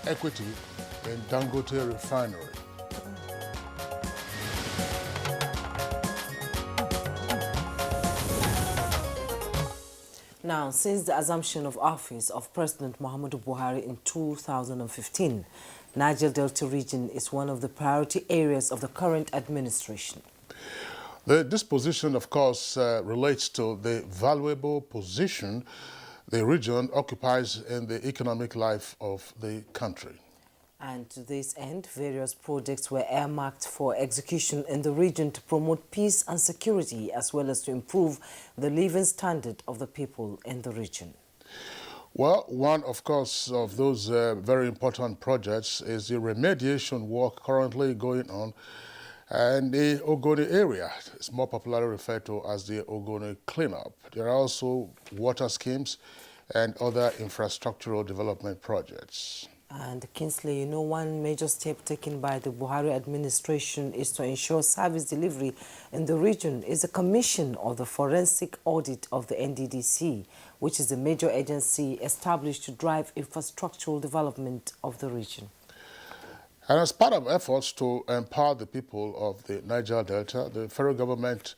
equity in Dangote Refinery. Now, since the assumption of office of President Muhammadu Buhari in 2015, Niger Delta region is one of the priority areas of the current administration. This position, of course, relates to the valuable position the region occupies in the economic life of the country. And to this end, various projects were earmarked for execution in the region to promote peace and security, as well as to improve the living standard of the people in the region. Well, one, of course, of those very important projects is the remediation work currently going on in the Ogoni area. It's more popularly referred to as the Ogoni cleanup. There are also water schemes and other infrastructural development projects. And Kingsley, you know, one major step taken by the Buhari administration is to ensure service delivery in the region is the commission of the forensic audit of the NDDC, which is a major agency established to drive infrastructural development of the region. And as part of efforts to empower the people of the Niger Delta, the federal government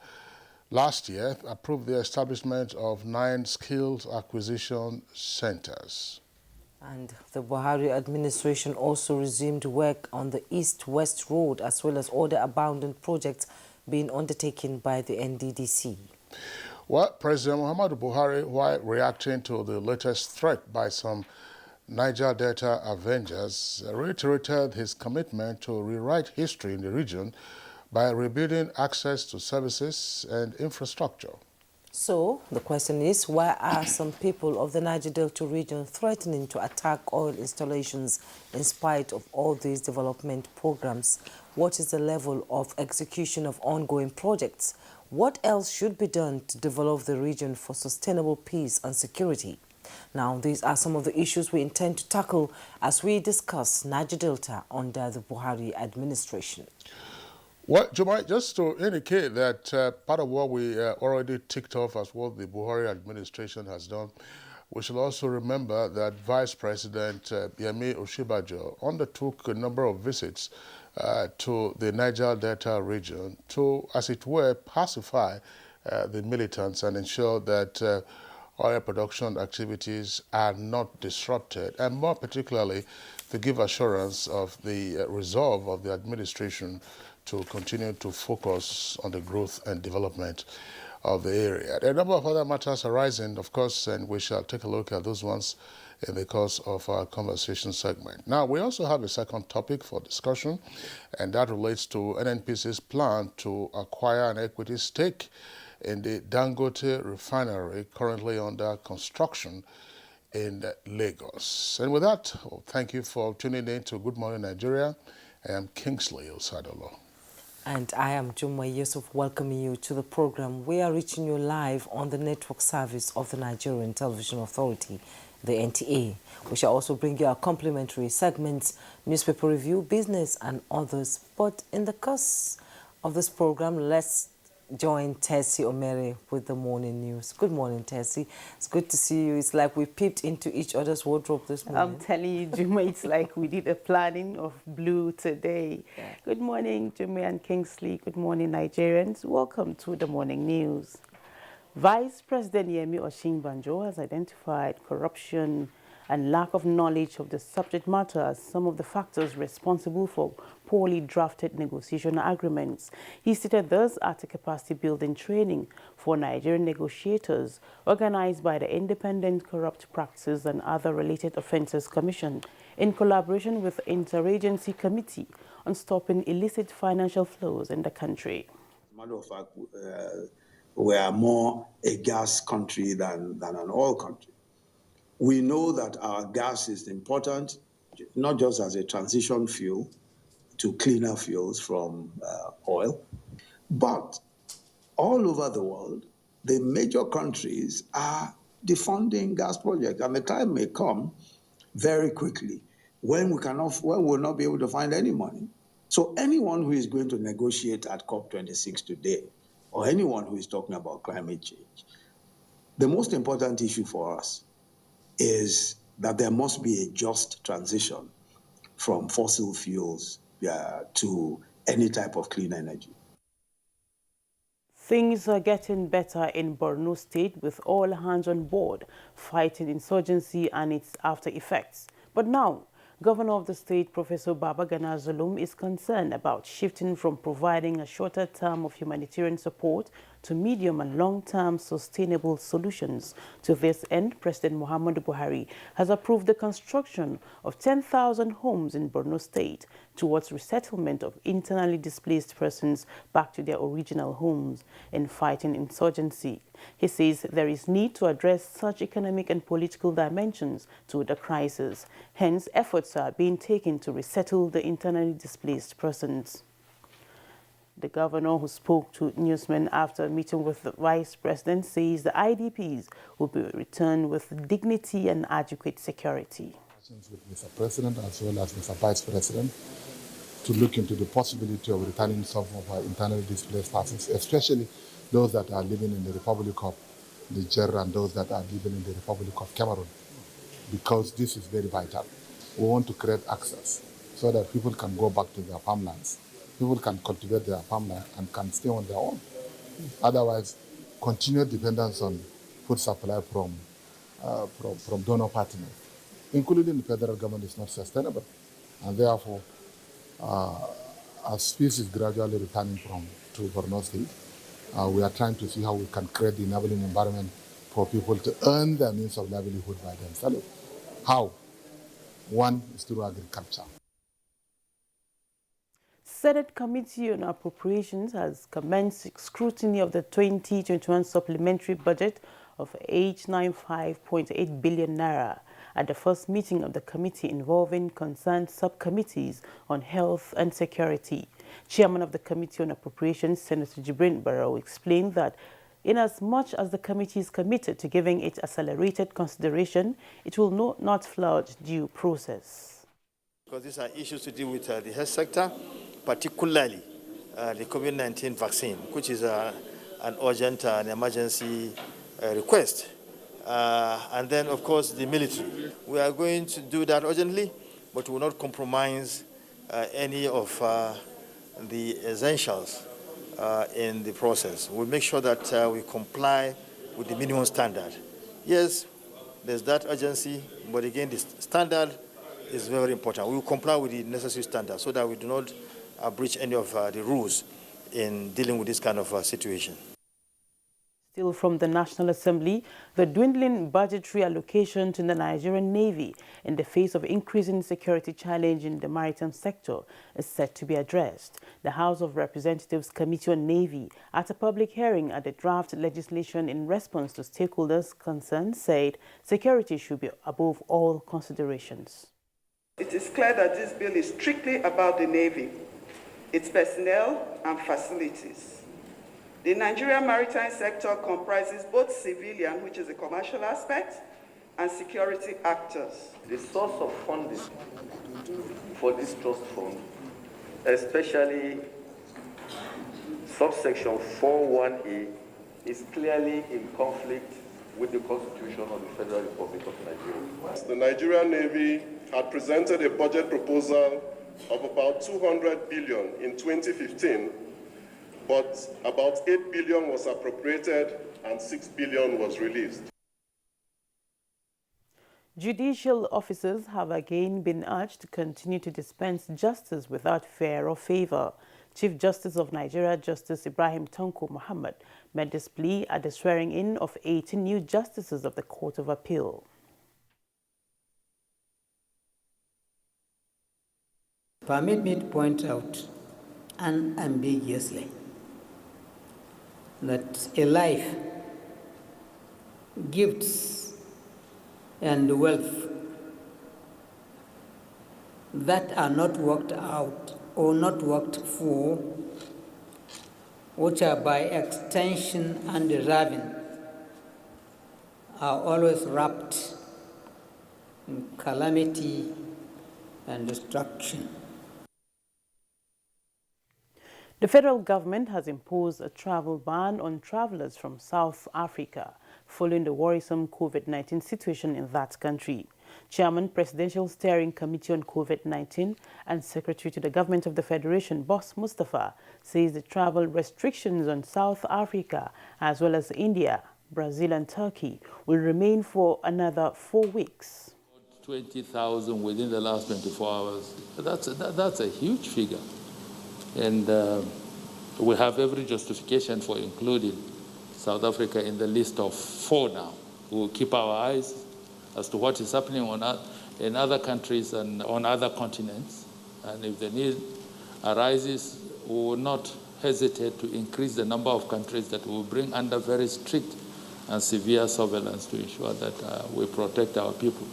last year approved the establishment of 9 skills acquisition centers. And the Buhari administration also resumed work on the East-West Road, as well as other abandoned projects being undertaken by the NDDC. Well, President Muhammadu Buhari, while reacting to the latest threat by some Niger Delta Avengers, reiterated his commitment to rewrite history in the region by rebuilding access to services and infrastructure. So, the question is, why are some people of the Niger Delta region threatening to attack oil installations in spite of all these development programs? What is the level of execution of ongoing projects? What else should be done to develop the region for sustainable peace and security? Now, these are some of the issues we intend to tackle as we discuss Niger Delta under the Buhari administration. Well, Jumai, just to indicate that part of what we already ticked off as what the Buhari administration has done, we should also remember that Vice President Yemi Osinbajo undertook a number of visits to the Niger Delta region to, as it were, pacify the militants and ensure that oil production activities are not disrupted, and more particularly to give assurance of the resolve of the administration to continue to focus on the growth and development of the area. There are a number of other matters arising, of course, and we shall take a look at those ones in the course of our conversation segment. Now, we also have a second topic for discussion, and that relates to NNPC's plan to acquire an equity stake in the Dangote Refinery currently under construction in Lagos. And with that, thank you for tuning in to Good Morning Nigeria. I am Kingsley Osadolo. And I am Jumma Yusuf, welcoming you to the program. We are reaching you live on the network service of the Nigerian Television Authority, the NTA. We shall also bring you our complimentary segments, newspaper review, business, and others. But in the course of this program, let's join Tessie Omere with the morning news. Good morning, Tessie. It's good to see you. It's like we peeped into each other's wardrobe this morning. I'm telling you, Juma, it's like we did a planning of blue today. Yeah. Good morning, Juma and Kingsley. Good morning, Nigerians. Welcome to the morning news. Vice President Yemi Osinbajo has identified corruption and lack of knowledge of the subject matter as some of the factors responsible for poorly drafted negotiation agreements. He stated this at a capacity building training for Nigerian negotiators organized by the Independent Corrupt Practices and Other Related Offences Commission in collaboration with the Interagency Committee on Stopping Illicit Financial Flows in the country. As a matter of fact, we are more a gas country than an oil country. We know that our gas is important, not just as a transition fuel to cleaner fuels from oil, but all over the world, the major countries are defunding gas projects, and the time may come very quickly when we'll not be able to find any money. So anyone who is going to negotiate at COP26 today, or anyone who is talking about climate change, the most important issue for us is that there must be a just transition from fossil fuels to any type of clean energy. Things are getting better in Borno State with all hands on board fighting insurgency and its after effects. But now, Governor of the state, Professor Babagana Zulum, is concerned about shifting from providing a shorter term of humanitarian support to medium and long-term sustainable solutions. To this end, President Muhammadu Buhari has approved the construction of 10,000 homes in Borno State towards resettlement of internally displaced persons back to their original homes in fighting insurgency. He says there is need to address such economic and political dimensions to the crisis. Hence, efforts are being taken to resettle the internally displaced persons. The governor, who spoke to newsmen after a meeting with the vice president, says the IDPs will be returned with dignity and adequate security. With Mr. President as well as Mr. Vice President to look into the possibility of returning some of our internally displaced persons, especially those that are living in the Republic of Niger and those that are living in the Republic of Cameroon, because this is very vital. We want to create access so that people can go back to their farmlands. People can cultivate their farmland and can stay on their own. Otherwise, continued dependence on food supply from donor partners, including the federal government, is not sustainable. And therefore, as peace is gradually returning to Borno State, we are trying to see how we can create the enabling environment for people to earn their means of livelihood by themselves. How? One is through agriculture. Senate Committee on Appropriations has commenced scrutiny of the 2021 supplementary budget of 895.8 billion naira at the first meeting of the committee involving concerned subcommittees on health and security. Chairman of the Committee on Appropriations, Senator Jibrin Barrow, explained that inasmuch as the committee is committed to giving it accelerated consideration, it will not flout due process. Because these are issues to deal with the health sector, particularly the COVID-19 vaccine, which is an urgent and emergency request. And then, of course, the military. We are going to do that urgently, but we will not compromise any of the essentials in the process. We'll make sure that we comply with the minimum standard. Yes, there's that urgency, but again, the standard is very important. We will comply with the necessary standards so that we do not breach any of the rules in dealing with this kind of situation. Still from the National Assembly, the dwindling budgetary allocation to the Nigerian Navy in the face of increasing security challenge in the maritime sector is set to be addressed. The House of Representatives Committee on Navy, at a public hearing at the draft legislation in response to stakeholders' concerns, said security should be above all considerations. It is clear that this bill is strictly about the Navy, its personnel and facilities. The Nigerian maritime sector comprises both civilian, which is a commercial aspect, and security actors. The source of funding for this trust fund, especially subsection 41A, is clearly in conflict with the Constitution of the Federal Republic of Nigeria. The Nigerian Navy had presented a budget proposal of about 200 billion in 2015, but about 8 billion was appropriated and 6 billion was released. Judicial officers have again been urged to continue to dispense justice without fear or favor. Chief Justice of Nigeria, Justice Ibrahim Tanko Muhammad, made this plea at the swearing-in of 18 new justices of the Court of Appeal. Permit me to point out unambiguously that a life, gifts, and wealth that are not worked out or not worked for, which are by extension undeserving, are always wrapped in calamity and destruction. The federal government has imposed a travel ban on travelers from South Africa following the worrisome COVID-19 situation in that country. Chairman, Presidential Steering Committee on COVID-19 and Secretary to the Government of the Federation, Boss Mustafa, says the travel restrictions on South Africa, as well as India, Brazil and Turkey, will remain for another 4 weeks. 20,000 within the last 24 hours. That's a huge figure. And we have every justification for including South Africa in the list of 4 now. We'll keep our eyes as to what is happening in other countries and on other continents. And if the need arises, we will not hesitate to increase the number of countries that we will bring under very strict and severe surveillance to ensure that we protect our people.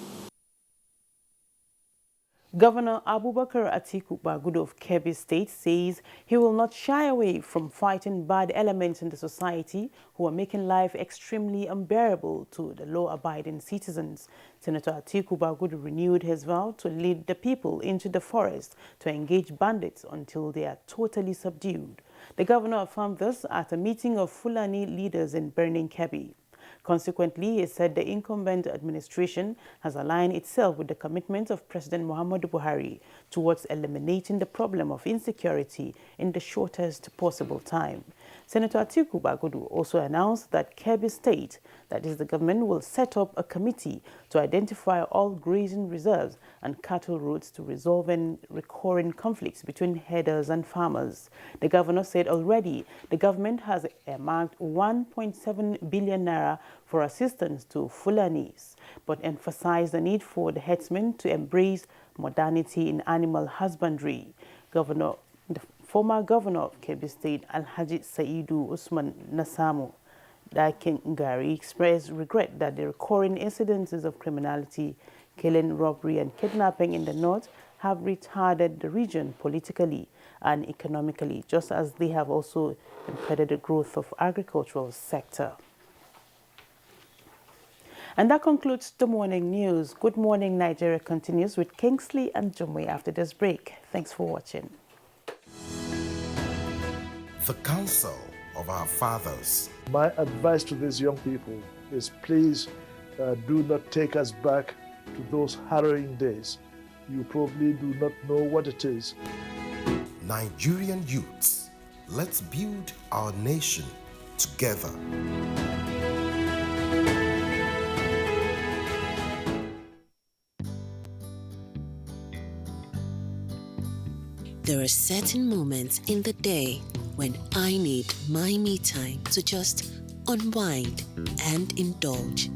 Governor Abubakar Atiku Bagudu of Kebbi State says he will not shy away from fighting bad elements in the society who are making life extremely unbearable to the law-abiding citizens. Senator Atiku Bagudu renewed his vow to lead the people into the forest to engage bandits until they are totally subdued. The governor affirmed this at a meeting of Fulani leaders in Burning Kebbi. Consequently, he said the incumbent administration has aligned itself with the commitment of President Muhammadu Buhari towards eliminating the problem of insecurity in the shortest possible time. Senator Atiku Bagudu also announced that Kebbi State, that is the government, will set up a committee to identify all grazing reserves and cattle routes to resolve any recurring conflicts between herders and farmers. The governor said already the government has earmarked 1.7 billion naira for assistance to Fulanis, but emphasized the need for the herdsmen to embrace modernity in animal husbandry. The former governor of Kebbi State, Alhaji Saidu Usman Nasamu Dakin Gari, expressed regret that the recurring incidences of criminality, killing, robbery and kidnapping in the north have retarded the region politically and economically, just as they have also impeded the growth of agricultural sector. And that concludes the morning news. Good Morning Nigeria continues with Kingsley and Jumwe after this break. Thanks for watching. The counsel of our fathers. My advice to these young people is please do not take us back to those harrowing days. You probably do not know what it is. Nigerian youths, let's build our nation together. There are certain moments in the day when I need my me time to just unwind and indulge.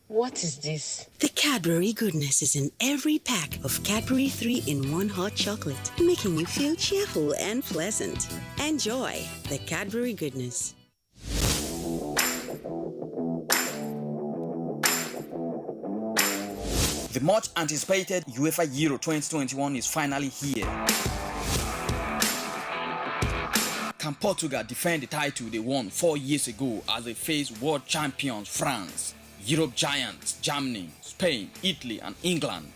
What is this? The Cadbury goodness is in every pack of Cadbury 3-in-1 hot chocolate, making you feel cheerful and pleasant. Enjoy the Cadbury goodness. The much anticipated UEFA Euro 2021 is finally here. Can Portugal defend the title they won 4 years ago as they face world champions France, Europe giants Germany, Spain, Italy and England?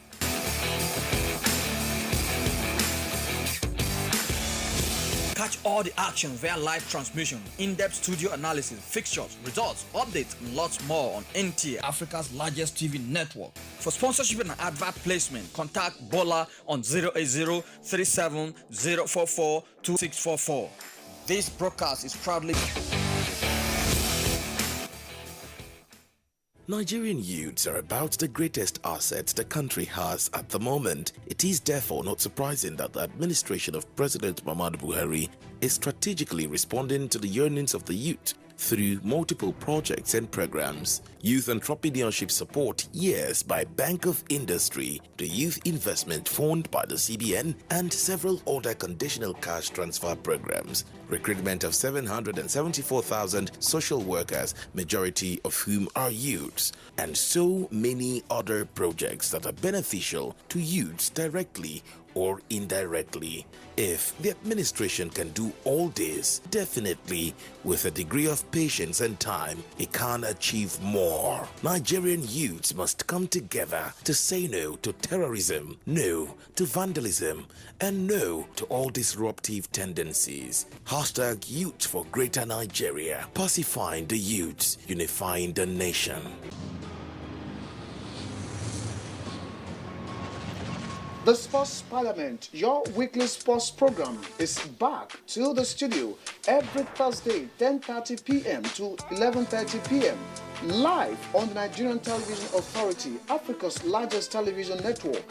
Catch all the action via live transmission, in-depth studio analysis, fixtures, results, updates, and lots more on NTA, Africa's largest TV network. For sponsorship and advert placement, contact Bola on 08037044244. This broadcast is proudly... Nigerian youths are about the greatest asset the country has at the moment. It is therefore not surprising that the administration of President Muhammadu Buhari is strategically responding to the yearnings of the youth through multiple projects and programs. Youth entrepreneurship support years by Bank of Industry, the Youth Investment Fund by the CBN, and several other conditional cash transfer programs. Recruitment of 774,000 social workers, majority of whom are youths, and so many other projects that are beneficial to youths directly or indirectly. If the administration can do all this, definitely with a degree of patience and time, it can achieve more. Nigerian youths must come together to say no to terrorism, no to vandalism, and no to all disruptive tendencies. Hashtag Youth for Greater Nigeria. Pacifying the youths, unifying the nation. The Sports Parliament, your weekly sports program, is back to the studio every Thursday, 10:30 p.m. to 11:30 p.m. live on the Nigerian Television Authority, Africa's largest television network.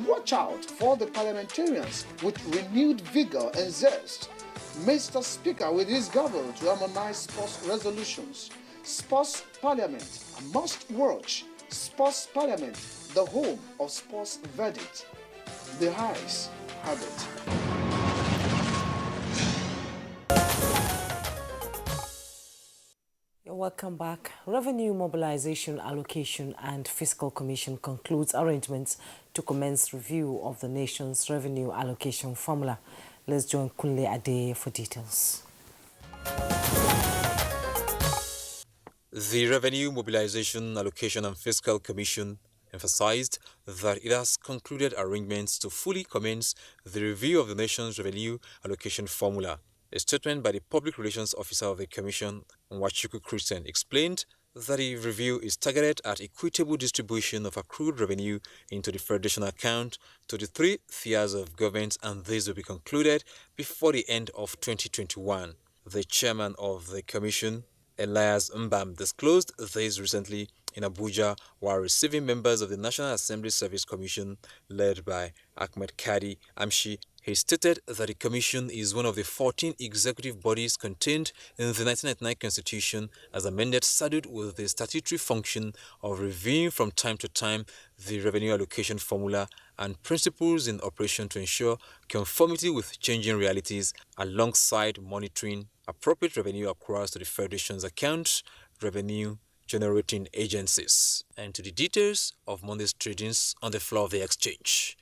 Watch out for the parliamentarians with renewed vigor and zest. Mr. Speaker with his gavel to harmonize sports resolutions. Sports Parliament, a must-watch. Sports Parliament, the home of sports verdict. The highs have it. You're welcome back. Revenue Mobilization Allocation and Fiscal Commission concludes arrangements to commence review of the nation's revenue allocation formula. Let's join Kunle Adeye for details. The Revenue Mobilization Allocation and Fiscal Commission emphasized that it has concluded arrangements to fully commence the review of the nation's revenue allocation formula. A statement by the Public Relations Officer of the Commission, Nwachukwu Christian, explained that the review is targeted at equitable distribution of accrued revenue into the Federation account to the three tiers of government, and this will be concluded before the end of 2021. The chairman of the Commission, Elias Mbam, disclosed this recently in Abuja while receiving members of the National Assembly Service Commission led by Ahmed Kadi Amshi. He stated that the Commission is one of the 14 executive bodies contained in the 1999 Constitution as amended, saddled with the statutory function of reviewing from time to time the revenue allocation formula and principles in operation to ensure conformity with changing realities, alongside monitoring appropriate revenue accruals to the Federation's account, revenue generating agencies. And to the details of Monday's tradings on the floor of the exchange.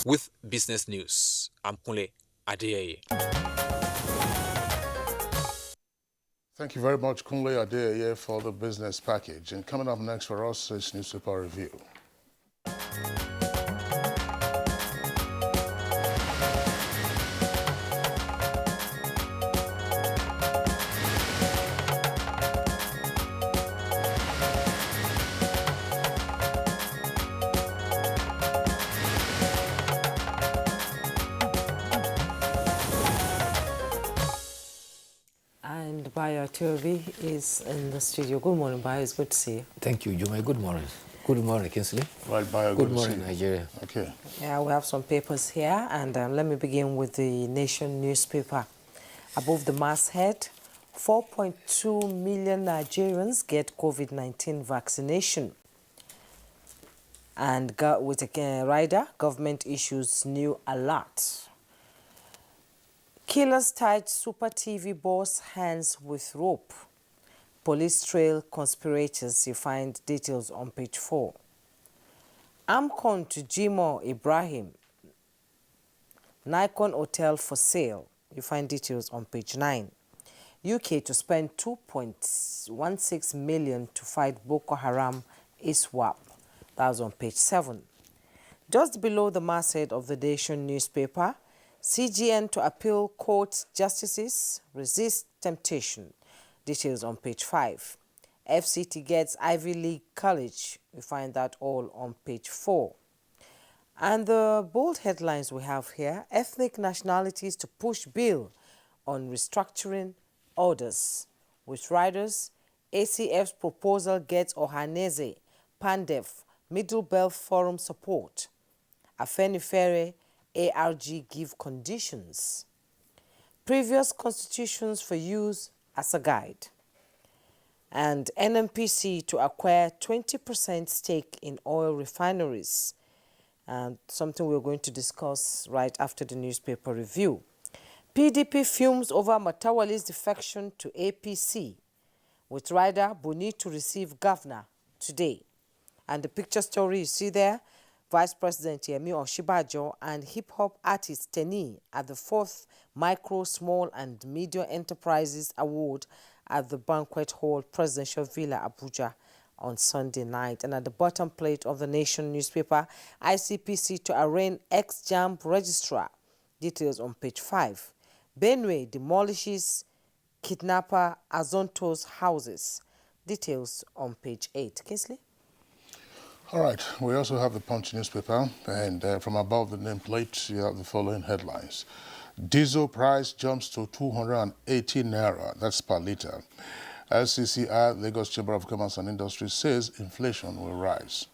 With business news, I'm Kunle Adeye. Thank you very much, Kunle Adeye, for the business package. And coming up next for us is Newspaper Review. Bayo Tiobi is in the studio. Good morning, Bayo. It's good to see you. Thank you, Jumai. Good morning. Good morning, Kingsley. Right, Bayo. Good morning, Nigeria. Okay. Yeah, we have some papers here, and let me begin with the Nation newspaper. Above the masthead, 4.2 million Nigerians get COVID-19 vaccination. And with a rider, government issues new alert. Killers tied Super TV boss hands with rope. Police trail conspirators. You find details on page 4. Amcon to Jimo Ibrahim. Nikon Hotel for sale. You find details on page 9. UK to spend 2.16 million to fight Boko Haram ISWAP. That's on page 7. Just below the masthead of the Nation newspaper, CGN to appeal court justices, resist temptation. Details on page 5. FCT gets Ivy League College. We find that all on page 4. And the bold headlines we have here, ethnic nationalities to push bill on restructuring orders. With riders, ACF's proposal gets Ohaneze, Pandef, Middle Belt Forum support. Afenifere, ARG give conditions. Previous constitutions for use as a guide. And NNPC to acquire 20% stake in oil refineries. And something we're going to discuss right after the newspaper review. PDP fumes over Matawali's defection to APC, with rider Buni to receive governor today. And the picture story you see there, Vice President Yemi Osinbajo and hip-hop artist Teni at the 4th Micro, Small and Medium Enterprises Award at the Banquet Hall, Presidential Villa, Abuja on Sunday night. And at the bottom plate of the Nation newspaper, ICPC to arraign ex-JAMB registrar. Details on page 5. Benue demolishes kidnapper Azonto's houses. Details on page 8. Kingsley? All right, we also have the Punch newspaper, and from above the nameplate, you have the following headlines. Diesel price jumps to 280 naira, that's per litre. LCCI, Lagos Chamber of Commerce and Industry, says inflation will rise.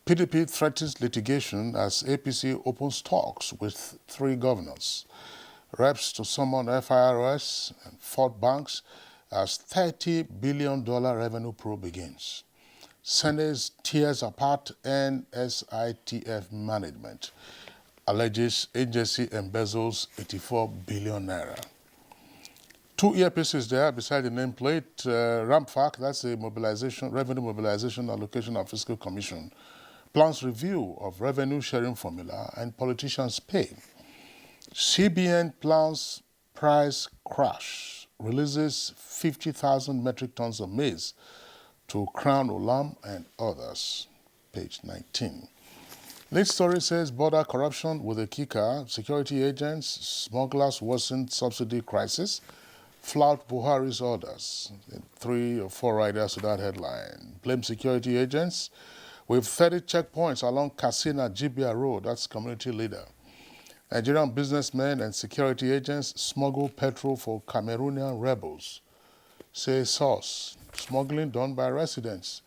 PDP threatens litigation as APC opens talks with 3 governors. Reps to summon FIRS and Ford banks as $30 billion revenue probe begins. Senate tears apart NSITF management. Alleges agency embezzles 84 billion naira. 2 earpieces there beside the nameplate. RAMFAC, that's a mobilization, revenue mobilization, allocation and fiscal commission. Plans review of revenue sharing formula and politicians' pay. CBN plans price crash. Releases 50,000 metric tons of maize to Crown Olam and others. Page 19. Lead story says border corruption with a kicker. Security agents, smugglers worsened subsidy crisis. Flout Buhari's orders. 3 or 4 riders to that headline. Blame security agents. With 30 checkpoints along Katsina Jibia Road, that's community leader. Nigerian businessmen and security agents smuggle petrol for Cameroonian rebels. Say source. Smuggling done by residents,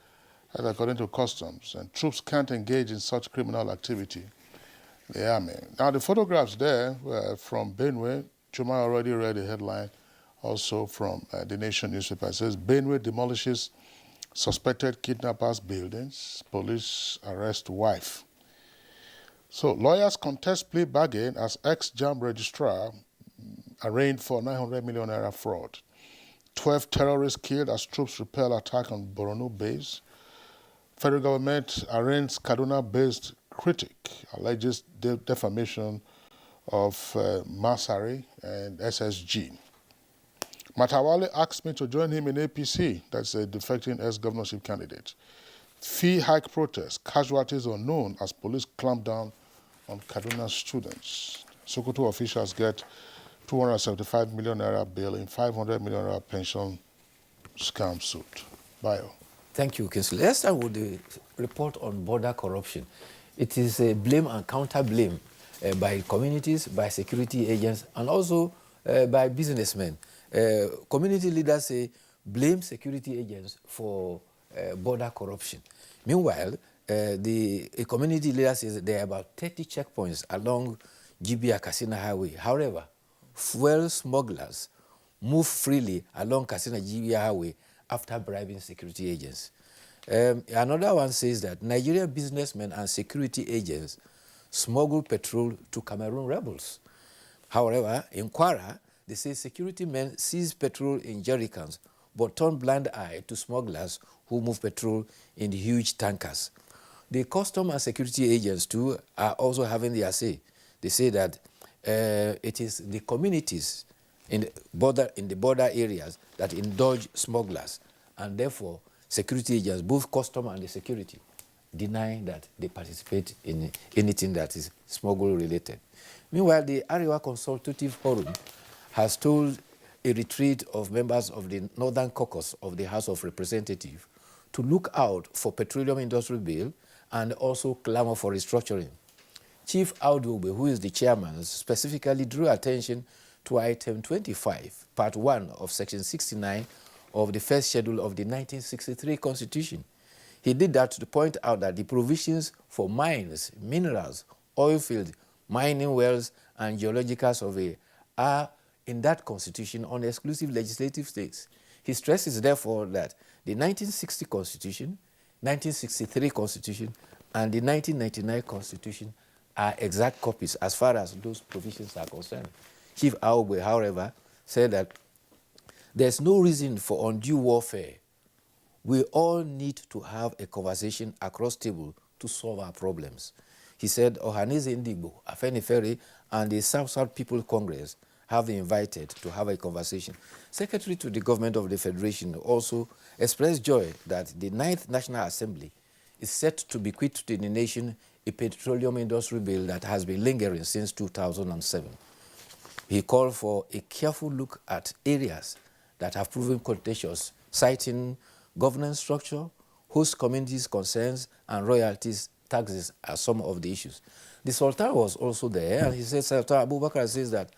as according to customs, and troops can't engage in such criminal activity. The army. Now the photographs there were from Benue. Chuma already read the headline, also from the Nation newspaper. It says Benue demolishes suspected kidnappers' buildings. Police arrest wife. So lawyers contest plea bargain as ex-JAMB registrar arraigned for 900 million naira fraud. 12 terrorists killed as troops repel attack on Borno base. Federal government arraigns Kaduna-based critic, alleges defamation of Masari and SSG. Matawale asked me to join him in APC, that's a defecting ex-governorship candidate. Fee hike protest, casualties unknown as police clamp down on Kaduna students. Sokoto officials get 275 million naira bail in 500 million naira pension scam suit. Bio. Thank you, Kingsley. Let's start with the report on border corruption. It is a blame and counter-blame by communities, by security agents, and also by businessmen. Community leaders say blame security agents for border corruption. Meanwhile, the community leader says there are about 30 checkpoints along Jibia-Katsina Highway. However, fuel smugglers move freely along Katsina-Jibia Highway after bribing security agents. Another one says that Nigerian businessmen and security agents smuggle petrol to Cameroon rebels. However, in Kwara, they say security men seize petrol in jerrycans but turn blind eye to smugglers who move petrol in huge tankers. The custom and security agents too are also having their say. They say that it is the communities in the border areas that indulge smugglers, and therefore security agents, both custom and the security, deny that they participate in anything that is smuggle related. Meanwhile, the Arewa Consultative Forum has told a retreat of members of the Northern Caucus of the House of Representatives to look out for petroleum industry bill and also clamor for restructuring. Chief Audube, who is the chairman, specifically drew attention to item 25, part 1 of section 69 of the first schedule of the 1963 Constitution. He did that to point out that the provisions for mines, minerals, oil fields, mining wells, and geological survey are in that constitution on exclusive legislative states. He stresses, therefore, that the 1960 Constitution, 1963 Constitution, and the 1999 Constitution are exact copies as far as those provisions are concerned. Chief Aobe, however, said that there's no reason for undue warfare. We all need to have a conversation across table to solve our problems. He said Ohaneze Ndigbo, Afenifere, and the South People Congress have been invited to have a conversation. Secretary to the Government of the Federation also expressed joy that the 9th National Assembly is set to bequeath to the nation a petroleum industry bill that has been lingering since 2007. He called for a careful look at areas that have proven contentious, citing governance structure, host communities' concerns, and royalties, taxes are some of the issues. The Sultan was also there, and he said, Sultan Abubakar says that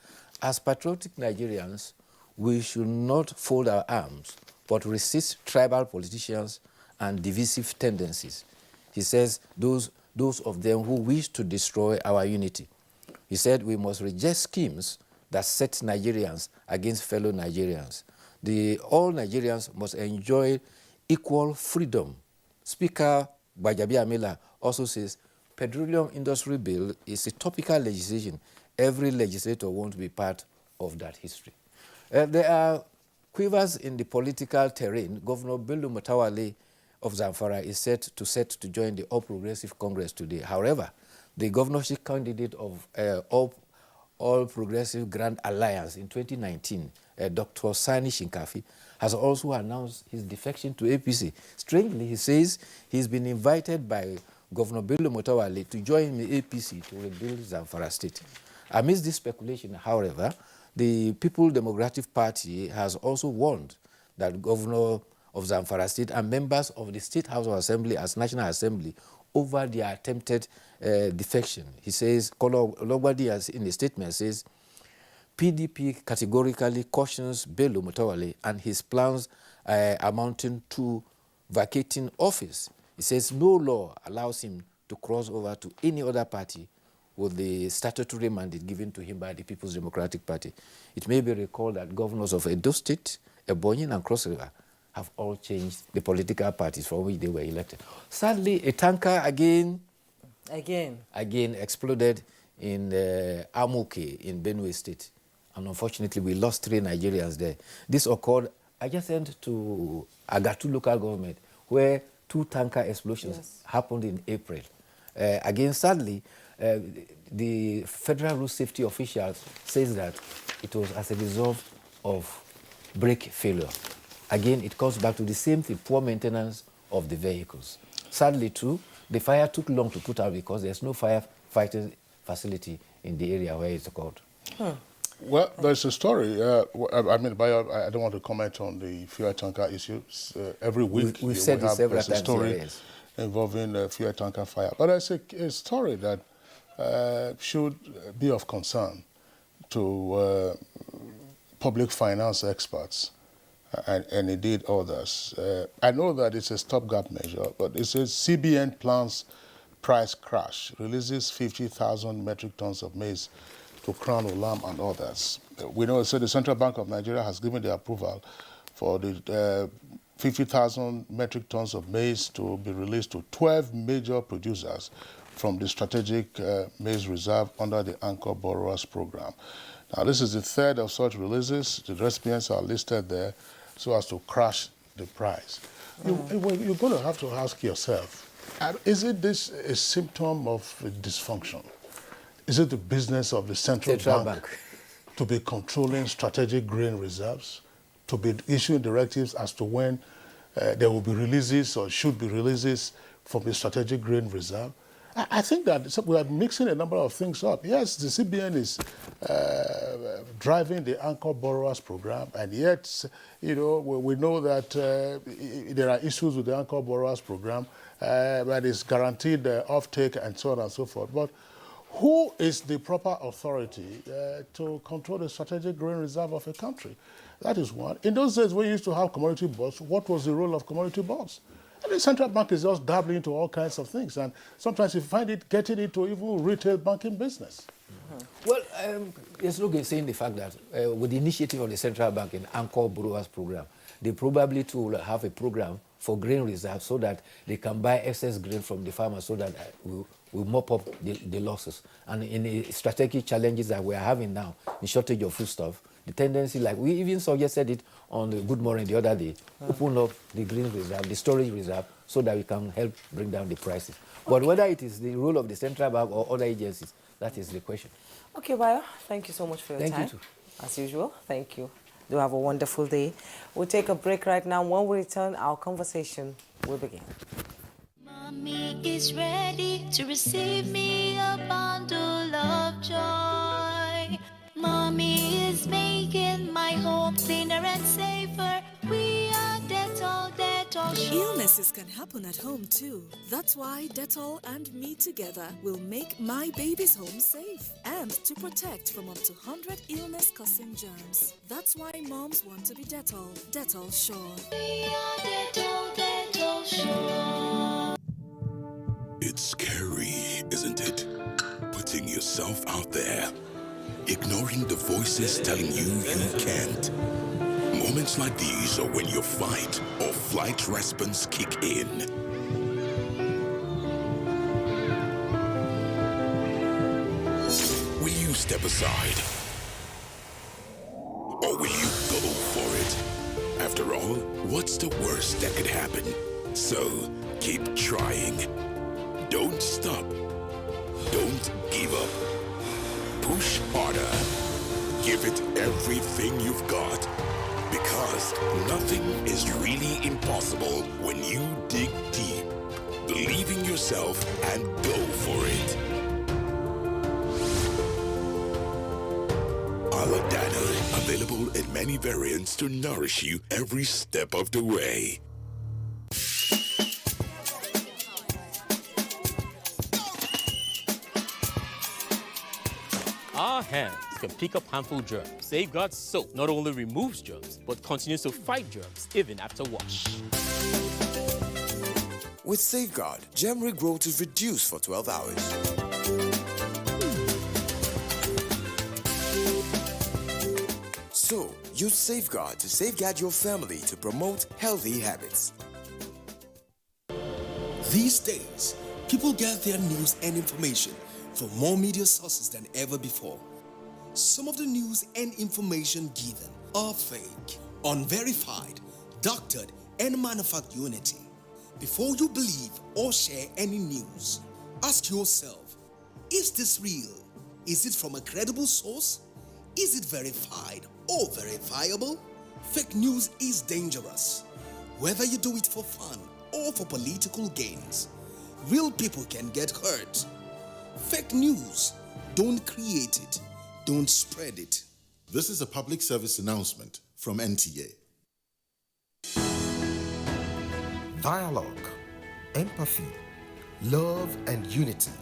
as patriotic Nigerians, we should not fold our arms, but resist tribal politicians and divisive tendencies. He says those of them who wish to destroy our unity. He said we must reject schemes that set Nigerians against fellow Nigerians. All Nigerians must enjoy equal freedom. Speaker Bajabi Amila also says petroleum industry bill is a topical legislation. Every legislator wants to be part of that history. There are quivers in the political terrain. Governor Bello Mutawale of Zamfara is set to join the All Progressive Congress today. However, the governorship candidate of All Progressive Grand Alliance in 2019, Dr. Sani Shinkafi, has also announced his defection to APC. Strangely, he says he's been invited by Governor Bello Mutawale to join the APC to rebuild Zamfara State. Amidst this speculation, however, the People Democratic Party has also warned that Governor of Zamfara State and members of the State House of Assembly as National Assembly over their attempted defection. He says, Kolo Ologwadi, in a statement, says, PDP categorically cautions Bello Mutawale and his plans amounting to vacating office. He says no law allows him to cross over to any other party with the statutory mandate given to him by the People's Democratic Party. It may be recalled that governors of Edo State, Ebonyi, and Cross River have all changed the political parties from which they were elected. Sadly, a tanker again exploded in Amuke in Benue State. And unfortunately, we lost 3 Nigerians there. This occurred adjacent to Agatu local government, where 2 tanker explosions happened in April. Again, sadly, the Federal Road Safety officials says that it was as a result of brake failure. Again, it comes back to the same thing, poor maintenance of the vehicles. Sadly, too, the fire took long to put out because there's no firefighting facility in the area where it's occurred. Well, there's a story. I don't want to comment on the fuel tanker issues. Every week we've said this several times. A story involving fuel tanker fire. But there's a story that should be of concern to public finance experts and indeed others. I know that it's a stopgap measure, but it says CBN plans price crash, releases 50,000 metric tons of maize to Crown Olam and others. We know, so the Central Bank of Nigeria has given the approval for the 50,000 metric tons of maize to be released to 12 major producers from the Strategic Maize Reserve under the Anchor Borrowers Program. Now, this is the 3rd of such releases. The recipients are listed there so as to crash the price. You're going to have to ask yourself, is it this a symptom of dysfunction? Is it the business of the Central Bank to be controlling strategic grain reserves, to be issuing directives as to when there will be releases or should be releases from the strategic grain reserve? I think that we are mixing a number of things up. Yes, the CBN is driving the Anchor Borrowers Program, and yet, we know that there are issues with the Anchor Borrowers Program, but it's guaranteed offtake and so on and so forth. But who is the proper authority to control the strategic grain reserve of a country? That is one. In those days, we used to have commodity boards. What was the role of commodity boards? And the central bank is just dabbling into all kinds of things. And sometimes you find it getting into even retail banking business. Well, it's no good saying the fact that with the initiative of the central bank in Anchor Borrowers Program, they probably too will have a program for grain reserve so that they can buy excess grain from the farmers so that we'll mop up the losses. And in the strategic challenges that we are having now, the shortage of foodstuff, the tendency, like we even suggested it on the Good Morning the other day, open up the grain reserve, the storage reserve, so that we can help bring down the prices. But whether it is the role of the central bank or other agencies, that is the question. Okay, Bayo, thank you so much for your time. Thank you too. As usual, thank you. Do have a wonderful day. We'll take a break right now. When we return, our conversation will begin. Mommy is ready to receive me a bundle of joy. Mommy is making my home cleaner and safer. We are Dettol, Dettol sure. Illnesses can happen at home too. That's why Dettol and me together will make my baby's home safe and to protect from up to 100 illness-causing germs. That's why moms want to be Dettol, Dettol sure. We are Dettol, Dettol sure. It's scary, isn't it? Putting yourself out there, ignoring the voices telling you can't. Moments like these are when your fight or flight response kick in. Will you step aside? Or will you go for it? After all, what's the worst that could happen? So, keep trying. Don't stop. Don't give up. Push harder. Give it everything you've got. Because nothing is really impossible when you dig deep. Believe in yourself and go for it. Aladana, available in many variants to nourish you every step of the way. Our hands can pick up harmful germs. Safeguard soap not only removes germs, but continues to fight germs even after wash. With Safeguard, germ regrowth is reduced for 12 hours. So, use Safeguard to safeguard your family to promote healthy habits. These days, people get their news and information from more media sources than ever before. Some of the news and information given are fake, unverified, doctored, and manufactured unity. Before you believe or share any news, ask yourself, is this real? Is it from a credible source? Is it verified or verifiable? Fake news is dangerous. Whether you do it for fun or for political gains, real people can get hurt. Fake news, don't create it, don't spread it. This is a public service announcement from NTA. Dialogue, empathy, love, and unity.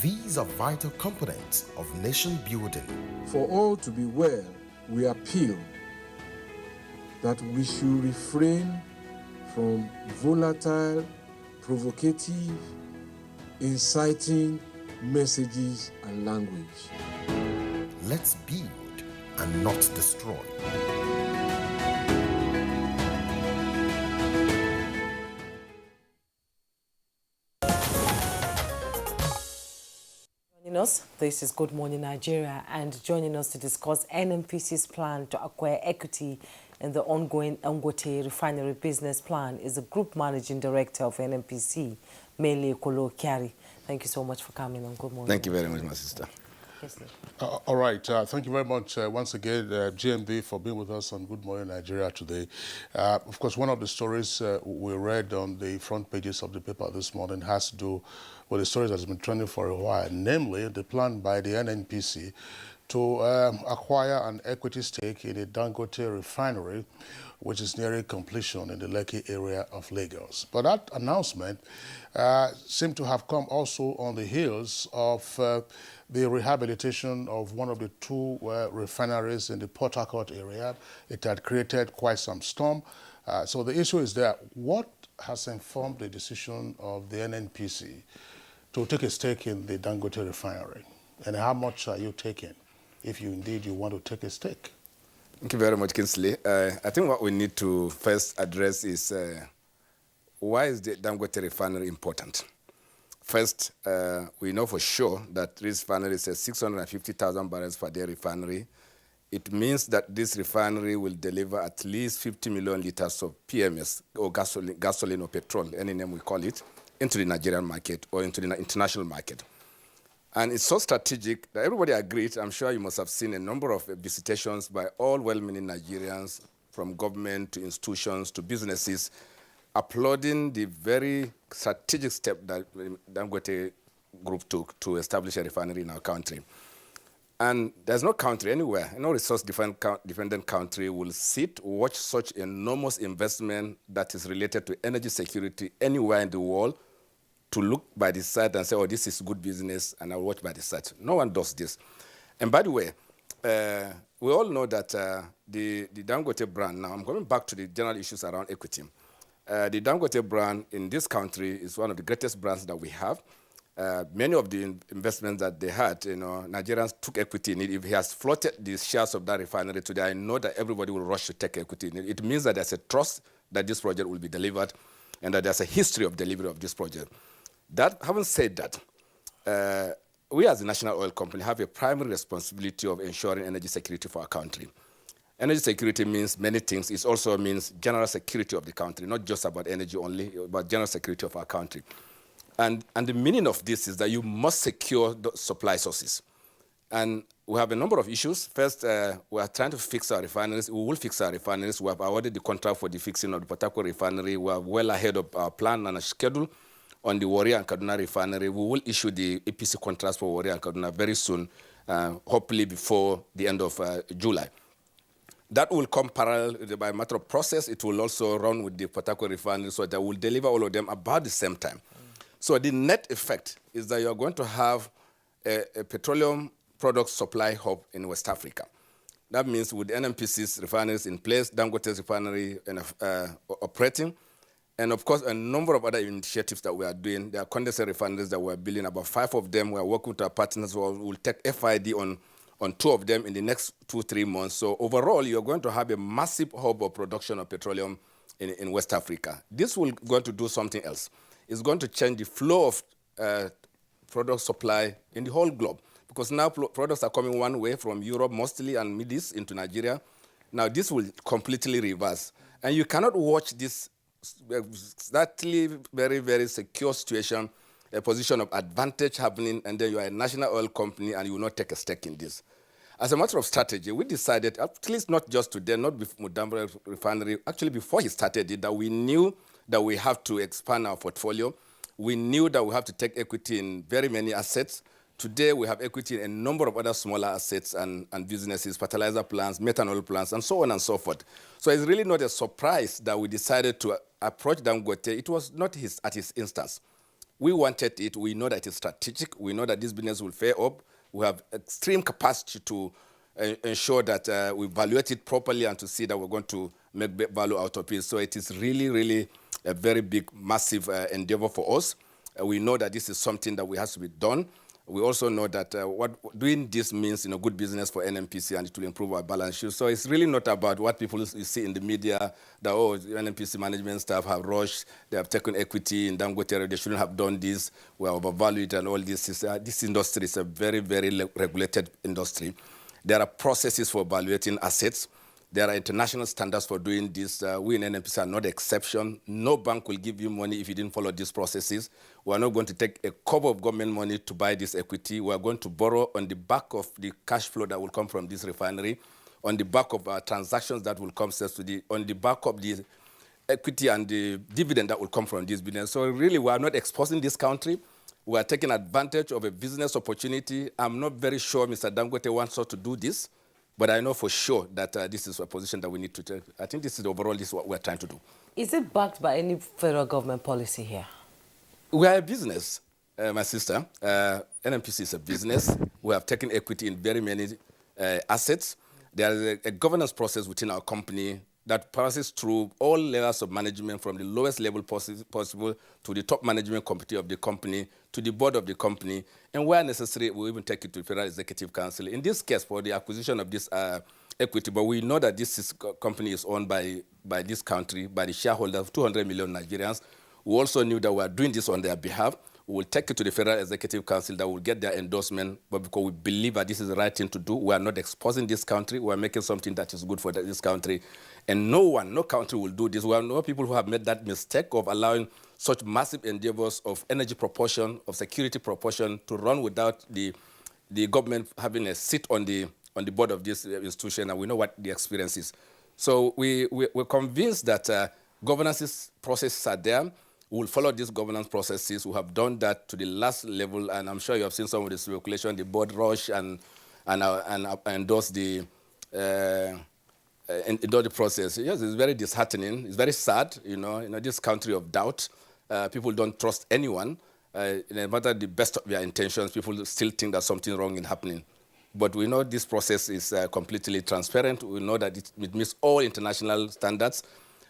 These are vital components of nation building. For all to be well, we appeal that we should refrain from volatile, provocative, inciting messages and language. Let's build and not destroy. Joining us, this is Good Morning Nigeria, and joining us to discuss NNPC's plan to acquire equity in the ongoing Dangote Refinery business plan is the Group Managing Director of NNPC, Mele Kolo Kyari. Thank you so much for coming on. Good morning. Thank you very much, my sister. Yes, all right. Thank you very much once again, GMB, for being with us on Good Morning Nigeria today. Of course, one of the stories we read on the front pages of the paper this morning has to do with the stories that has been trending for a while, namely the plan by the NNPC to acquire an equity stake in a Dangote refinery, which is nearing completion in the Lekki area of Lagos. But that announcement seemed to have come also on the heels of the rehabilitation of one of the two refineries in the Port Harcourt area. It had created quite some storm. So the issue is that what has informed the decision of the NNPC to take a stake in the Dangote refinery? And how much are you taking, if you indeed you want to take a stake? Thank you very much, Kingsley. I think what we need to first address is why is the Dangote refinery important? First, we know for sure that this refinery is a 650,000 barrels per day refinery. It means that this refinery will deliver at least 50 million liters of PMS, or gasoline or petrol, any name we call it, into the Nigerian market or into the international market. And it's so strategic that everybody agreed. I'm sure you must have seen a number of visitations by all well-meaning Nigerians, from government to institutions to businesses, applauding the very strategic step that Dangote Group took to establish a refinery in our country. And there's no country anywhere, no resource-dependent country will sit, watch such enormous investment that is related to energy security anywhere in the world, to look by the side and say, oh, this is good business, and I'll watch by the side. No one does this. And by the way, we all know that the Dangote brand, now I'm going back to the general issues around equity. The Dangote brand in this country is one of the greatest brands that we have. Many of the investments that they had, Nigerians took equity in it. If he has floated the shares of that refinery today, I know that everybody will rush to take equity in it. It means that there's a trust that this project will be delivered and that there's a history of delivery of this project. Having said that, we as a national oil company have a primary responsibility of ensuring energy security for our country. Energy security means many things. It also means general security of the country, not just about energy only, but general security of our country. And the meaning of this is that you must secure the supply sources. And we have a number of issues. First, we are trying to fix our refineries. We will fix our refineries. We have awarded the contract for the fixing of the Port Harcourt refinery. We are well ahead of our plan and our schedule. On the Warrior and Kaduna refinery, we will issue the EPC contracts for Warrior and Kaduna very soon, hopefully before the end of July. That will come parallel by a matter of process. It will also run with the Port Harcourt refinery, so that will deliver all of them about the same time. So the net effect is that you're going to have a petroleum product supply hub in West Africa. That means with NNPC's refineries in place, Dangote's refinery operating, and of course, a number of other initiatives that we are doing. There are condensate refineries that we are building, about 5 of them. We are working with our partners. We'll take FID on 2 of them in the next 2-3 months. So overall, you're going to have a massive hub of production of petroleum in West Africa. This will going to do something else. It's going to change the flow of product supply in the whole globe, because now products are coming one way from Europe mostly and Middle East into Nigeria. Now this will completely reverse. And you cannot watch this exactly very, very secure situation, a position of advantage happening, and then you are a national oil company and you will not take a stake in this. As a matter of strategy, we decided, at least not just today, not with Mudambra Refinery, actually before he started it, that we knew that we have to expand our portfolio. We knew that we have to take equity in very many assets. Today, we have equity in a number of other smaller assets and businesses, fertilizer plants, methanol plants, and so on and so forth. So it's really not a surprise that we decided to approach Dangote. It was not at his instance. We wanted it. We know that it is strategic. We know that this business will fare up. We have extreme capacity to ensure that we evaluate it properly and to see that we're going to make value out of it. So it is really, really a very big, massive endeavor for us. We know that this is something that has to be done. We also know that what doing this means good business for NNPC, and it will improve our balance sheet. So it's really not about what people see in the media, that, oh, NNPC management staff have rushed, they have taken equity in Dangote, they shouldn't have done this, we are overvalued and all this. This industry is a very, very regulated industry. There are processes for evaluating assets. There are international standards for doing this. We in NNPC are not the exception. No bank will give you money if you didn't follow these processes. We are not going to take a cup of government money to buy this equity. We are going to borrow on the back of the cash flow that will come from this refinery, on the back of transactions that will come on the back of the equity and the dividend that will come from this business. So really, we are not exposing this country. We are taking advantage of a business opportunity. I'm not very sure Mr. Dangote wants us to do this, but I know for sure that this is a position that we need to take. I think this is overall this is what we're trying to do. Is it backed by any federal government policy here? We are a business, my sister. NNPC is a business. We have taken equity in very many assets. There is a governance process within our company that passes through all levels of management, from the lowest level possible to the top management committee of the company, to the board of the company, and where necessary, we'll even take it to the Federal Executive Council. In this case, for the acquisition of this equity, but we know that this company is owned by this country, by the shareholders of 200 million Nigerians. We also knew that we are doing this on their behalf. We will take it to the Federal Executive Council that will get their endorsement, but because we believe that this is the right thing to do, we are not exposing this country, we are making something that is good for this country. And no country will do this. We have no people who have made that mistake of allowing such massive endeavors of energy proportion, of security proportion, to run without the government having a seat on the board of this institution, and we know what the experience is. So we're convinced that governance processes are there. We will follow these governance processes. We have done that to the last level, and I'm sure you have seen some of the speculation. The board rush and endorse the process. Yes, it's very disheartening. It's very sad. You know, this country of doubt. People don't trust anyone. No matter the best of their intentions, people still think that something wrong is happening. But we know this process is completely transparent. We know that it meets all international standards.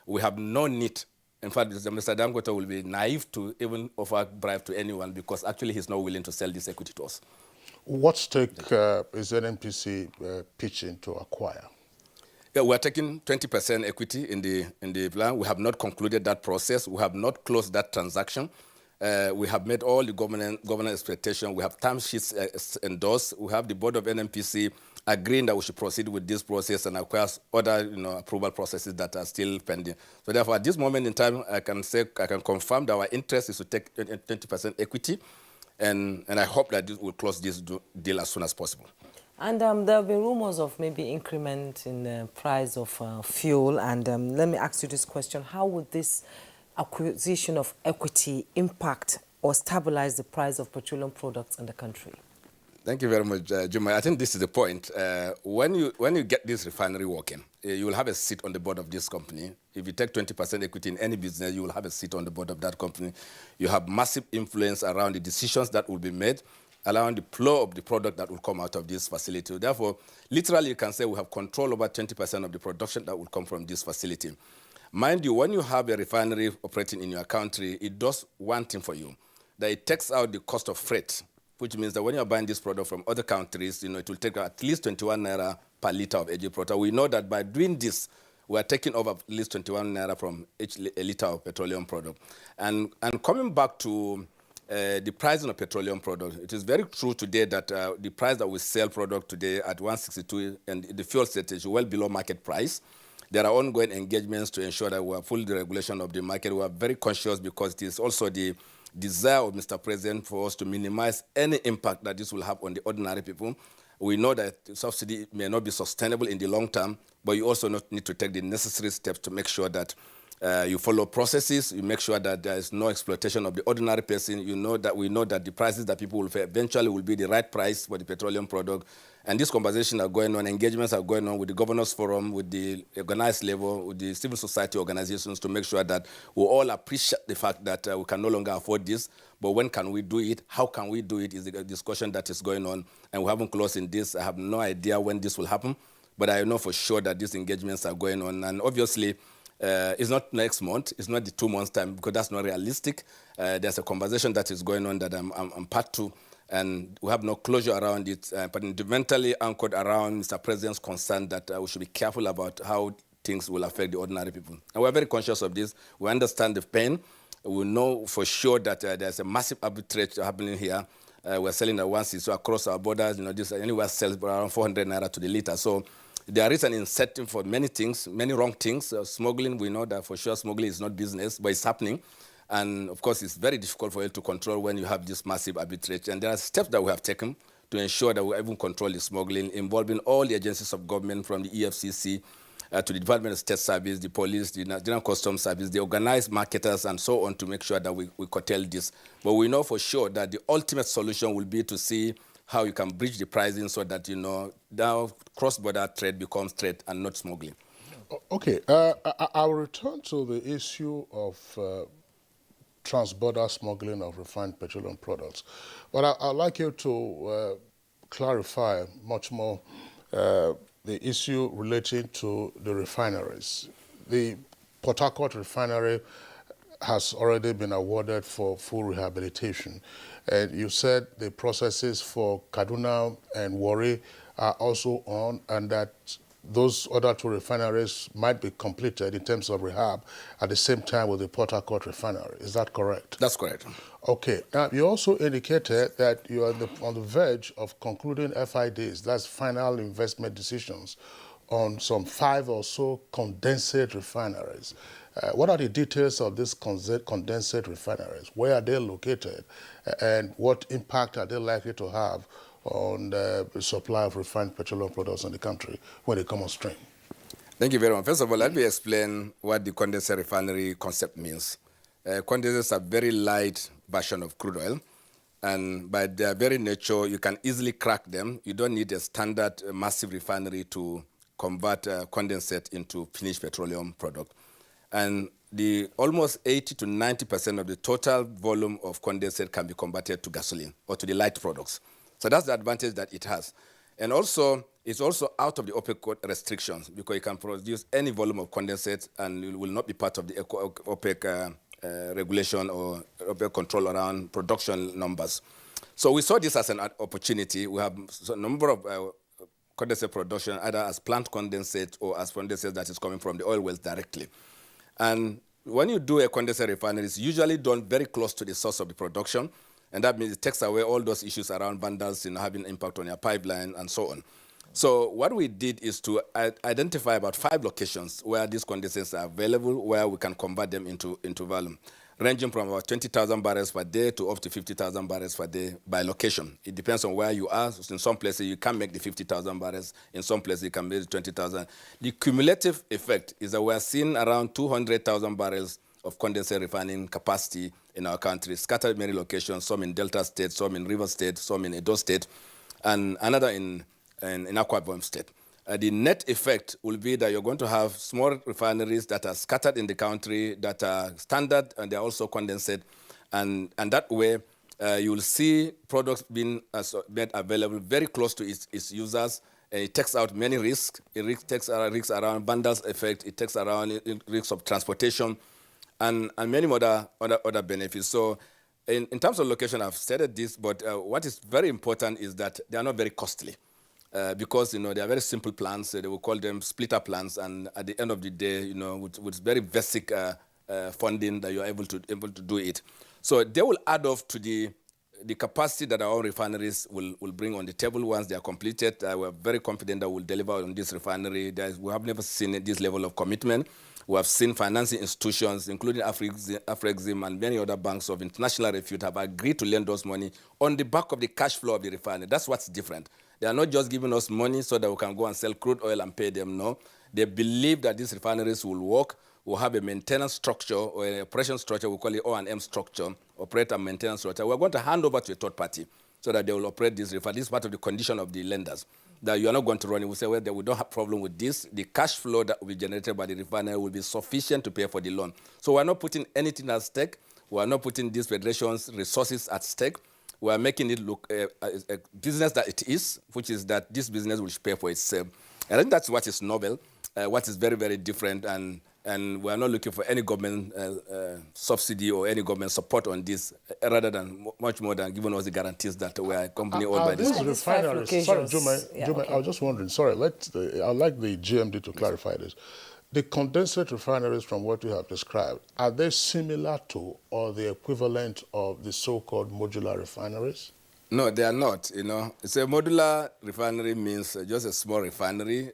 We have no need. In fact, Mr. Dangote will be naive to even offer bribe to anyone, because actually he's not willing to sell this equity to us. What stake is NNPC pitching to acquire? Yeah, we are taking 20% equity in the plan. We have not concluded that process. We have not closed that transaction. We have made all the governance expectations. We have term sheets endorsed. We have the board of NNPC agreeing that we should proceed with this process and acquire other approval processes that are still pending. So therefore, at this moment in time, I can confirm that our interest is to take 20% equity, and I hope that we'll close this deal as soon as possible. And there have been rumors of maybe increment in the price of fuel. And let me ask you this question. How would this acquisition of equity impact or stabilize the price of petroleum products in the country? Thank you very much, Juma. I think this is the point. When you get this refinery working, you will have a seat on the board of this company. If you take 20% equity in any business, you will have a seat on the board of that company. You have massive influence around the decisions that will be made, allowing the flow of the product that will come out of this facility. Therefore, literally, you can say we have control over 20% of the production that will come from this facility. Mind you, when you have a refinery operating in your country, it does one thing for you, that it takes out the cost of freight, which means that when you're buying this product from other countries, it will take at least 21 naira per liter of AG product. We know that by doing this, we are taking over at least 21 naira from each liter of petroleum product. And coming back to the pricing of petroleum product, it is very true today that the price that we sell product today at 162 and the fuel state is well below market price. There are ongoing engagements to ensure that we are full regulation of the market. We are very conscious, because it is also the desire of Mr. President for us to minimize any impact that this will have on the ordinary people. We know that the subsidy may not be sustainable in the long term, but you also need to take the necessary steps to make sure that you follow processes, you make sure that there is no exploitation of the ordinary person. We know that the prices that people will pay eventually will be the right price for the petroleum product. And these conversations are going on, engagements are going on with the Governors Forum, with the organized level, with the civil society organizations, to make sure that we all appreciate the fact that we can no longer afford this. But when can we do it? How can we do it is the discussion that is going on. And we haven't closed in this. I have no idea when this will happen. But I know for sure that these engagements are going on. And obviously, it's not next month. It's not the 2 months' time, because that's not realistic. There's a conversation that is going on that I'm part to. And we have no closure around it, but fundamentally anchored around Mr. President's concern that we should be careful about how things will affect the ordinary people. And we're very conscious of this. We understand the pain. We know for sure that there's a massive arbitrage happening here. We're selling at 160 across our borders. This anywhere sells around 400 naira to the liter. So there is an incentive for many things, many wrong things. Smuggling, we know that for sure smuggling is not business, but it's happening. And of course, it's very difficult for you to control when you have this massive arbitrage. And there are steps that we have taken to ensure that we even control the smuggling, involving all the agencies of government, from the EFCC to the Department of State Service, the police, the Nigerian Customs Service, the organized marketers, and so on to make sure that we curtail this. But we know for sure that the ultimate solution will be to see how you can bridge the pricing so that, now cross-border trade becomes trade and not smuggling. Okay, I'll return to the issue of trans-border smuggling of refined petroleum products. But I'd like you to clarify much more the issue relating to the refineries. The Port Harcourt refinery has already been awarded for full rehabilitation. And you said the processes for Kaduna and Warri are also on, and that those other 2 refineries might be completed in terms of rehab at the same time with the Port Harcourt refinery. Is that correct? That's correct. Okay. Now, you also indicated that you are on the verge of concluding FIDs, that's final investment decisions, on some 5 or so condensate refineries. What are the details of these condensate refineries? Where are they located? And what impact are they likely to have on the supply of refined petroleum products in the country when they come on stream? Thank you very much. First of all, let me explain what the condensate refinery concept means. Condensates are a very light version of crude oil, and by their very nature, you can easily crack them. You don't need a standard massive refinery to convert condensate into finished petroleum product. And the almost 80 to 90% of the total volume of condensate can be converted to gasoline or to the light products. So that's the advantage that it has. And also, it's also out of the OPEC restrictions because you can produce any volume of condensate and it will not be part of the OPEC regulation or OPEC control around production numbers. So we saw this as an opportunity. We have a number of condensate production, either as plant condensate or as condensate that is coming from the oil wells directly. And when you do a condensate refinery, it's usually done very close to the source of the production. And that means it takes away all those issues around vandals having impact on your pipeline and so on. So what we did is to identify about 5 locations where these condensates are available, where we can convert them into volume, ranging from about 20,000 barrels per day to up to 50,000 barrels per day by location. It depends on where you are. In some places, you can make the 50,000 barrels. In some places, you can make the 20,000. The cumulative effect is that we are seeing around 200,000 barrels of condensate refining capacity in our country, scattered many locations, some in Delta State, some in River State, some in Edo State, and another in Akwa Ibom State. The net effect will be that you're going to have small refineries that are scattered in the country, that are standard, and they're also condensate. And that way, you will see products being made available very close to its users. And it takes out many risks. It takes risks around vandals effect. It takes around risks of transportation and many other benefits. So in terms of location, I've stated this, but what is very important is that they are not very costly. Because they are very simple plants. They will call them splitter plants, and at the end of the day, with very basic funding, that you are able to do it. So they will add off to the capacity that our own refineries will bring on the table once they are completed. We're very confident that we'll deliver on this refinery. We have never seen this level of commitment. We have seen financing institutions, including Afrexim and many other banks of international repute, have agreed to lend us money on the back of the cash flow of the refinery. That's what's different. They are not just giving us money so that we can go and sell crude oil and pay them. No. They believe that these refineries will work, will have a maintenance structure or an operation structure. We call it O&M structure, operate and maintenance structure. We're going to hand over to a third party so that they will operate this refinery. This is part of the condition of the lenders, that you are not going to run it. We say, well, we don't have problem with this. The cash flow that will be generated by the refinery will be sufficient to pay for the loan. So we're not putting anything at stake. We're not putting these federations' resources at stake. We are making it look a business that it is, which is that this business will pay for itself. And I think that's what is novel, what is very, very different, and we are not looking for any government subsidy or any government support on this, rather than much more than giving us the guarantees that we are a company owned by this. Refineries. Sorry, Juma, I was just wondering. Sorry, I'd like the GMD to clarify this. The condensate refineries, from what you have described, are they similar to or the equivalent of the so-called modular refineries? No, they are not. It's a modular refinery means just a small refinery.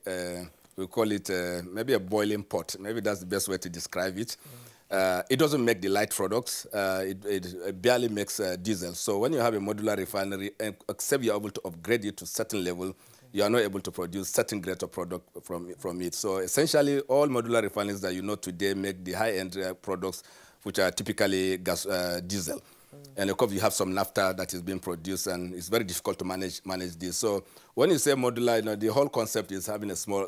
We call it maybe a boiling pot. Maybe that's the best way to describe it. It doesn't make the light products. It barely makes diesel. So when you have a modular refinery, except you're able to upgrade it to a certain level, you are not able to produce certain grade of product from it. So essentially, all modular refineries that you know today make the high-end products, which are typically gas, diesel. And of course, you have some naphtha that is being produced, and it's very difficult to manage this. So when you say modular, you know, the whole concept is having a small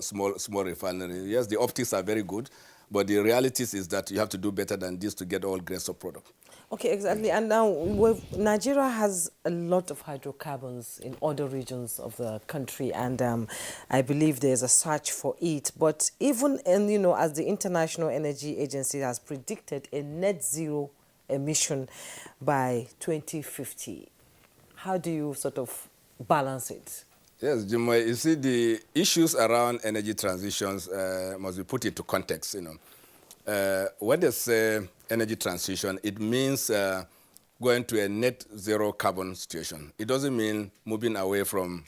refinery. Yes, the optics are very good, but the realities is that you have to do better than this to get all grades of product. Okay, exactly. And now Nigeria has a lot of hydrocarbons in other regions of the country, and I believe there's a search for it. But even, you know, as the International Energy Agency has predicted a net zero emission by 2050, how do you sort of balance it? Yes, Jim, you see, the issues around energy transitions must be put into context, you know. When they say energy transition, it means going to a net zero carbon situation. It doesn't mean moving away from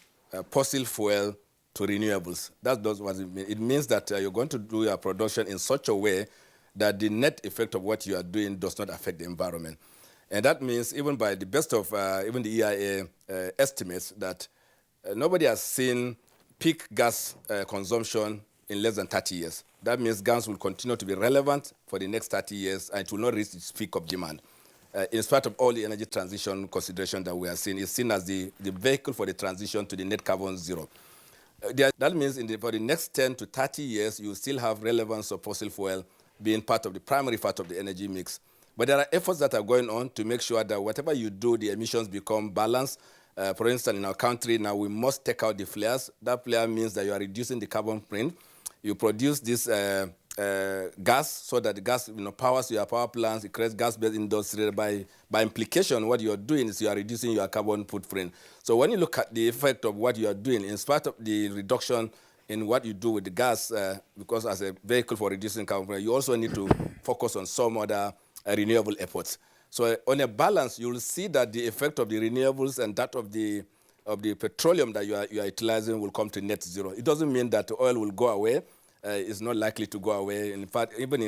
fossil fuel to renewables. That does what it means. It means that you're going to do your production in such a way that the net effect of what you are doing does not affect the environment. And that means, even by the best of even the EIA estimates, that nobody has seen peak gas consumption in less than 30 years. That means gas will continue to be relevant for the next 30 years, and it will not reach its peak of demand. In spite of all the energy transition consideration that we are seeing, it's seen as the vehicle for the transition to the net carbon zero. That means for the next 10 to 30 years, you still have relevance of fossil fuel being part of the primary part of the energy mix. But there are efforts that are going on to make sure that whatever you do, the emissions become balanced. For instance, in our country now, we must take out the flares. That flare means that you are reducing the carbon print. You produce this gas so that the gas powers your power plants. It creates gas-based industry. By implication, what you are doing is you are reducing your carbon footprint. So when you look at the effect of what you are doing, in spite of the reduction in what you do with the gas, because as a vehicle for reducing carbon footprint, you also need to focus on some other renewable efforts. So on a balance, you will see that the effect of the renewables and that of the petroleum that you are utilizing will come to net zero. It doesn't mean that oil will go away. It's not likely to go away. In fact, even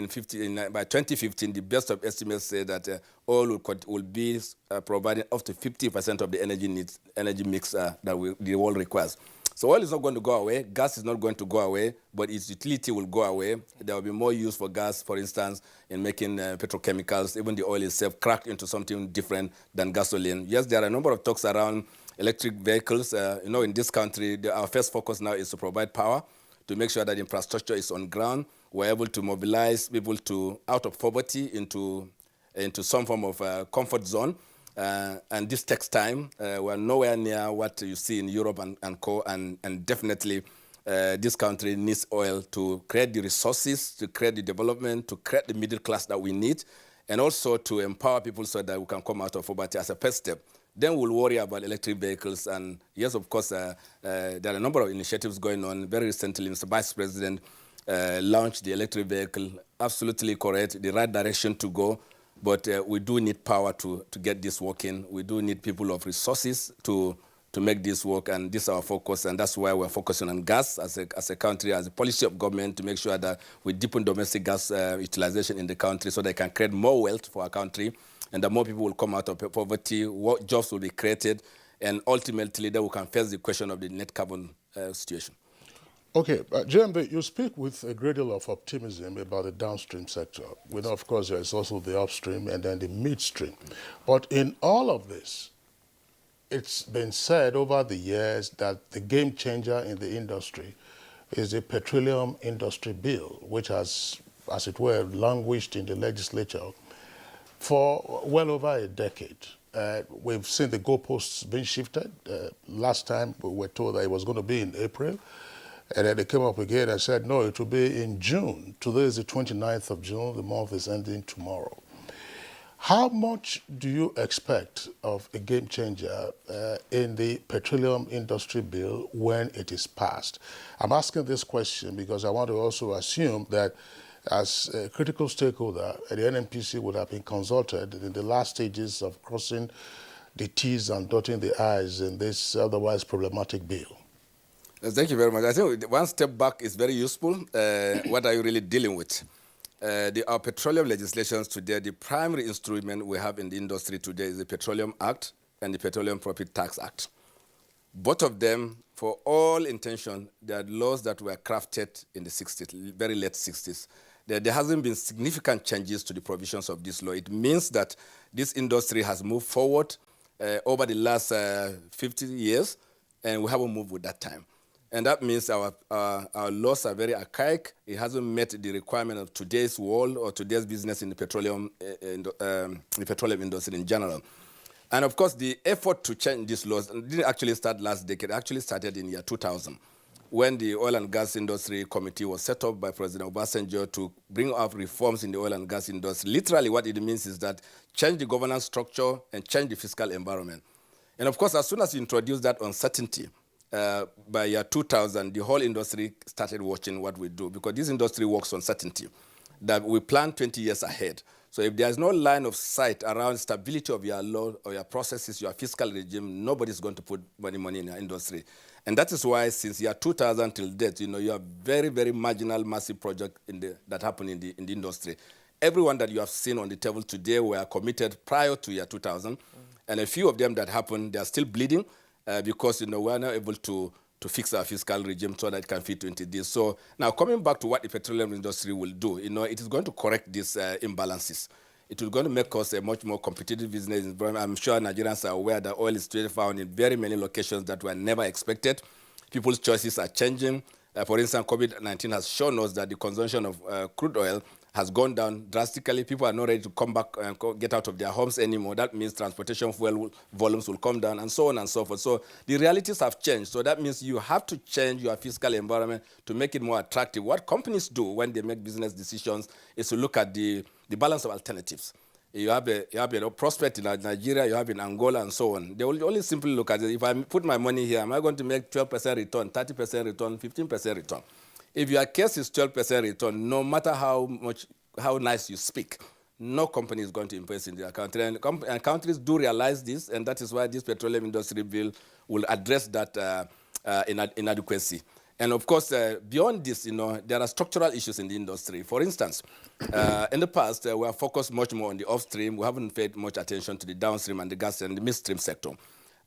by 2015, the best of estimates say that oil will be providing up to 50% of the energy mix that the world requires. So oil is not going to go away. Gas is not going to go away, but its utility will go away. There will be more use for gas, for instance, in making petrochemicals. Even the oil itself cracked into something different than gasoline. Yes, there are a number of talks around electric vehicles. In this country, our first focus now is to provide power, to make sure that infrastructure is on ground. We're able to mobilize people out of poverty into some form of comfort zone. And this takes time. We're nowhere near what you see in Europe and co. And definitely this country needs oil to create the resources, to create the development, to create the middle class that we need, and also to empower people so that we can come out of poverty as a first step. Then we'll worry about electric vehicles. And yes, of course, there are a number of initiatives going on. Very recently, Mr. Vice President launched the electric vehicle. Absolutely correct, the right direction to go. But we do need power to get this working. We do need people of resources to make this work, and this is our focus, and that's why we're focusing on gas as a country, as a policy of government, to make sure that we deepen domestic gas utilization in the country so they can create more wealth for our country, and that more people will come out of poverty, jobs will be created, and ultimately that we can face the question of the net carbon situation. Okay, JMB, you speak with a great deal of optimism about the downstream sector. We know, of course, there is also the upstream and then the midstream. But in all of this, it's been said over the years that the game changer in the industry is the Petroleum Industry Bill, which has, as it were, languished in the legislature for well over a decade. We've seen the goalposts being shifted. Last time we were told that it was going to be in April. And then they came up again and said, no, it will be in June. Today is the 29th of June. The month is ending tomorrow. How much do you expect of a game changer in the Petroleum Industry Bill when it is passed? I'm asking this question because I want to also assume that as a critical stakeholder, the NNPC would have been consulted in the last stages of crossing the T's and dotting the I's in this otherwise problematic bill. Thank you very much. I think one step back is very useful. What are you really dealing with? Our petroleum legislations today, the primary instrument we have in the industry today is the Petroleum Act and the Petroleum Profit Tax Act. Both of them, for all intention, they are laws that were crafted in the 60s, very late 60s. There hasn't been significant changes to the provisions of this law. It means that this industry has moved forward over the last 50 years, and we haven't moved with that time. And that means our laws are very archaic. It hasn't met the requirement of today's world or today's business in the petroleum industry in general. And of course, the effort to change these laws didn't actually start last decade. It actually started in year 2000, when the Oil and Gas Industry Committee was set up by President Obasanjo to bring up reforms in the oil and gas industry. Literally, what it means is that change the governance structure and change the fiscal environment. And of course, as soon as you introduce that uncertainty, by year 2000, the whole industry started watching what we do, because this industry works on certainty, that we plan 20 years ahead. So if there's no line of sight around stability of your law or your processes, your fiscal regime, nobody's going to put money in your industry. And that is why since year 2000 till date, you have very, very marginal, massive projects that happen in the industry. Everyone that you have seen on the table today were committed prior to year 2000, and a few of them that happened, they are still bleeding, because we are not able to fix our fiscal regime so that it can fit into this. So now coming back to what the petroleum industry will do, it is going to correct these imbalances. It is going to make us a much more competitive business. I'm sure Nigerians are aware that oil is still found in very many locations that were never expected. People's choices are changing. For instance, COVID-19 has shown us that the consumption of crude oil has gone down drastically. People are not ready to come back and get out of their homes anymore. That means transportation fuel volumes will come down, and so on and so forth. So the realities have changed. So that means you have to change your fiscal environment to make it more attractive. What companies do when they make business decisions is to look at the balance of alternatives. You have a prospect in Nigeria, you have in Angola, and so on. They will only simply look at it. If I put my money here, am I going to make 12% return, 30% return, 15% return? If your case is 12% return, no matter how nice you speak, no company is going to invest in their country. And countries do realize this, and that is why this petroleum industry bill will address that inadequacy. And of course, beyond this, there are structural issues in the industry. For instance, in the past, we have focused much more on the upstream. We haven't paid much attention to the downstream and the gas and the midstream sector.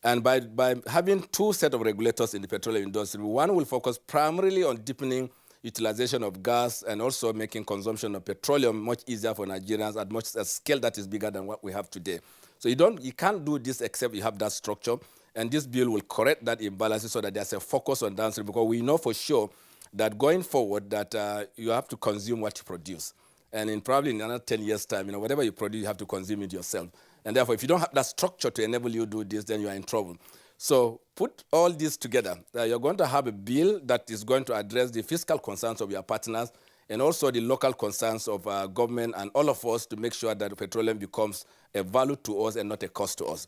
And by having two sets of regulators in the petroleum industry, one will focus primarily on deepening utilization of gas and also making consumption of petroleum much easier for Nigerians at a scale that is bigger than what we have today. So you can't do this except you have that structure. And this bill will correct that imbalance so that there's a focus on downstream, because we know for sure that going forward that you have to consume what you produce. And probably in another 10 years' time, whatever you produce, you have to consume it yourself. And therefore, if you don't have that structure to enable you to do this, then you are in trouble. So put all this together. You're going to have a bill that is going to address the fiscal concerns of your partners and also the local concerns of government and all of us to make sure that petroleum becomes a value to us and not a cost to us.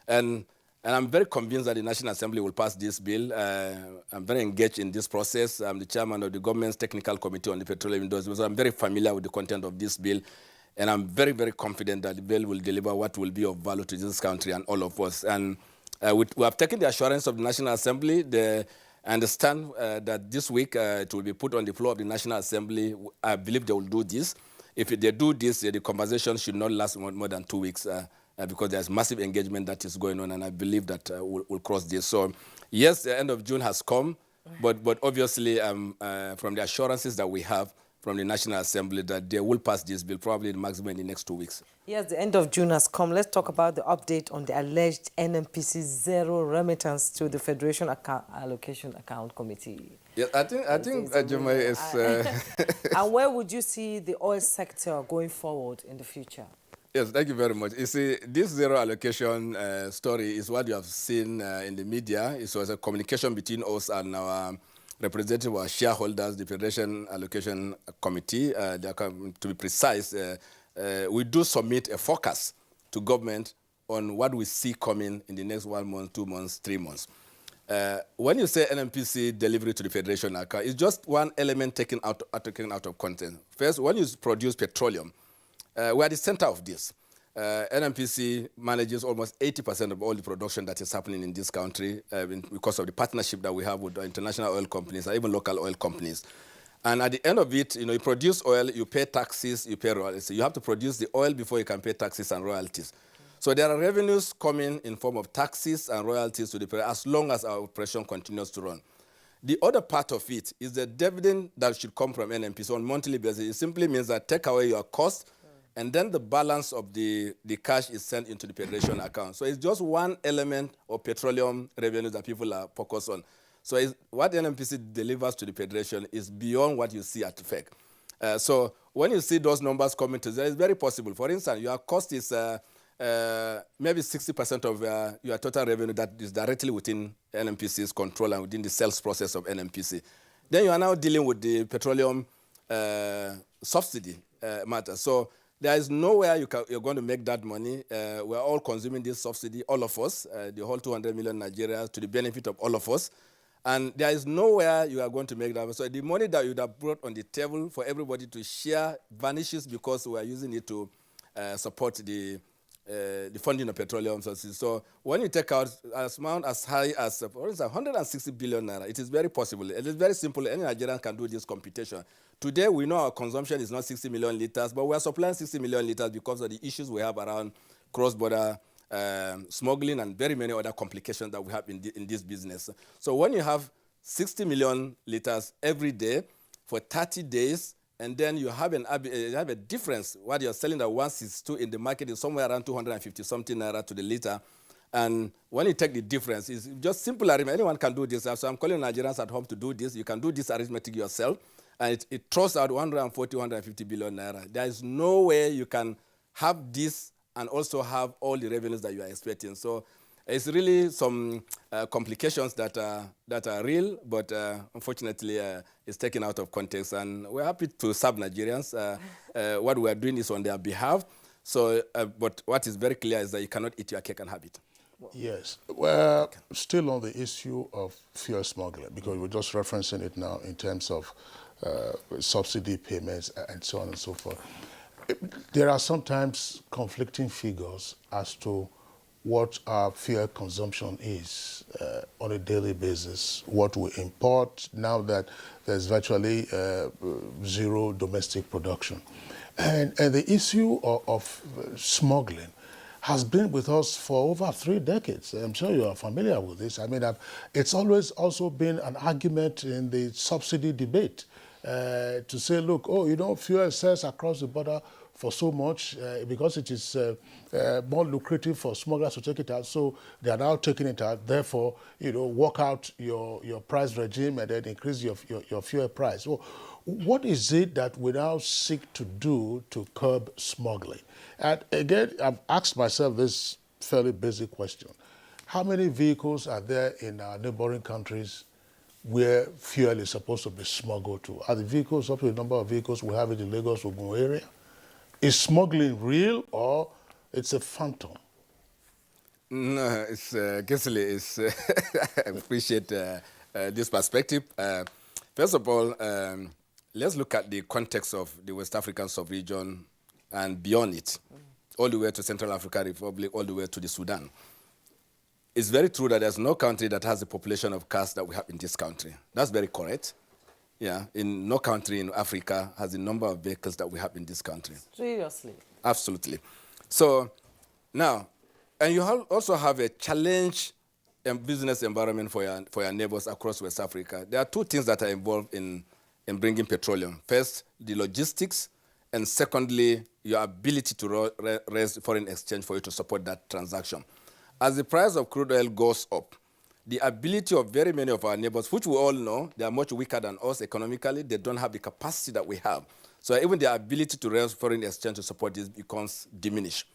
And I'm very convinced that the National Assembly will pass this bill. I'm very engaged in this process. I'm the chairman of the government's technical committee on the petroleum industry, so I'm very familiar with the content of this bill. And I'm very, very confident that the bill will deliver what will be of value to this country and all of us. And we have taken the assurance of the National Assembly. I understand that this week it will be put on the floor of the National Assembly. I believe they will do this. If they do this, the conversation should not last more than 2 weeks because there's massive engagement that is going on, and I believe that we'll cross this. So, yes, the end of June has come, but obviously from the assurances that we have from the National Assembly that they will pass this bill probably the maximum in the next 2 weeks. Yes, the end of June has come. Let's talk about the update on the alleged NNPC zero remittance to the Federation Allocation Account Committee. Yes, I think Juma is... And where would you see the oil sector going forward in the future? Yes, thank you very much. You see, this zero allocation story is what you have seen in the media. It was a communication between us and our representative, our shareholders, the Federation Allocation Committee. To be precise, we do submit a forecast to government on what we see coming in the next 1 month, 2 months, 3 months. When you say NNPC delivery to the Federation account, it's just one element taken out of context. First, when you produce petroleum, we are the center of this. NNPC manages almost 80% of all the production that is happening in this country because of the partnership that we have with international oil companies or even local oil companies. And at the end of it, you produce oil, you pay taxes, you pay royalties. So you have to produce the oil before you can pay taxes and royalties. So there are revenues coming in form of taxes and royalties to the parent as long as our operation continues to run. The other part of it is the dividend that should come from NNPC on a monthly basis. It simply means that take away your cost, and then the balance of the cash is sent into the federation account. So it's just one element of petroleum revenue that people are focused on. So what NNPC delivers to the federation is beyond what you see at FEC. So when you see those numbers coming to there, it's very possible. For instance, your cost is maybe 60% of your total revenue that is directly within NNPC's control and within the sales process of NNPC. Then you are now dealing with the petroleum subsidy matter. So there is nowhere you're going to make that money. We're all consuming this subsidy, all of us, the whole 200 million Nigerians, to the benefit of all of us. And there is nowhere you are going to make that. So the money that you would have brought on the table for everybody to share vanishes because we are using it to support the funding of petroleum sources. So when you take out an amount as high as, for instance, 160 billion naira, it is very possible. It is very simple. Any Nigerian can do this computation. Today, we know our consumption is not 60 million liters, but we are supplying 60 million liters because of the issues we have around cross-border smuggling and very many other complications that we have in this business. So when you have 60 million liters every day for 30 days, and then you have a difference. What you're selling at 162 in the market is somewhere around 250 something naira to the liter. And when you take the difference, it's just simple arithmetic. Anyone can do this. So I'm calling Nigerians at home to do this. You can do this arithmetic yourself. And it throws out 140, 150 billion naira. There is no way you can have this and also have all the revenues that you are expecting. So it's really some complications that are real, but unfortunately it's taken out of context. And we're happy to serve Nigerians. What we are doing is on their behalf. So, but what is very clear is that you cannot eat your cake and have it. Yes. Well, still on the issue of fuel smuggling, because we're just referencing it now in terms of subsidy payments and so on and so forth. There are sometimes conflicting figures as to what our fuel consumption is on a daily basis, what we import now that there's virtually zero domestic production. And the issue of smuggling has been with us for over 3 decades. I'm sure you are familiar with this. I mean, it's always also been an argument in the subsidy debate to say, look, fuel sells across the border for so much because it is more lucrative for smugglers to take it out. So they are now taking it out. Therefore, work out your price regime and then increase your fuel price. So what is it that we now seek to do to curb smuggling? And again, I've asked myself this fairly basic question. How many vehicles are there in our neighboring countries where fuel is supposed to be smuggled to? Are the vehicles up to the number of vehicles we have in the Lagos-Ogun area? Is smuggling real or it's a phantom? No, it's Kingsley. I appreciate this perspective. First of all, let's look at the context of the West African sub-region and beyond it, all the way to Central African Republic, all the way to the Sudan. It's very true that there's no country that has the population of cars that we have in this country. That's very correct. Yeah, in no country in Africa has the number of vehicles that we have in this country. Seriously? Absolutely. So now, and you also have a challenge business environment for your neighbors across West Africa. There are 2 things that are involved in bringing petroleum. First, the logistics, and secondly, your ability to raise foreign exchange for you to support that transaction. As the price of crude oil goes up, the ability of very many of our neighbors, which we all know, they are much weaker than us economically, they don't have the capacity that we have. So even their ability to raise foreign exchange to support this becomes diminished.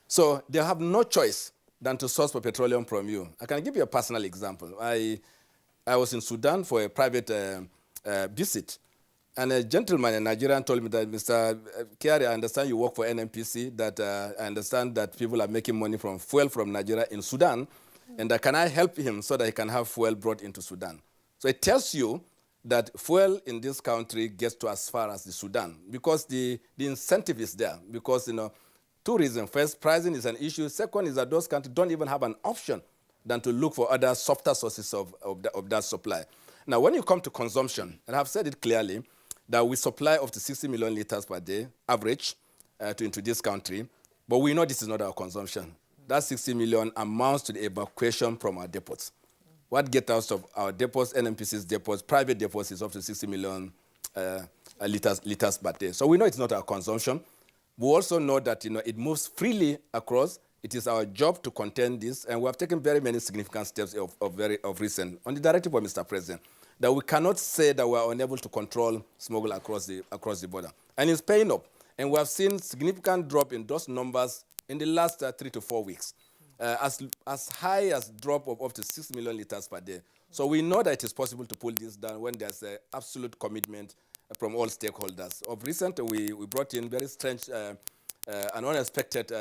So they have no choice than to source for petroleum from you. I can give you a personal example. I was in Sudan for a private visit, and a gentleman, a Nigerian, told me that, Mr. Kiari, I understand you work for NNPC, that I understand that people are making money from fuel from Nigeria in Sudan, and can I help him so that he can have fuel brought into Sudan? So it tells you that fuel in this country gets to as far as the Sudan because the incentive is there. Because, 2 reasons. First, pricing is an issue. Second is that those countries don't even have an option than to look for other softer sources of that supply. Now, when you come to consumption, and I've said it clearly, that we supply up to 60 million liters per day, average, into this country. But we know this is not our consumption. That 60 million amounts to the evacuation from our depots. What gets out of our depots, NNPC's depots, private depots is up to 60 million liters per day. So we know it's not our consumption. We also know that it moves freely across. It is our job to contain this, and we have taken very many significant steps of recent on the directive of Mr. President, that we cannot say that we are unable to control smuggle across the border. And it's paying up. And we have seen significant drop in those numbers in the last 3 to 4 weeks. As high as drop of up to 6 million liters per day. So we know that it is possible to pull this down when there's an absolute commitment from all stakeholders. Of recent, we brought in very strange and unexpected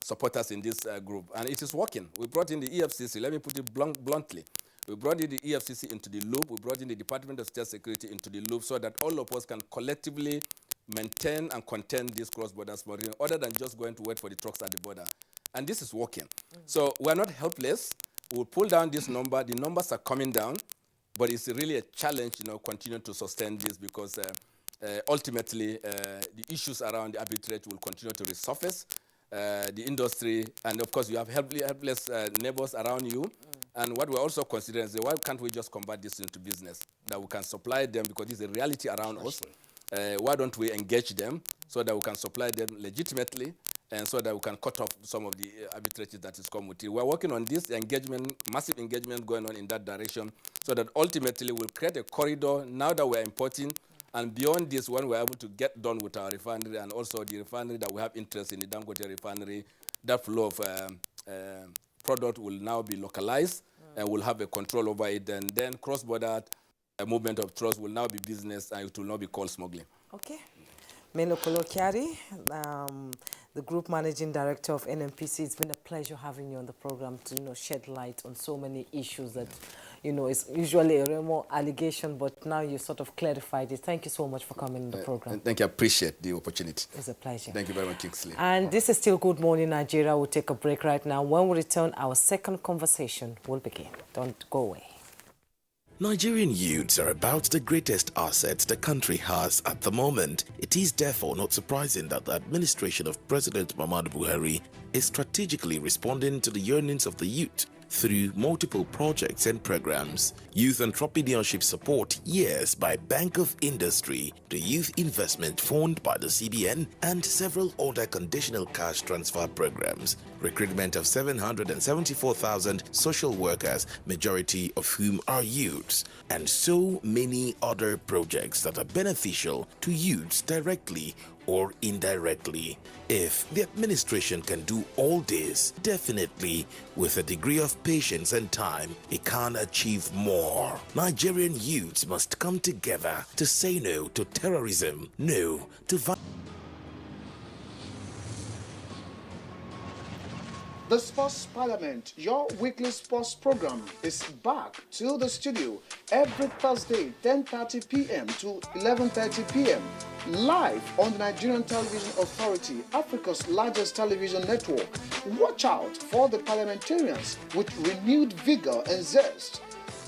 supporters in this group, and it is working. We brought in the EFCC, let me put it bluntly. We brought in the EFCC into the loop. We brought in the Department of State Security into the loop so that all of us can collectively maintain and contain this cross-border smuggling other than just going to wait for the trucks at the border. And this is working. So we're not helpless. We'll pull down this number. The numbers are coming down, but it's really a challenge, continue to sustain this because ultimately the issues around the arbitrage will continue to resurface. The industry, and of course you have helpless neighbors around you. And what we're also considering is why can't we just convert this into business, that we can supply them because this is a reality around us. Why don't we engage them so that we can supply them legitimately and so that we can cut off some of the arbitrages that is come with it. We're working on this engagement, massive engagement going on in that direction so that ultimately we'll create a corridor now that we're importing, and beyond this, when we're able to get done with our refinery and also the refinery that we have interest in, the Dangote refinery, that flow of product will now be localized and we'll have a control over it, and then cross-border movement of trust will now be business and it will not be called smuggling. Okay. Melo Kolokiari, the Group Managing Director of NNPC, it's been a pleasure having you on the program to shed light on so many issues that it's usually a remote allegation, but now you sort of clarified it. Thank you so much for coming on the program. Thank you. I appreciate the opportunity. It's a pleasure. Thank you very much, Kingsley. And this is still Good Morning Nigeria. We'll take a break right now. When we return, our second conversation will begin. Don't go away. Nigerian youths are about the greatest assets the country has at the moment. It is therefore not surprising that the administration of President Muhammadu Buhari is strategically responding to the yearnings of the youth through multiple projects and programs. Youth entrepreneurship support, yes, by Bank of Industry, the Youth Investment Fund by the CBN, and several other conditional cash transfer programs. Recruitment of 774,000 social workers, majority of whom are youths, and so many other projects that are beneficial to youths directly or indirectly. If the administration can do all this, definitely with a degree of patience and time, it can achieve more. Nigerian youths must come together to say no to terrorism, no to violence. The Sports Parliament, your weekly sports program, is back to the studio every Thursday, 10:30 p.m. to 11:30 p.m. live on the Nigerian Television Authority, Africa's largest television network. Watch out for the parliamentarians with renewed vigor and zest.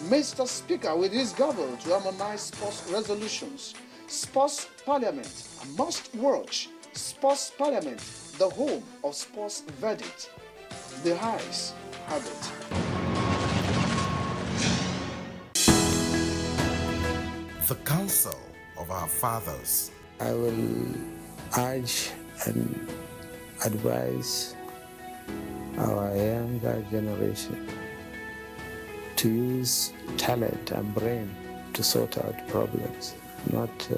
Mr. Speaker with his gavel to harmonize sports resolutions. Sports Parliament, a must-watch. Sports Parliament, the home of sports verdict. The highs have it. The counsel of our fathers. I will urge and advise our younger generation to use talent and brain to sort out problems, not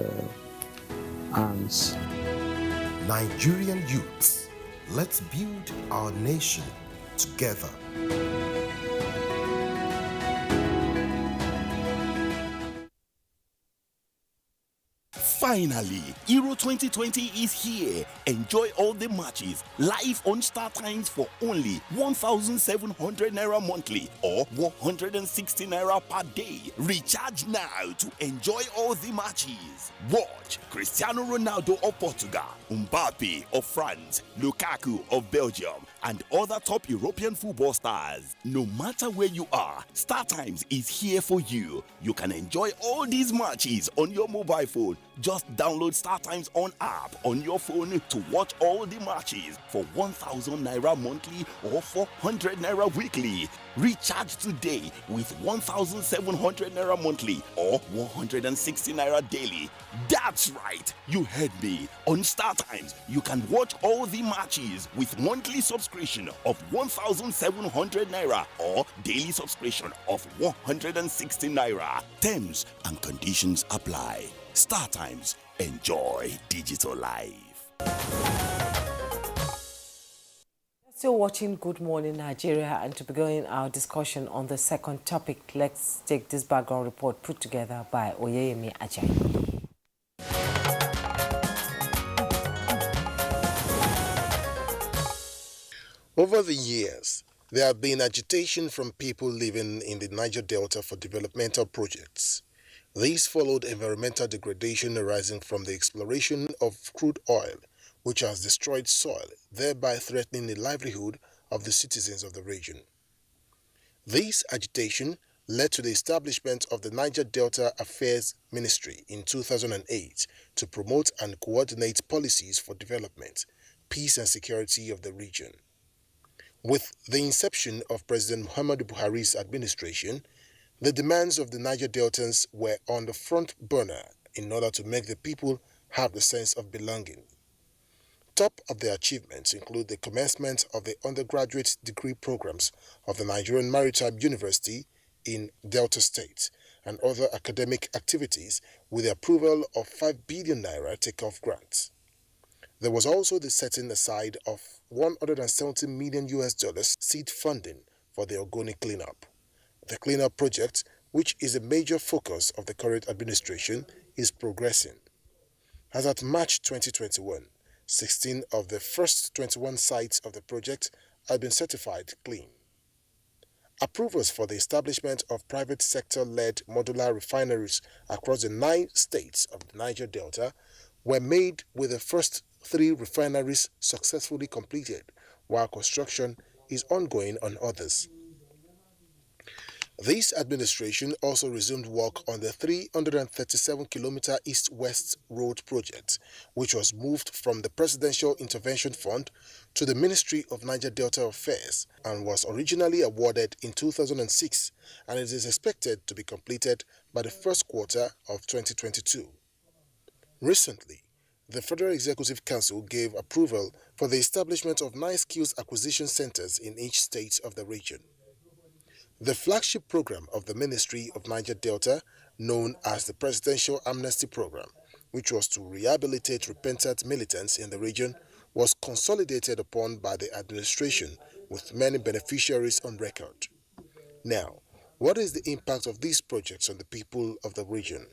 arms. Nigerian youths, let's build our nation together. Finally, Euro 2020 is here. Enjoy all the matches live on Star Times for only 1,700 naira monthly or 160 naira per day. Recharge now to enjoy all the matches. Watch Cristiano Ronaldo of Portugal, Mbappe of France, Lukaku of Belgium, and other top European football stars. No matter where you are, Star Times is here for you. You can enjoy all these matches on your mobile phone Just download StarTimes On app on your phone to watch all the matches for 1,000 naira monthly or 400 naira weekly. Recharge today with 1,700 naira monthly or 160 naira daily. That's right, you heard me. On StarTimes, you can watch all the matches with monthly subscription of 1,700 naira or daily subscription of 160 naira. Terms and conditions apply. StarTimes. Enjoy digital life. Still watching Good Morning Nigeria, and to begin our discussion on the second topic, let's take this background report put together by Oyeyemi Ajayi. Over the years, there have been agitation from people living in the Niger Delta for developmental projects. These followed environmental degradation arising from the exploration of crude oil, which has destroyed soil, thereby threatening the livelihood of the citizens of the region. This agitation led to the establishment of the Niger Delta Affairs Ministry in 2008 to promote and coordinate policies for development, peace and security of the region. With the inception of President Muhammadu Buhari's administration, the demands of the Niger Deltans were on the front burner in order to make the people have the sense of belonging. Top of their achievements include the commencement of the undergraduate degree programs of the Nigerian Maritime University in Delta State and other academic activities with the approval of 5 billion naira takeoff grants. There was also the setting aside of $170 million seed funding for the Ogoni cleanup. The cleanup project, which is a major focus of the current administration, is progressing. As at March 2021, 16 of the first 21 sites of the project had been certified clean. Approvals for the establishment of private sector-led modular refineries across the 9 states of the Niger Delta were made, with the first 3 refineries successfully completed, while construction is ongoing on others. This administration also resumed work on the 337-kilometer east-west road project, which was moved from the Presidential Intervention Fund to the Ministry of Niger Delta Affairs and was originally awarded in 2006, and it is expected to be completed by the first quarter of 2022. Recently, the Federal Executive Council gave approval for the establishment of 9 skills acquisition centers in each state of the region. The flagship program of the Ministry of Niger Delta, known as the Presidential Amnesty Program, which was to rehabilitate repentant militants in the region, was consolidated upon by the administration with many beneficiaries on record. Now, what is the impact of these projects on the people of the region?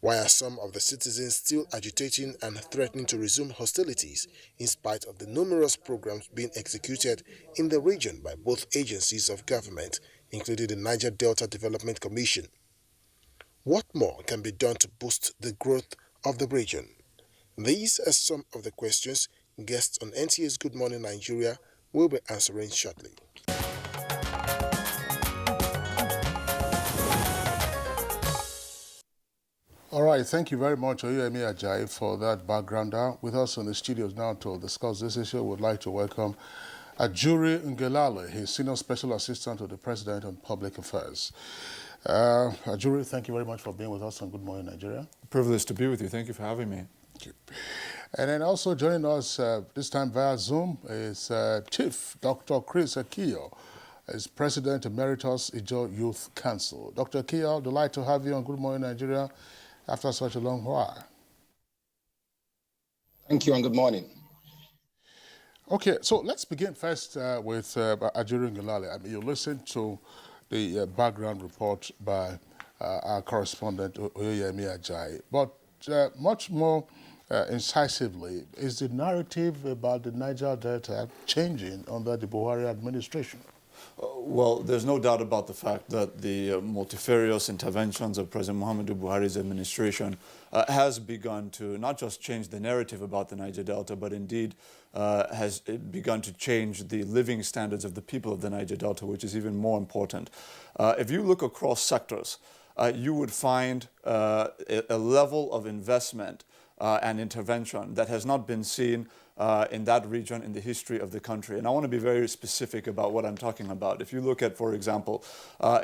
Why are some of the citizens still agitating and threatening to resume hostilities in spite of the numerous programs being executed in the region by both agencies of government, including the Niger Delta Development Commission? What more can be done to boost the growth of the region? These are some of the questions guests on NTA's Good Morning Nigeria will be answering shortly. All right, thank you very much, Oyeyemi Ajayi, for that backgrounder. With us in the studios now to discuss this issue, we'd like to welcome Ajuri Ngelale, his Senior Special Assistant to the President on Public Affairs. Ajuri, thank you very much for being with us on Good Morning Nigeria. Privileged to be with you. Thank you for having me. Thank you. And then also joining us this time via Zoom is Chief Dr. Chris Akiyo, is President Emeritus Ijo Youth Council. Dr. Akiyo, delight to have you on Good Morning Nigeria after such a long while. Thank you and good morning. Okay, so let's begin first with Ajuri Ngelale. I mean, you listened to the background report by our correspondent, Oyeyemi Ajayi, but much more incisively, is the narrative about the Niger Delta changing under the Buhari administration? Well, there's no doubt about the fact that the multifarious interventions of President Muhammadu Buhari's administration has begun to not just change the narrative about the Niger Delta, but indeed has begun to change the living standards of the people of the Niger Delta, which is even more important. If you look across sectors, you would find a level of investment and intervention that has not been seen in that region in the history of the country. And I want to be very specific about what I'm talking about. If you look at, for example,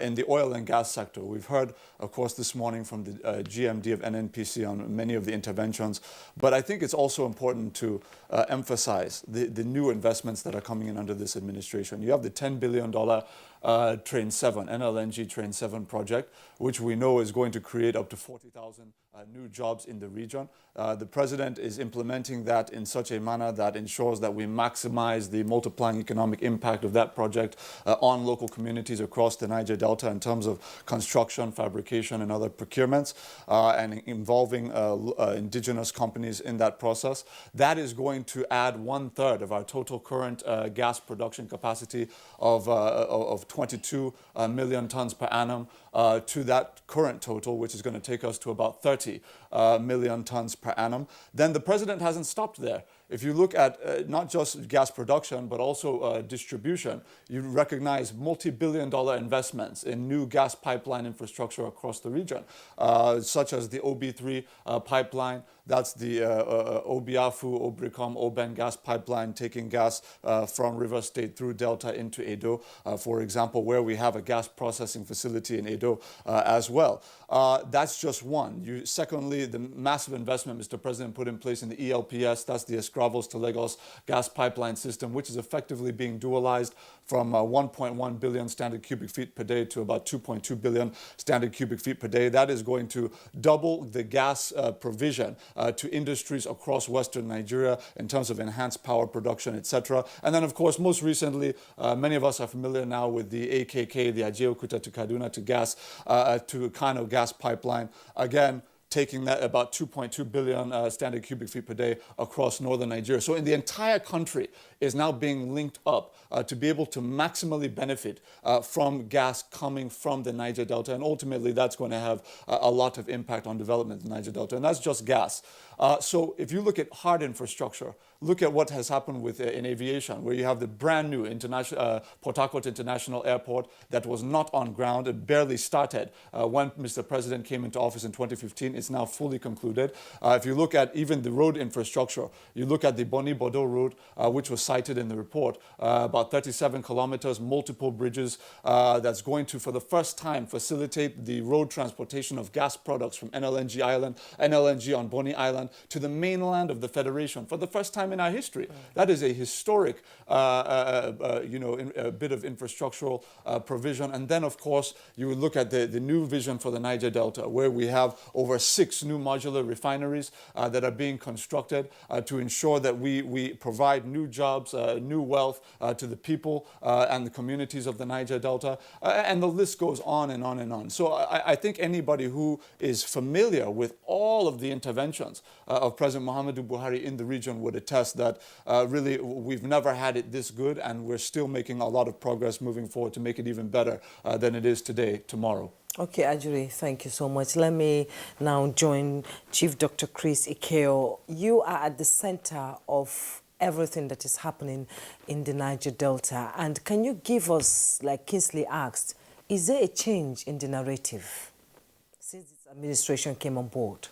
in the oil and gas sector, we've heard, of course, this morning from the GMD of NNPC on many of the interventions, but I think it's also important to emphasize the new investments that are coming in under this administration. You have the $10 billion Train 7, NLNG Train 7 project, which we know is going to create up to 40,000 new jobs in the region. The president is implementing that in such a manner that ensures that we maximize the multiplying economic impact of that project on local communities across the Niger Delta in terms of construction, fabrication, and other procurements, and involving indigenous companies in that process. That is going to add 1/3 of our total current gas production capacity of 22 million tons per annum to that current total, which is going to take us to about 30 million tons per annum. Then the president hasn't stopped there. If you look at not just gas production, but also distribution, you recognize multi-billion-dollar investments in new gas pipeline infrastructure across the region, such as the OB3 pipeline. That's the Obiafu, Obricom, Oben gas pipeline, taking gas from River State through Delta into Edo, for example, where we have a gas processing facility in Edo as well. That's just one. Secondly, the massive investment Mr. President put in place in the ELPS, that's the Escravos to Lagos gas pipeline system, which is effectively being dualized from 1.1 billion standard cubic feet per day to about 2.2 billion standard cubic feet per day. That is going to double the gas provision to industries across Western Nigeria in terms of enhanced power production, etc. And then, of course, most recently, many of us are familiar now with the AKK, the Ajeokuta to Kaduna to gas, to Kano gas pipeline. Again, taking that about 2.2 billion standard cubic feet per day across northern Nigeria. So in the entire country is now being linked up to be able to maximally benefit from gas coming from the Niger Delta. And ultimately, that's going to have a lot of impact on development in the Niger Delta. And that's just gas. So if you look at hard infrastructure, look at what has happened with in aviation, where you have the brand new Port Harcourt International Airport that was not on ground. It barely started when Mr. President came into office in 2015. It's now fully concluded. If you look at even the road infrastructure, you look at the Boni-Bodo road, which was cited in the report, about 37 kilometers, multiple bridges, that's going to, for the first time, facilitate the road transportation of gas products from NLNG on Boni Island to the mainland of the Federation for the first time in our history. That is a historic, a bit of infrastructural provision. And then, of course, you would look at the new vision for the Niger Delta, where we have over 6 new modular refineries that are being constructed to ensure that we provide new jobs, new wealth to the people and the communities of the Niger Delta. And the list goes on and on and on. So I think anybody who is familiar with all of the interventions of President Muhammadu Buhari in the region would attest that really we've never had it this good, and we're still making a lot of progress moving forward to make it even better than it is today, tomorrow. Okay, Ajuri, thank you so much. Let me now join Chief Dr. Chris Ikeo. You are at the center of everything that is happening in the Niger Delta. And can you give us, like Kingsley asked, is there a change in the narrative since this administration came on board?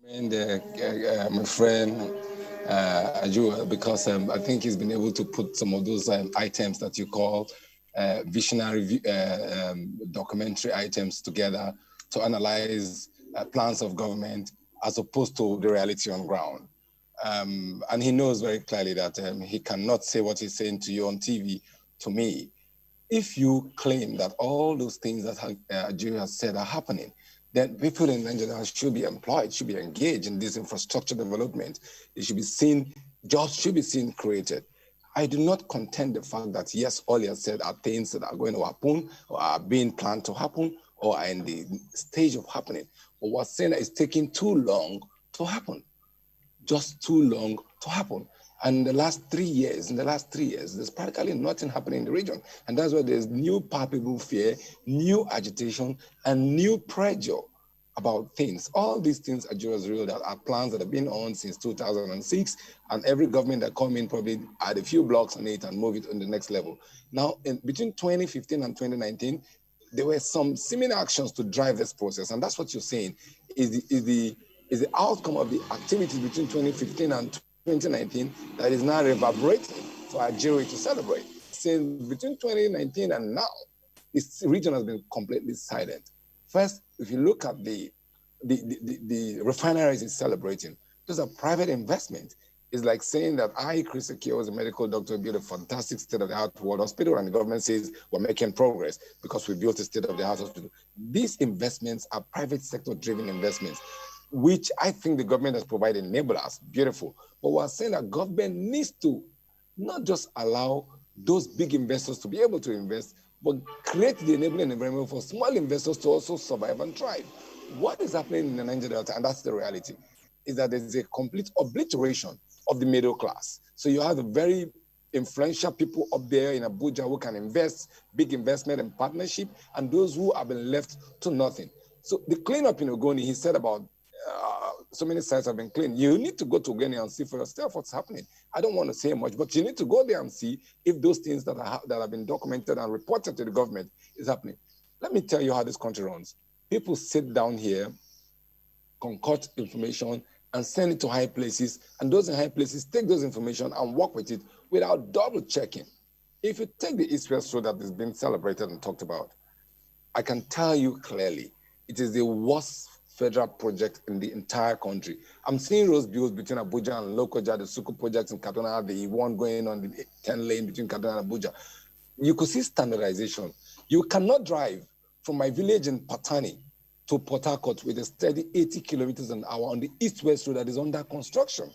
And my friend Ajua, because I think he's been able to put some of those items that you call visionary documentary items together to analyze plans of government as opposed to the reality on ground. And he knows very clearly that he cannot say what he's saying to you on TV to me. If you claim that all those things that Ajua has said are happening, then people in Nigeria should be employed, should be engaged in this infrastructure development. It should be seen, jobs should be seen created. I do not contend the fact that, yes, all you have said are things that are going to happen or are being planned to happen or are in the stage of happening. But what's saying that it's taking too long to happen, just too long to happen. And in the last 3 years, there's practically nothing happening in the region. And that's why there's new palpable fear, new agitation, and new pressure about things. All these things are just real, that are plans that have been on since 2006, and every government that come in probably add a few blocks on it and move it on the next level. Now, between 2015 and 2019, there were some seeming actions to drive this process, and that's what you're saying is the outcome of the activities between 2015 and 2019 that is now reverberating for Agric to celebrate. Since between 2019 and now, this region has been completely silent. First, if you look at the refineries it's celebrating, those are private investments. It's like saying that Chris Akio, as a medical doctor, built a fantastic state-of-the-art world hospital, and the government says we're making progress because we built a state-of-the-art hospital. These investments are private sector-driven investments, which I think the government has provided enablers. Beautiful. But we're saying that government needs to not just allow those big investors to be able to invest, but create the enabling environment for small investors to also survive and thrive. What is happening in the Niger Delta, and that's the reality, is that there's a complete obliteration of the middle class. So you have the very influential people up there in Abuja who can invest, big investment and partnership, and those who have been left to nothing. So the cleanup in Ogoni, he said about so many sites have been cleaned. You need to go to Ogoni and see for yourself what's happening. I don't want to say much, but you need to go there and see if those things that have been documented and reported to the government is happening. Let me tell you how this country runs. People sit down here, concoct information, and send it to high places, and those in high places take those information and work with it without double checking. If you take the East-West Road that is being celebrated and talked about, I can tell you clearly, it is the worst federal project in the entire country. I'm seeing roads built between Abuja and Lokoja, the Suku projects in Kaduna, the one going on the 10 lane between Kaduna and Abuja. You could see standardization. You cannot drive from my village in Patani to Port Harcourt with a steady 80 kilometers an hour on the East-West Road that is under construction.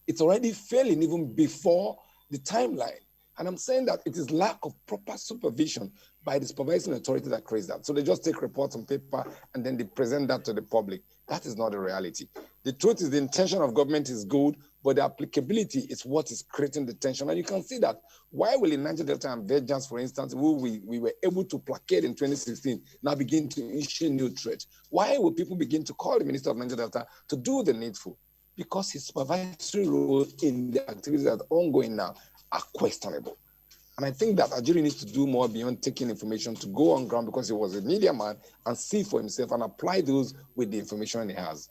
It's already failing even before the timeline. And I'm saying that it is lack of proper supervision by the supervising authority that creates that. So they just take reports on paper and then they present that to the public. That is not the reality. The truth is the intention of government is good, but the applicability is what is creating the tension. And you can see that. Why will in Niger Delta and Vengeance, for instance, who we were able to placate in 2016, now begin to issue new threats? Why will people begin to call the Minister of Niger Delta to do the needful? Because his supervisory role in the activities that are ongoing now are questionable. And I think that Agric needs to do more beyond taking information to go on ground, because he was a media man, and see for himself and apply those with the information he has.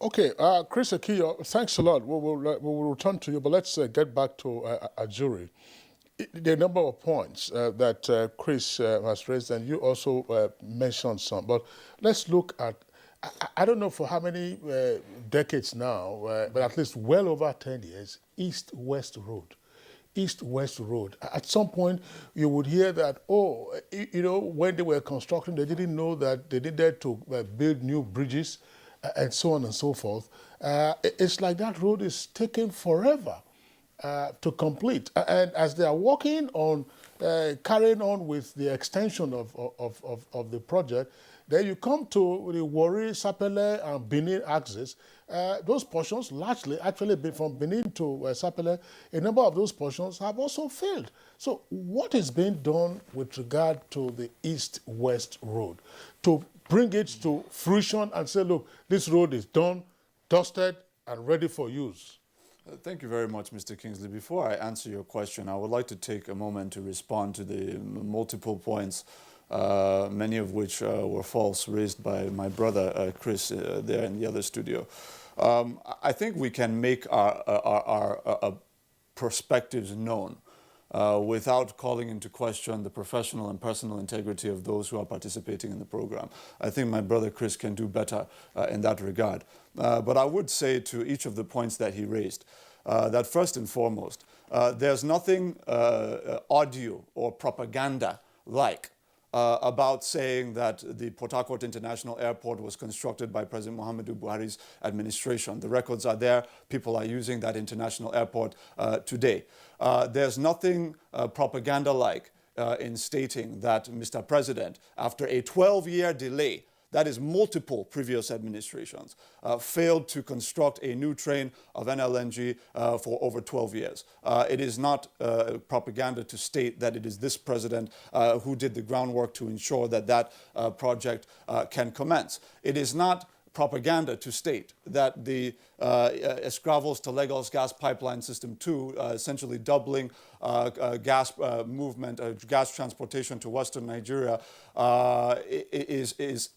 Okay, Chris Akio, thanks a lot. We'll return to you, but let's get back to Agric. There are a number of points that Chris has raised, and you also mentioned some. But let's look at, I don't know for how many decades now, but at least well over 10 years, East-West Road. East-West Road. At some point, you would hear that, when they were constructing, they didn't know that they needed to build new bridges and so on and so forth. It's like that road is taking forever to complete. And as they are working on, carrying on with the extension of the project, then you come to the Warri, Sapele, and Benin axis. Those portions, largely, actually from Benin to Sapele, a number of those portions have also failed. So what is being done with regard to the East-West Road to bring it to fruition and say, look, this road is done, dusted, and ready for use? Thank you very much, Mr. Kingsley. Before I answer your question, I would like to take a moment to respond to the multiple points, many of which were false, raised by my brother Chris there in the other studio. I think we can make our perspectives known without calling into question the professional and personal integrity of those who are participating in the program. I think my brother Chris can do better in that regard. But I would say to each of the points that he raised, that first and foremost, there's nothing audio or propaganda-like about saying that the Port Harcourt International Airport was constructed by President Muhammadu Buhari's administration. The records are there. People are using that international airport today. There's nothing propaganda-like in stating that Mr. President, after a 12-year delay, that is multiple previous administrations, failed to construct a new train of NLNG for over 12 years. It is not propaganda to state that it is this president who did the groundwork to ensure that that project can commence. It is not propaganda to state that the Escravos to Lagos gas pipeline system 2, essentially doubling gas movement, gas transportation to western Nigeria,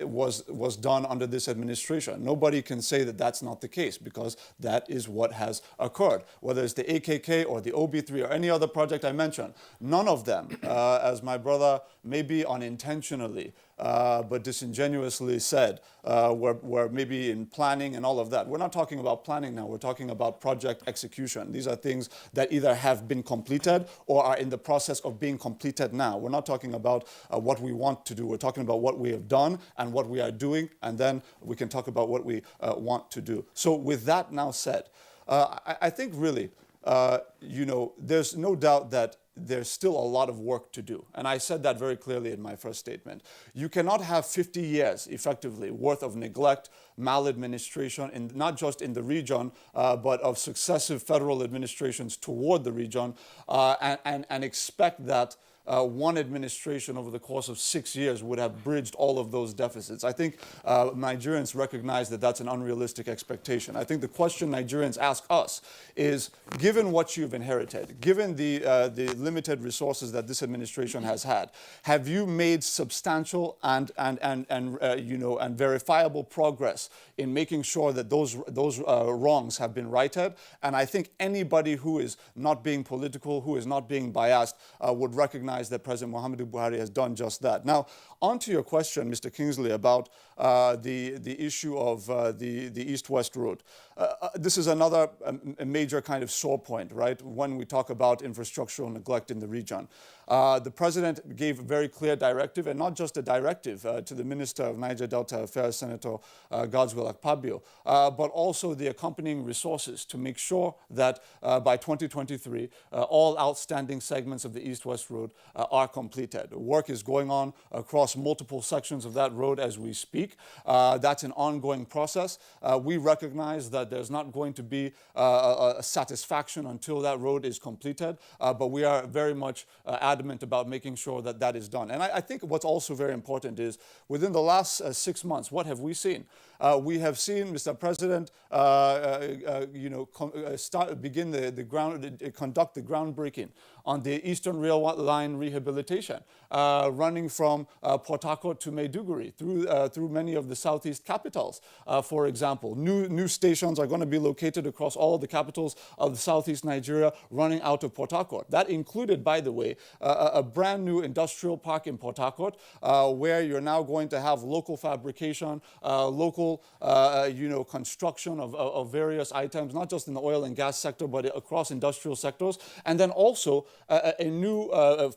was done under this administration. Nobody can say that that's not the case, because that is what has occurred. Whether it's the AKK or the OB3 or any other project I mentioned, none of them, as my brother maybe unintentionally but disingenuously said, were maybe in planning and all of that. We're not talking about planning now. We're talking about project execution. These are things that either have been completed or are in the process of being completed now. We're not talking about what we want to do. We're talking about what we have done and what we are doing, and then we can talk about what we want to do. So with that now said, I think really, there's no doubt that there's still a lot of work to do. And I said that very clearly in my first statement. You cannot have 50 years, effectively, worth of neglect, maladministration, not just in the region, but of successive federal administrations toward the region, and expect that one administration over the course of 6 years would have bridged all of those deficits. I think Nigerians recognize that that's an unrealistic expectation. I think the question Nigerians ask us is, given what you've inherited, given the limited resources that this administration has had, have you made substantial and verifiable progress in making sure that those wrongs have been righted? And I think anybody who is not being political, who is not being biased, would recognize that President Muhammadu Buhari has done just that. Now, on to your question, Mr. Kingsley, about the issue of the East-West Road. This is another a major kind of sore point, right, when we talk about infrastructural neglect in the region. The President gave a very clear directive, and not just a directive, to the Minister of Niger Delta Affairs, Senator Godswill Akpabio, but also the accompanying resources to make sure that by 2023, all outstanding segments of the East-West Road are completed. Work is going on across multiple sections of that road as we speak. That's an ongoing process. We recognize that there's not going to be a satisfaction until that road is completed, but we are very much adamant about making sure that that is done. And I think what's also very important is, within the last 6 months, what have we seen? We have seen Mr. President, conduct the groundbreaking on the Eastern Rail Line rehabilitation, running from Port Harcourt to Maiduguri through many of the southeast capitals, for example. New stations are going to be located across all of the capitals of the southeast Nigeria, running out of Port Harcourt. That included, by the way, a brand new industrial park in Port Harcourt, where you're now going to have local fabrication, local construction of various items, not just in the oil and gas sector, but across industrial sectors. And then also a new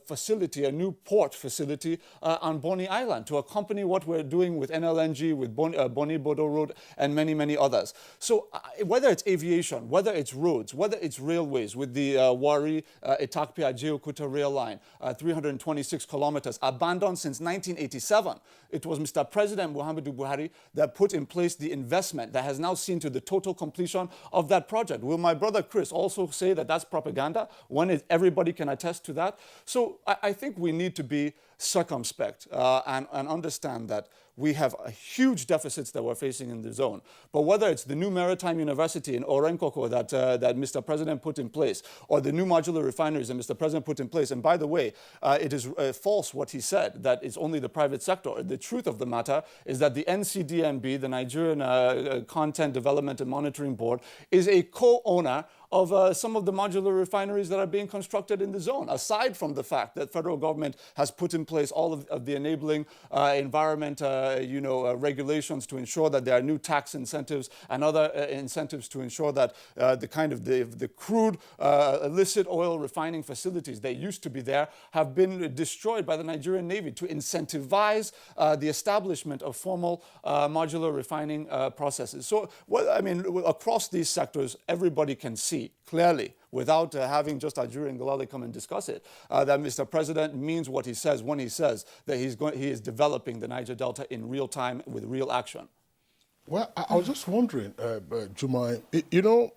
facility, a new port facility on Bonny Island to accompany what we're doing with NLNG, with Bonny Bodo Road, and many, many others. So whether it's aviation, whether it's roads, whether it's railways, with the Wari, Itakpe, Ajeokuta rail line, 326 kilometers, abandoned since 1987. It was Mr. President Muhammadu Buhari that put in place the investment that has now seen to the total completion of that project. Will my brother Chris also say that that's propaganda, when everybody can attest to that? So I think we need to be circumspect and understand that we have huge deficits that we're facing in the zone. But whether it's the new maritime university in Orenkoko that Mr. President put in place, or the new modular refineries that Mr. President put in place, and by the way, it is false what he said, that it's only the private sector. The truth of the matter is that the NCDMB, the Nigerian Content Development and Monitoring Board, is a co-owner of some of the modular refineries that are being constructed in the zone, aside from the fact that federal government has put in place all of the enabling environment regulations to ensure that there are new tax incentives and other incentives to ensure that the crude illicit oil refining facilities that used to be there have been destroyed by the Nigerian Navy to incentivize the establishment of formal modular refining processes. So, across these sectors, everybody can see clearly, without having just Ajuri and Galali come and discuss it, that Mr. President means what he says when he says that he is developing the Niger Delta in real time with real action. Well, I was just wondering, Jumai, you know,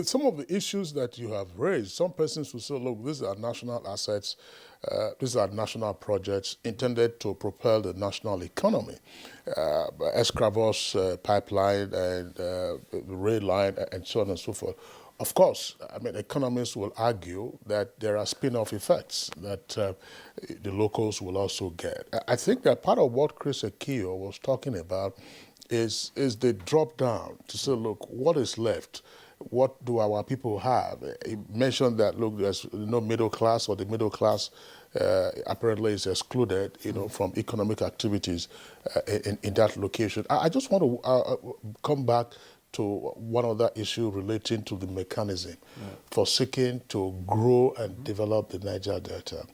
some of the issues that you have raised, some persons will say, look, these are national assets, these are national projects intended to propel the national economy. Escravos pipeline and the rail line and so on and so forth. Of course, I mean, economists will argue that there are spin-off effects that the locals will also get. I think that part of what Chris Akio was talking about is the drop down to say, look, what is left? What do our people have? He mentioned that, look, there's no middle class, or the middle class apparently is excluded, you know, from economic activities in that location. I just want to come back to one other issue relating to the mechanism for seeking to grow and develop the Niger Delta.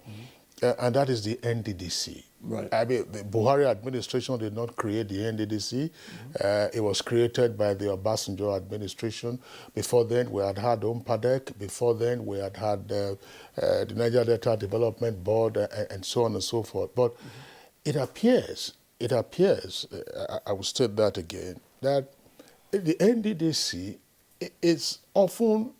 And that is the NDDC. Right. I mean, the Buhari administration did not create the NDDC. It was created by the Obasanjo administration. Before then, we had UMPADEC. Before then, we had the Niger Delta Development Board and so on and so forth. But it appears, I will state that again, that the NDDC is often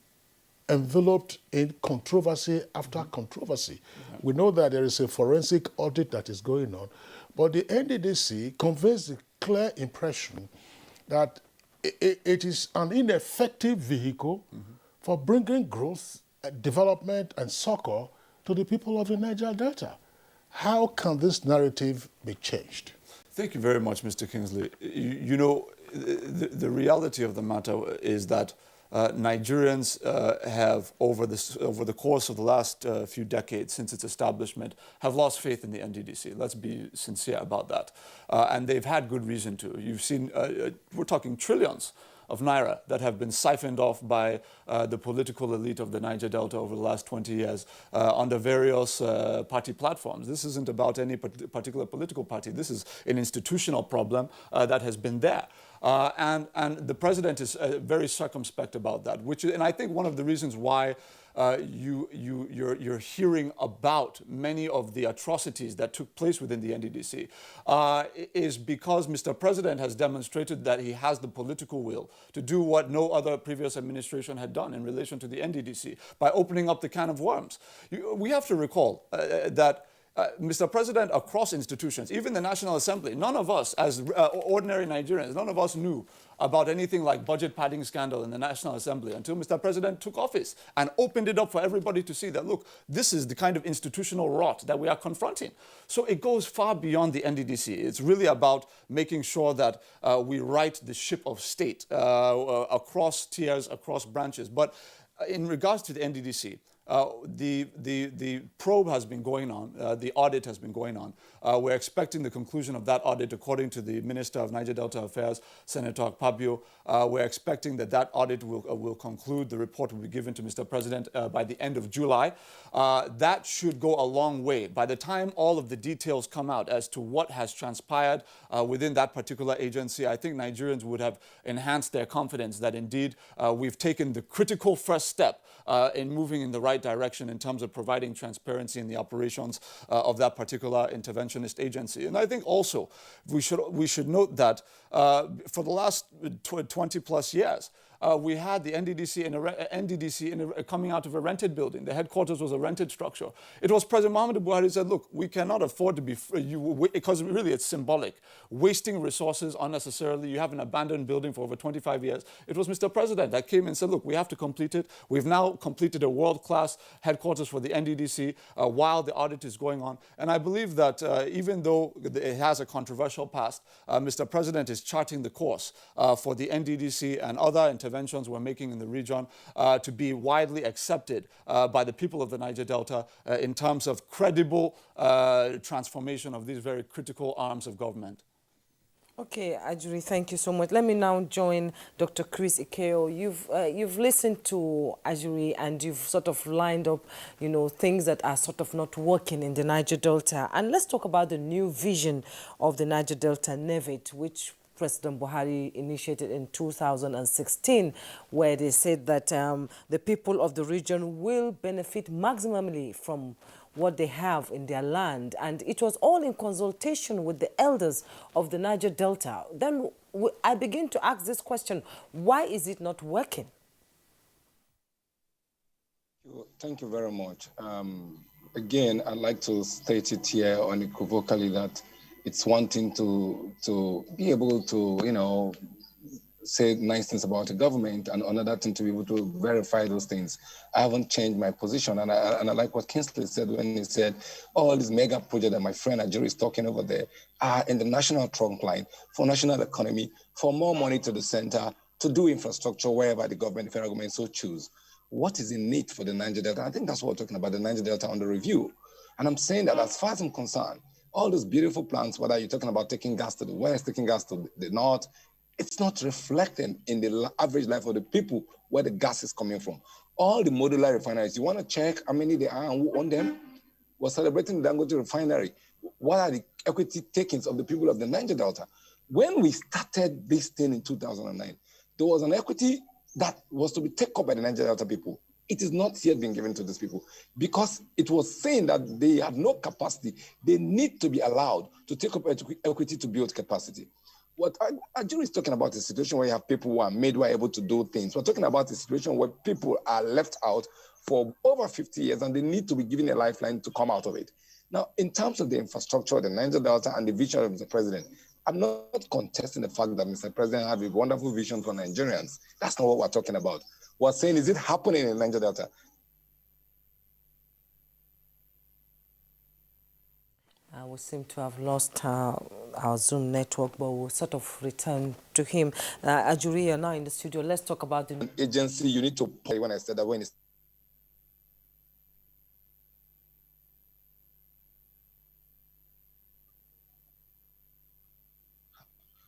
enveloped in controversy after controversy. We know that there is a forensic audit that is going on, but the NDDC conveys the clear impression that it is an ineffective vehicle for bringing growth, development, and succor to the people of the Niger Delta. How can this narrative be changed? Thank you very much, Mr. Kingsley. You know, the reality of the matter is that Nigerians have, over the course of the last few decades since its establishment, have lost faith in the NDDC. Let's be sincere about that. And they've had good reason to. You've seen, we're talking trillions of naira that have been siphoned off by the political elite of the Niger Delta over the last 20 years under various party platforms. This isn't about any particular political party. This is an institutional problem that has been there. And the president is very circumspect about that, and I think one of the reasons why you're hearing about many of the atrocities that took place within the NDDC is because Mr. President has demonstrated that he has the political will to do what no other previous administration had done in relation to the NDDC by opening up the can of worms. We have to recall that Mr. President, across institutions, even the National Assembly, none of us, as ordinary Nigerians, none of us knew about anything like budget padding scandal in the National Assembly until Mr. President took office and opened it up for everybody to see that, look, this is the kind of institutional rot that we are confronting. So it goes far beyond the NDDC. It's really about making sure that we right the ship of state across tiers, across branches. But in regards to the NDDC, the probe has been going on, the audit has been going on. We're expecting the conclusion of that audit, according to the Minister of Niger Delta Affairs, Senator Akpabio. We're expecting that audit will conclude. The report will be given to Mr. President by the end of July. That should go a long way. By the time all of the details come out as to what has transpired within that particular agency, I think Nigerians would have enhanced their confidence that indeed we've taken the critical first step in moving in the right direction in terms of providing transparency in the operations of that particular interventionist agency. And I think also we should note that for the last 20 plus years, we had the NDDC coming out of a rented building. The headquarters was a rented structure. It was President Muhammadu Buhari who said, look, we cannot afford to be, because really it's symbolic, wasting resources unnecessarily. You have an abandoned building for over 25 years. It was Mr. President that came and said, look, we have to complete it. We've now completed a world-class headquarters for the NDDC while the audit is going on. And I believe that even though it has a controversial past, Mr. President is charting the course for the NDDC and other interventions we're making in the region to be widely accepted by the people of the Niger Delta in terms of credible transformation of these very critical arms of government. Okay, Ajuri, thank you so much. Let me now join Dr. Chris Ikeo. You've listened to Ajuri and you've sort of lined up, you know, things that are sort of not working in the Niger Delta. And let's talk about the new vision of the Niger Delta NEVIT, which President Buhari initiated in 2016, where they said that the people of the region will benefit maximally from what they have in their land. And it was all in consultation with the elders of the Niger Delta. Then I begin to ask this question, why is it not working? Thank you very much. Again, I'd like to state it here unequivocally that it's one thing to be able to, you know, say nice things about the government, and another thing to be able to verify those things. I haven't changed my position, and I like what Kingsley said when he said all these mega projects that my friend Agric is talking over there are in the national trunk line for national economy, for more money to the center, to do infrastructure wherever the government, the federal government so choose. What is in need for the Niger Delta? I think that's what we're talking about, the Niger Delta under review. And I'm saying that as far as I'm concerned, all those beautiful plans, whether you're talking about taking gas to the west, taking gas to the north, it's not reflecting in the average life of the people where the gas is coming from. All the modular refineries, you want to check how many there are and who own them? We're celebrating the Dangote Refinery. What are the equity takings of the people of the Niger Delta? When we started this thing in 2009, there was an equity that was to be taken up by the Niger Delta people. It is not yet been given to these people because it was saying that they have no capacity. They need to be allowed to take up equity to build capacity. What Agric is talking about is a situation where you have people who are made, who are able to do things. We're talking about a situation where people are left out for over 50 years and they need to be given a lifeline to come out of it. Now, in terms of the infrastructure, the Niger Delta and the vision of Mr. President, I'm not contesting the fact that Mr. President has a wonderful vision for Nigerians. That's not what we're talking about. We're saying, is it happening in the Niger Delta? We seem to have lost our Zoom network, but we'll sort of return to him. Agric, you're now in the studio. Let's talk about the agency. You need to play when I said that when it's.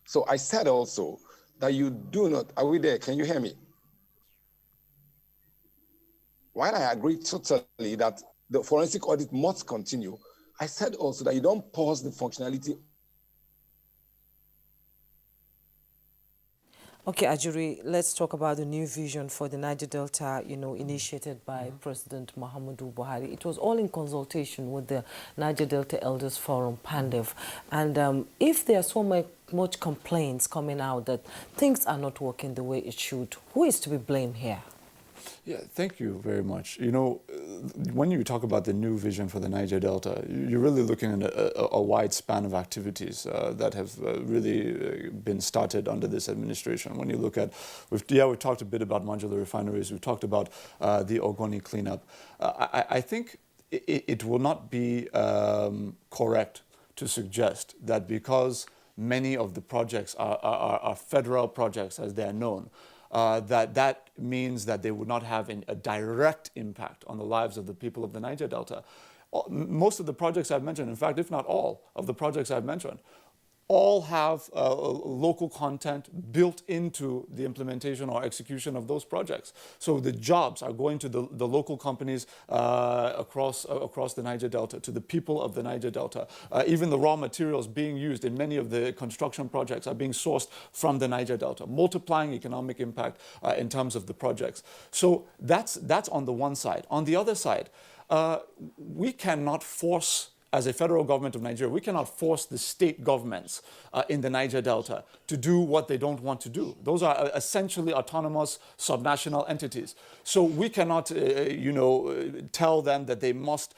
So I said also that you do not. Are we there? Can you hear me? While I agree totally that the forensic audit must continue, I said also that you don't pause the functionality. Okay, Agric, let's talk about the new vision for the Niger Delta, initiated by President Muhammadu Buhari. It was all in consultation with the Niger Delta Elders Forum, PANDEV. And if there are so much complaints coming out that things are not working the way it should, who is to be blamed here? Yeah, thank you very much. When you talk about the new vision for the Niger Delta, you're really looking at a wide span of activities that have really been started under this administration. When you look at, we've talked a bit about modular refineries, we've talked about the Ogoni cleanup. I think it will not be correct to suggest that because many of the projects are federal projects as they are known, that means that they would not have a direct impact on the lives of the people of the Niger Delta. Most of the projects I've mentioned, in fact, if not all of the projects I've mentioned, all have local content built into the implementation or execution of those projects. So the jobs are going to the local companies across the Niger Delta, to the people of the Niger Delta. Even the raw materials being used in many of the construction projects are being sourced from the Niger Delta, multiplying economic impact in terms of the projects. So that's on the one side. On the other side, we cannot force, as a federal government of Nigeria, we cannot force the state governments in the Niger Delta to do what they don't want to do. Those are essentially autonomous subnational entities. So we cannot, tell them that they must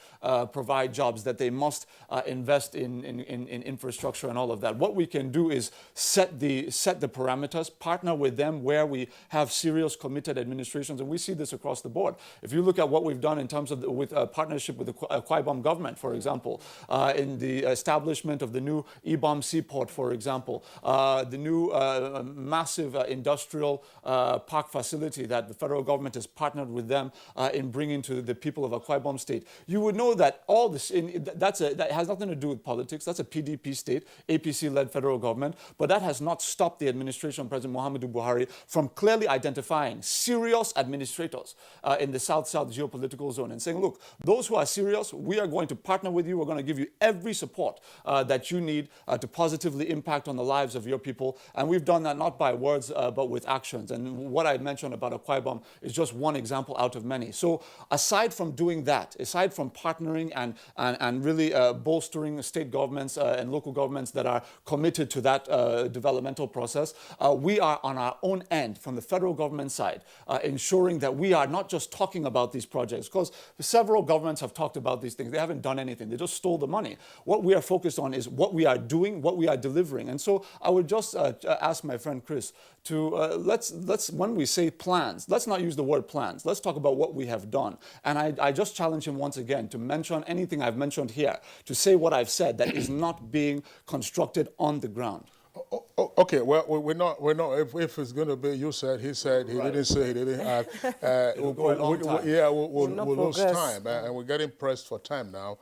provide jobs, that they must invest in infrastructure and all of that. What we can do is set the parameters, partner with them where we have serious committed administrations, and we see this across the board. If you look at what we've done in terms of with a partnership with the Akwa Ibom government, for example, in the establishment of the new Ibom seaport, for example, the new massive industrial park facility that the federal government has partnered with them in bringing to the people of Akwa Ibom state. You would know that all this, that has nothing to do with politics. That's a PDP state, APC-led federal government, but that has not stopped the administration of President Muhammadu Buhari from clearly identifying serious administrators in the South-South geopolitical zone and saying, look, those who are serious, we are going to partner with you, we're going going to give you every support that you need to positively impact on the lives of your people. And we've done that not by words, but with actions. And what I mentioned about Akwa Ibom is just one example out of many. So aside from doing that, aside from partnering and really bolstering state governments and local governments that are committed to that developmental process, we are on our own end from the federal government side ensuring that we are not just talking about these projects, because several governments have talked about these things. They haven't done anything. They just stole the money. What we are focused on is what we are doing, what we are delivering. And so I would just ask my friend Chris to let's when we say plans, let's not use the word plans. Let's talk about what we have done. And I just challenge him once again to mention anything I've mentioned here, to say what I've said that is not being constructed on the ground. Okay, well, we're not. If it's going to be, you said, he said, he didn't say, he didn't have. We'll lose time, and we're getting pressed for time now.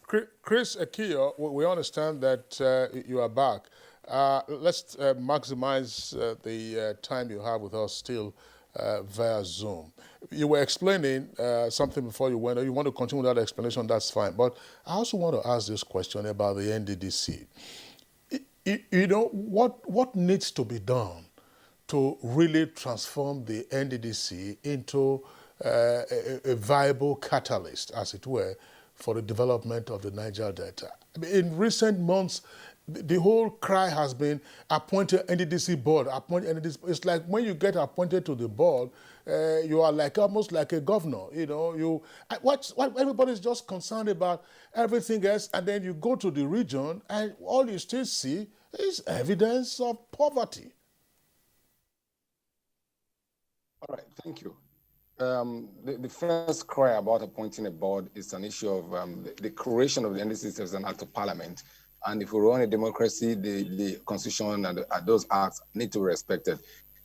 Chris Akio, we understand that you are back. Let's maximize the time you have with us still via Zoom. You were explaining something before you went. You want to continue with that explanation, that's fine. But I also want to ask this question about the NDDC. You know, what needs to be done to really transform the NDDC into a viable catalyst, as it were, for the development of the Niger Delta? I mean, in recent months, the whole cry has been appointed NDDC board, appoint NDDC. It's like when you get appointed to the board, you are like almost like a governor. You know, what everybody's just concerned about everything else, and then you go to the region, and all you still see is evidence of poverty. All right, thank you. The first cry about appointing a board is an issue of the creation of the NDC as an act of parliament. And if we run a democracy, the constitution and those acts need to be respected.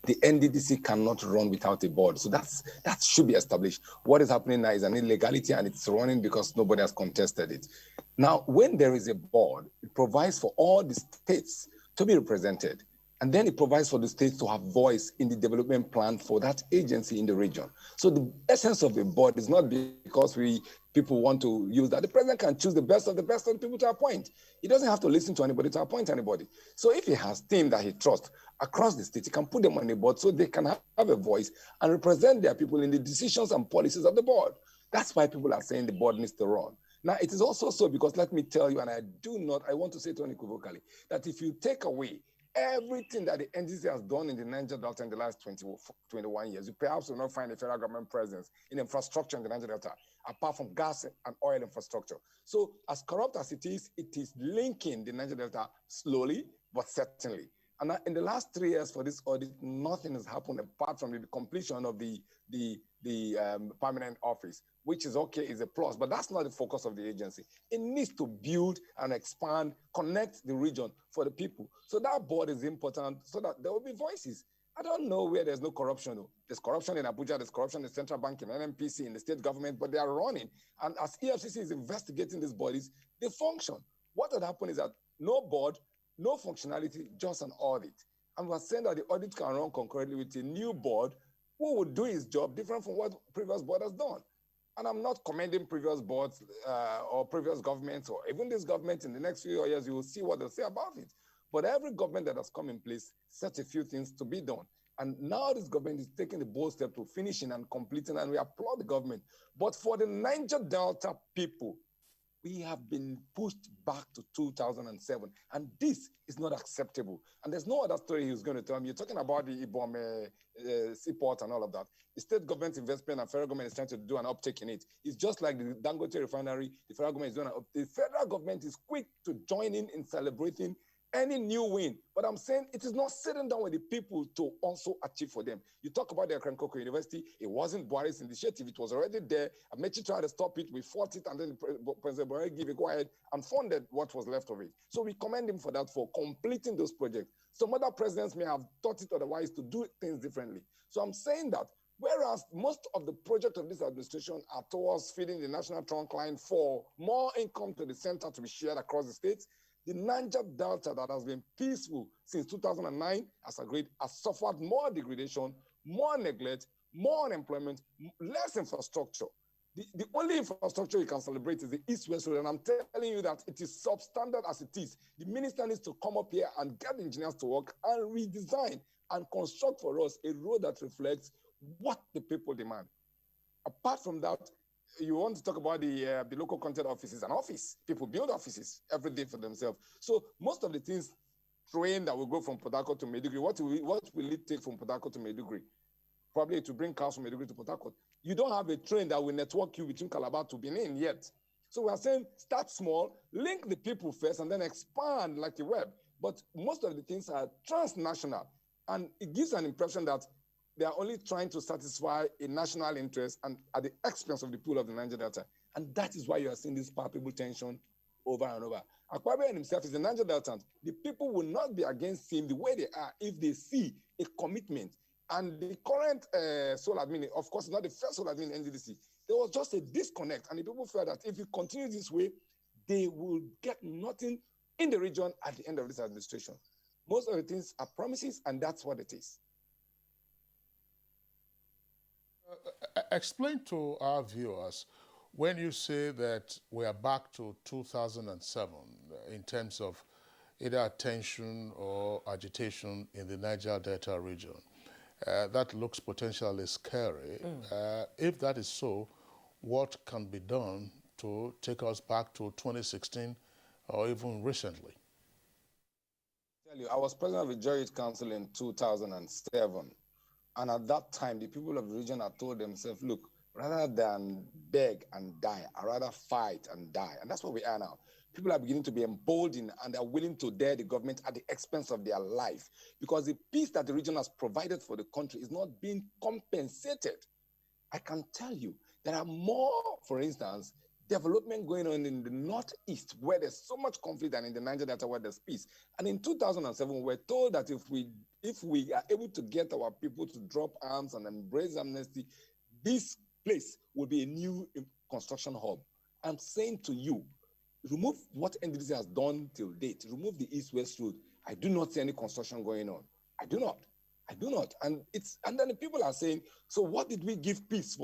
The NDDC cannot run without a board. So that should be established. What is happening now is an illegality, and it's running because nobody has contested it. Now, when there is a board, it provides for all the states to be represented. And then it provides for the states to have voice in the development plan for that agency in the region. So the essence of the board is not because people want to use that. The president can choose the best of the people to appoint. He doesn't have to listen to anybody to appoint anybody. So if he has team that he trusts across the state, he can put them on the board so they can have a voice and represent their people in the decisions and policies of the board. That's why people are saying the board needs to run. Now, it is also so because, let me tell you, and I want to say it unequivocally, that if you take away everything that the NDC has done in the Niger Delta in the last 21 years, you perhaps will not find a federal government presence in infrastructure in the Niger Delta, apart from gas and oil infrastructure. So as corrupt as it is linking the Niger Delta slowly, but certainly. And in the last 3 years for this audit, nothing has happened apart from the completion of the permanent office, which is okay, is a plus, but that's not the focus of the agency. It needs to build and expand, connect the region for the people. So that board is important so that there will be voices. I don't know where there's no corruption. Though. There's corruption in Abuja, there's corruption in the central bank, in NNPC, in the state government, but they are running. And as EFCC is investigating these bodies, they function. What would happen is that no board, no functionality, just an audit. And we're saying that the audit can run concurrently with a new board who would do his job different from what previous board has done. And I'm not commending previous boards or previous governments or even this government. In the next few years, you will see what they'll say about it. But every government that has come in place sets a few things to be done. And now this government is taking the bold step to finishing and completing, and we applaud the government. But for the Niger Delta people, we have been pushed back to 2007, and this is not acceptable. And there's no other story he's going to tell me. You're talking about the Ibom seaport and all of that. The state government investment and federal government is trying to do an uptake in it. It's just like the Dangote Refinery. The federal government is doing an uptake. The federal government is quick to join in celebrating any new win. But I'm saying it is not sitting down with the people to also achieve for them. You talk about the Akremkoko University. It wasn't Buhari's initiative. It was already there. Amechi tried to stop it. We fought it, and then President Buhari gave it go ahead and funded what was left of it. So we commend him for that, for completing those projects. Some other presidents may have thought it otherwise to do things differently. So I'm saying that whereas most of the projects of this administration are towards feeding the national trunk line for more income to the center to be shared across the states, the Niger Delta that has been peaceful since 2009, as agreed, has suffered more degradation, more neglect, more unemployment, less infrastructure. The only infrastructure you can celebrate is the East-West Road, and I'm telling you that it is substandard as it is. The minister needs to come up here and get the engineers to work and redesign and construct for us a road that reflects what the people demand. Apart from that, you want to talk about the local content offices. An office, people build offices every day for themselves. So most of the things, train that will go from Port Harcourt to Maiduguri, what will it take from Port Harcourt to Maiduguri? Probably to bring cars from Maiduguri to Port Harcourt. You don't have a train that will network you between Calabar to Benin yet. So we are saying start small, link the people first, and then expand like the web. But most of the things are transnational, and it gives an impression that they are only trying to satisfy a national interest and at the expense of the pool of the Niger Delta. And that is why you are seeing this palpable tension over and over. Akwabe himself is a Niger Delta. The people will not be against him the way they are if they see a commitment. And the current sole admin, of course, not the first sole admin in NDDC. There was just a disconnect, and the people felt that if you continue this way, they will get nothing in the region at the end of this administration. Most of the things are promises, and that's what it is. Explain to our viewers, when you say that we are back to 2007 in terms of either tension or agitation in the Niger Delta region, that looks potentially scary. If that is so, what can be done to take us back to 2016 or even recently? I was president of the Jury Council in 2007. And at that time, the people of the region had told themselves, look, rather than beg and die, I'd rather fight and die. And that's what we are now. People are beginning to be emboldened, and they're willing to dare the government at the expense of their life, because the peace that the region has provided for the country is not being compensated. I can tell you, there are more, for instance, development going on in the northeast where there's so much conflict than in the Niger Delta where there's peace. And in 2007, we were told that if we are able to get our people to drop arms and embrace amnesty, this place will be a new construction hub. I'm saying to you, remove what NDDC has done till date, remove the East-West Road. I do not see any construction going on. I do not. And then the people are saying, so what did we give peace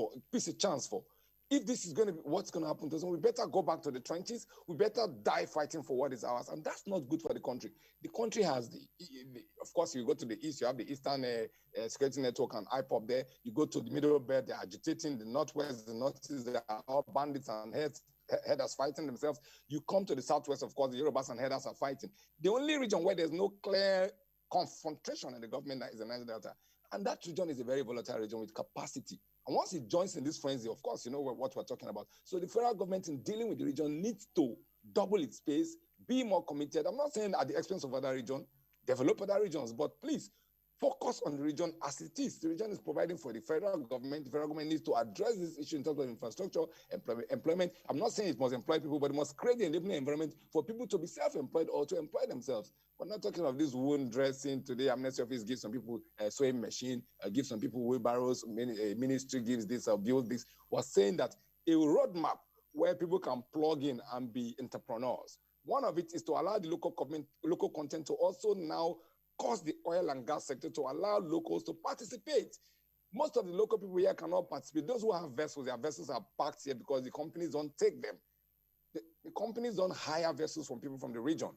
a chance for? If this is going to be what's going to happen to us, we better go back to the trenches. We better die fighting for what is ours. And that's not good for the country. The country has of course, you go to the east, you have the Eastern Security Network and IPOP there. You go to the middle belt, they're agitating. The northwest, the northeast, they are all bandits and headers fighting themselves. You come to the southwest, of course, the Yorubas and headers are fighting. The only region where there's no clear confrontation in the government is the Niger Delta. And that region is a very volatile region with capacity. And once it joins in this frenzy, of course, you know what we're talking about. So the federal government in dealing with the region needs to double its pace, be more committed. I'm not saying at the expense of other regions, develop other regions, but please focus on the region as it is. The region is providing for the federal government. The federal government needs to address this issue in terms of infrastructure, employment. I'm not saying it must employ people, but it must create the enabling environment for people to be self-employed or to employ themselves. We're not talking of this wound dressing. Today, Amnesty Office gives some people a sewing machine, gives some people wheelbarrows, ministry gives this or build this. We're saying that a roadmap where people can plug in and be entrepreneurs. One of it is to allow the local content to also now cause the oil and gas sector to allow locals to participate. Most of the local people here cannot participate. Those who have vessels, their vessels are parked here because the companies don't take them. The companies don't hire vessels from people from the region.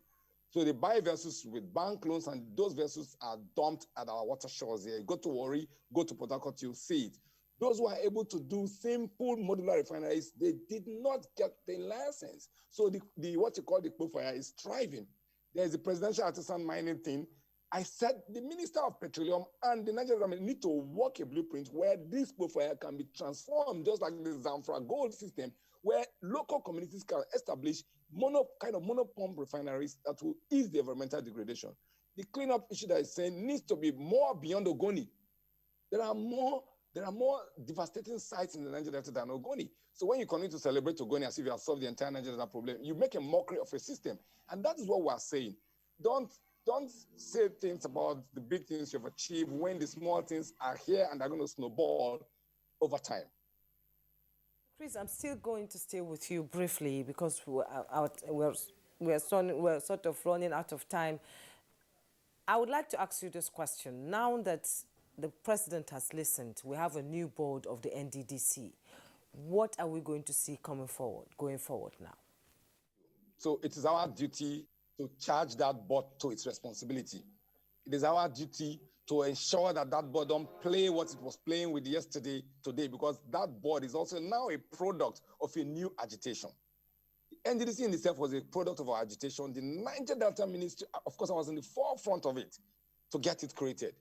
So they buy vessels with bank loans, and those vessels are dumped at our water shores here. Go to Warri, go to Port Harcourt, you'll see it. Those who are able to do simple modular refineries, they did not get the license. So the what you call the Kpofire is thriving. There's a presidential artisan mining thing. I said the Minister of Petroleum and the Nigerian government need to work a blueprint where this Kpofire can be transformed, just like the Zamfara gold system, where local communities can establish monopump refineries that will ease the environmental degradation. The cleanup issue that is saying needs to be more beyond Ogoni. There are more devastating sites in the Niger Delta than Ogoni. So when you continue to celebrate Ogoni as if you have solved the entire Niger Delta problem, you make a mockery of a system. And that is what we're saying. Don't say things about the big things you've achieved when the small things are here and they're going to snowball over time. Chris, I'm still going to stay with you briefly because we're sort of running out of time. I would like to ask you this question. Now that the president has listened, we have a new board of the NDDC. What are we going to see going forward now? So it is our duty to charge that board to its responsibility. It is our duty to ensure that that board don't play what it was playing with yesterday, today, because that board is also now a product of a new agitation. The NDDC in itself was a product of our agitation. The Niger Delta Ministry, of course, I was in the forefront of it to get it created.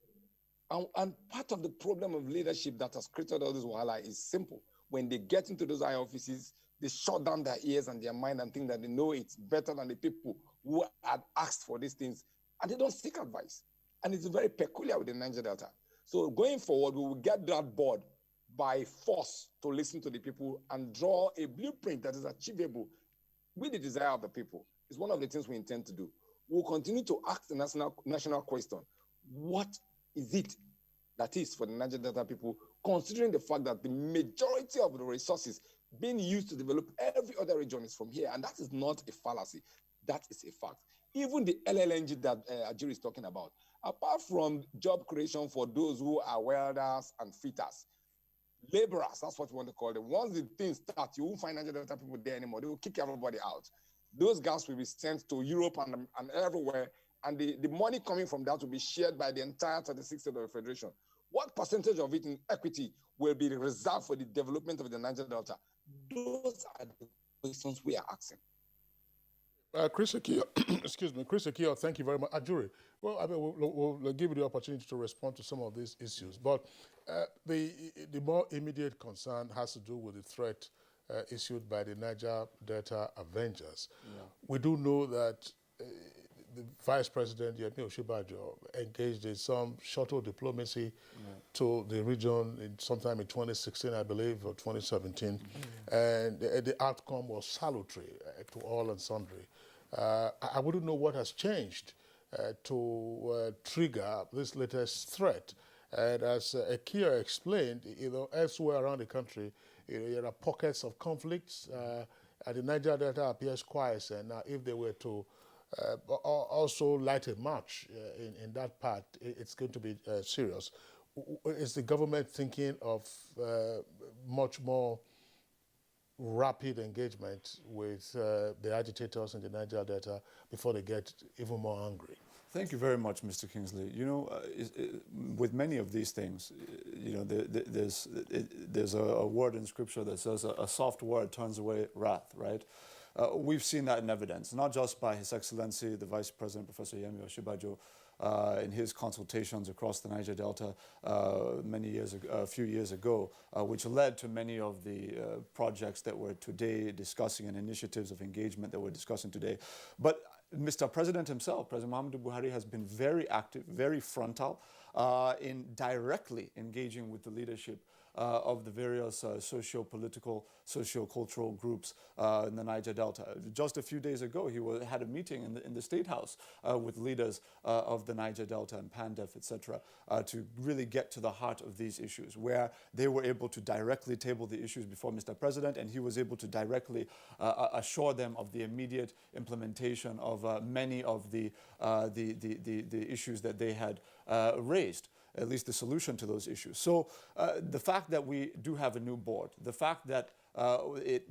And part of the problem of leadership that has created all this wahala is simple. When they get into those high offices, they shut down their ears and their mind and think that they know it's better than the people who had asked for these things, and they don't seek advice. And it's very peculiar with the Niger Delta. So going forward, we will get that board by force to listen to the people and draw a blueprint that is achievable with the desire of the people. It's one of the things we intend to do. We'll continue to ask the national question, what is it that is for the Niger Delta people, considering the fact that the majority of the resources being used to develop every other region is from here, and that is not a fallacy. That is a fact. Even the LLNG that Agric is talking about, apart from job creation for those who are welders and fitters, laborers, that's what we want to call them. Once the things start, you won't find Niger Delta people there anymore. They will kick everybody out. Those gas will be sent to Europe and everywhere, and the money coming from that will be shared by the entire 36 states of the Federation. What percentage of it in equity will be reserved for the development of the Niger Delta? Those are the questions we are asking. Chris Akio, excuse me, Chris Akio, thank you very much. Ajuri, well, I mean, we'll give you the opportunity to respond to some of these issues, but the more immediate concern has to do with the threat issued by the Niger Delta Avengers. Yeah. We do know that the Vice President, Yemi Osinbajo, engaged in some shuttle diplomacy to the region sometime in 2016, I believe, or 2017, and the outcome was salutary to all and sundry. I wouldn't know what has changed to trigger this latest threat. And as Akia explained, elsewhere around the country, there are pockets of conflicts, and the Niger Delta appears quiescent. Now, if they were to also light a match in that part, it's going to be serious. Is the government thinking of much more rapid engagement with the agitators in the Niger Delta before they get even more angry? Thank you very much, Mr. Kingsley. With many of these things, there's a word in Scripture that says a soft word turns away wrath, right? We've seen that in evidence, not just by His Excellency, the Vice President, Professor Yemi Osinbajo, in his consultations across the Niger Delta a few years ago, which led to many of the projects that we're today discussing and initiatives of engagement that we're discussing today. But Mr. President himself, President Muhammadu Buhari, has been very active, very frontal in directly engaging with the leadership of the various socio-political, socio-cultural groups in the Niger Delta. Just a few days ago, he had a meeting in the State House with leaders of the Niger Delta and PANDEF, etc., to really get to the heart of these issues, where they were able to directly table the issues before Mr. President, and he was able to directly assure them of the immediate implementation of many of the issues that they had raised, at least the solution to those issues. So the fact that we do have a new board, the fact that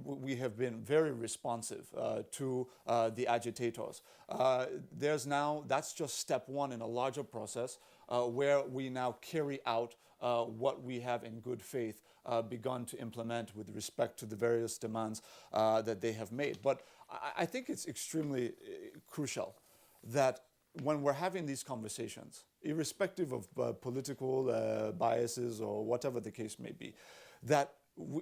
we have been very responsive to the agitators, that's just step one in a larger process where we now carry out what we have in good faith begun to implement with respect to the various demands that they have made. But I think it's extremely crucial that when we're having these conversations, irrespective of political biases or whatever the case may be, that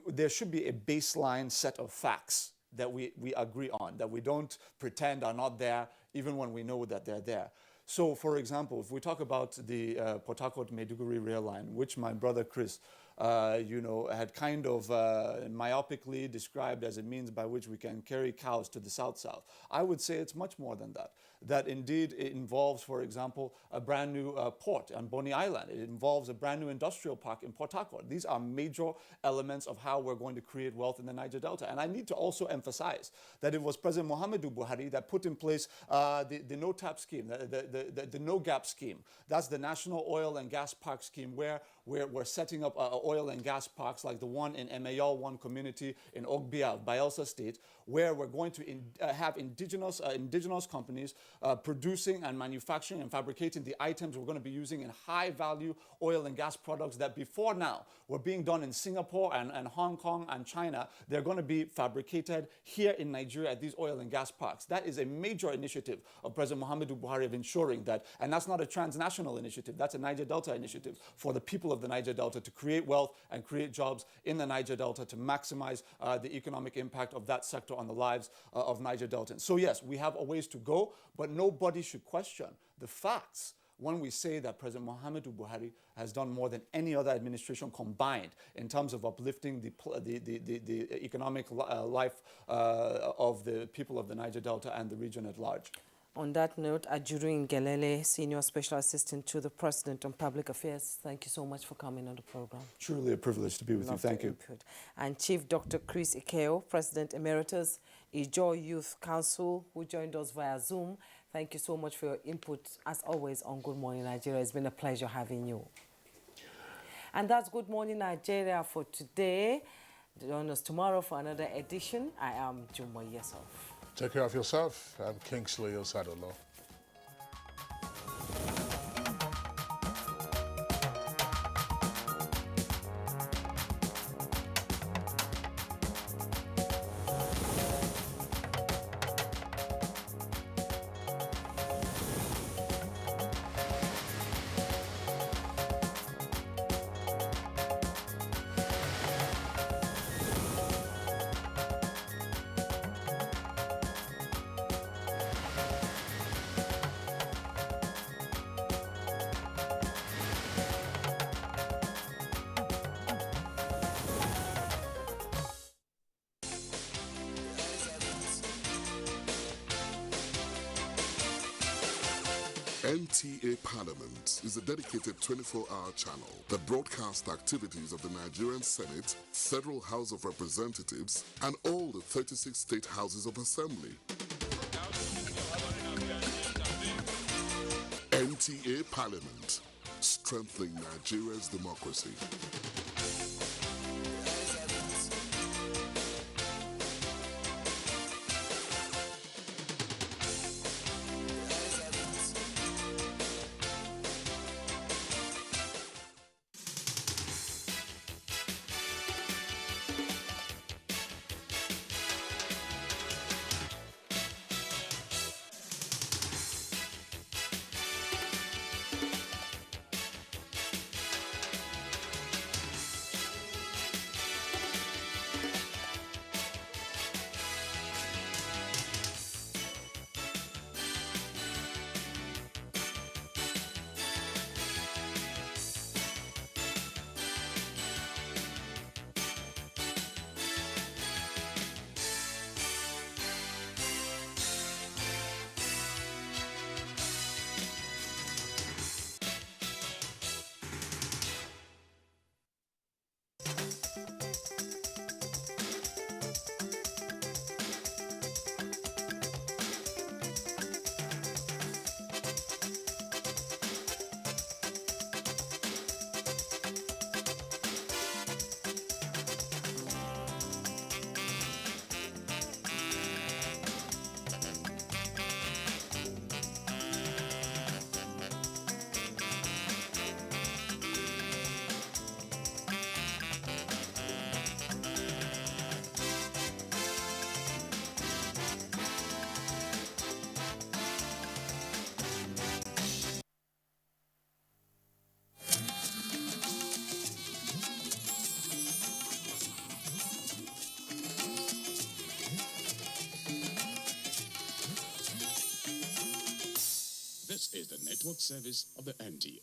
there should be a baseline set of facts that we agree on, that we don't pretend are not there, even when we know that they're there. So, for example, if we talk about the Port Harcourt-Maiduguri rail line, which my brother Chris, had kind of myopically described as a means by which we can carry cows to the south-south, I would say it's much more than that. that indeed it involves, for example, a brand new port on Bonny Island. It involves a brand new industrial park in Port Harcourt. These are major elements of how we're going to create wealth in the Niger Delta. And I need to also emphasize that it was President Muhammadu Buhari that put in place the no-tap scheme, the no-gap scheme. That's the National Oil and Gas Park scheme, where we're setting up oil and gas parks like the one in Emayal One community in Ogbia, Bayelsa State, where we're going to have indigenous companies producing and manufacturing and fabricating the items we're going to be using in high-value oil and gas products that before now were being done in Singapore and Hong Kong and China. They're going to be fabricated here in Nigeria at these oil and gas parks. That is a major initiative of President Muhammadu Buhari of ensuring that, and that's not a transnational initiative, that's a Niger Delta initiative for the people of the Niger Delta to create wealth and create jobs in the Niger Delta to maximize the economic impact of that sector on the lives of Niger Deltans. So yes, we have a ways to go, but nobody should question the facts when we say that President Muhammadu Buhari has done more than any other administration combined in terms of uplifting the economic life of the people of the Niger Delta and the region at large. On that note, Ajuri Ngelele, Senior Special Assistant to the President on Public Affairs, thank you so much for coming on the program. Truly a privilege to be with you. Thank you. And Chief Dr. Chris Ikeo, President Emeritus, Ijaw Youth Council, who joined us via Zoom. Thank you so much for your input, as always, on Good Morning Nigeria. It's been a pleasure having you. And that's Good Morning Nigeria for today. Join us tomorrow for another edition. I am Juma Yesov. Take care of yourself. I'm Kingsley Osadolo. NTA Parliament is a dedicated 24-hour channel that broadcasts the activities of the Nigerian Senate, Federal House of Representatives, and all the 36 state houses of assembly. NTA Parliament, strengthening Nigeria's democracy. This is the network service of the NTA.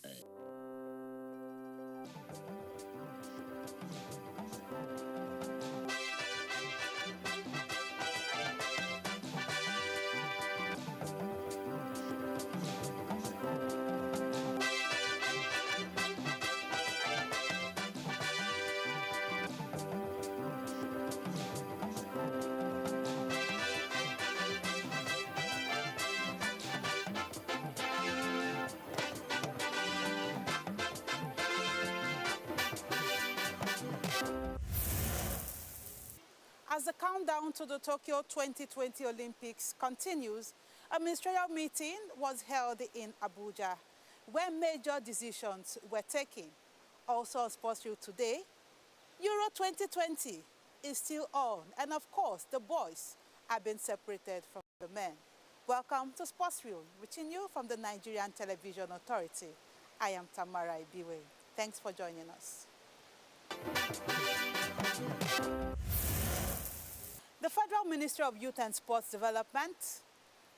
countdown to the Tokyo 2020 Olympics continues, a ministerial meeting was held in Abuja, where major decisions were taken. Also on Sports Reel today, Euro 2020 is still on, and of course, the boys have been separated from the men. Welcome to Sports Reel, reaching you from the Nigerian Television Authority. I am Tamara Ibiwe. Thanks for joining us. The Federal Ministry of Youth and Sports Development,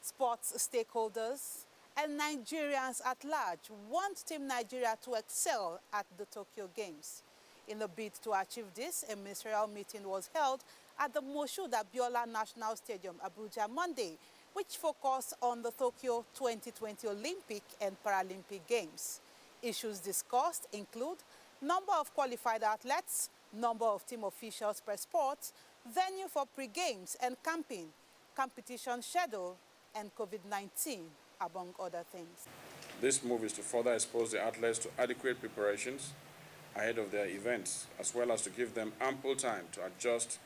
sports stakeholders, and Nigerians at large want Team Nigeria to excel at the Tokyo Games. In the bid to achieve this, a ministerial meeting was held at the Moshood Abiola National Stadium, Abuja, Monday, which focused on the Tokyo 2020 Olympic and Paralympic Games. Issues discussed include number of qualified athletes, number of team officials per sport, venue for pre-games and camping, competition schedule, and COVID-19, among other things. This move is to further expose the athletes to adequate preparations ahead of their events, as well as to give them ample time to adjust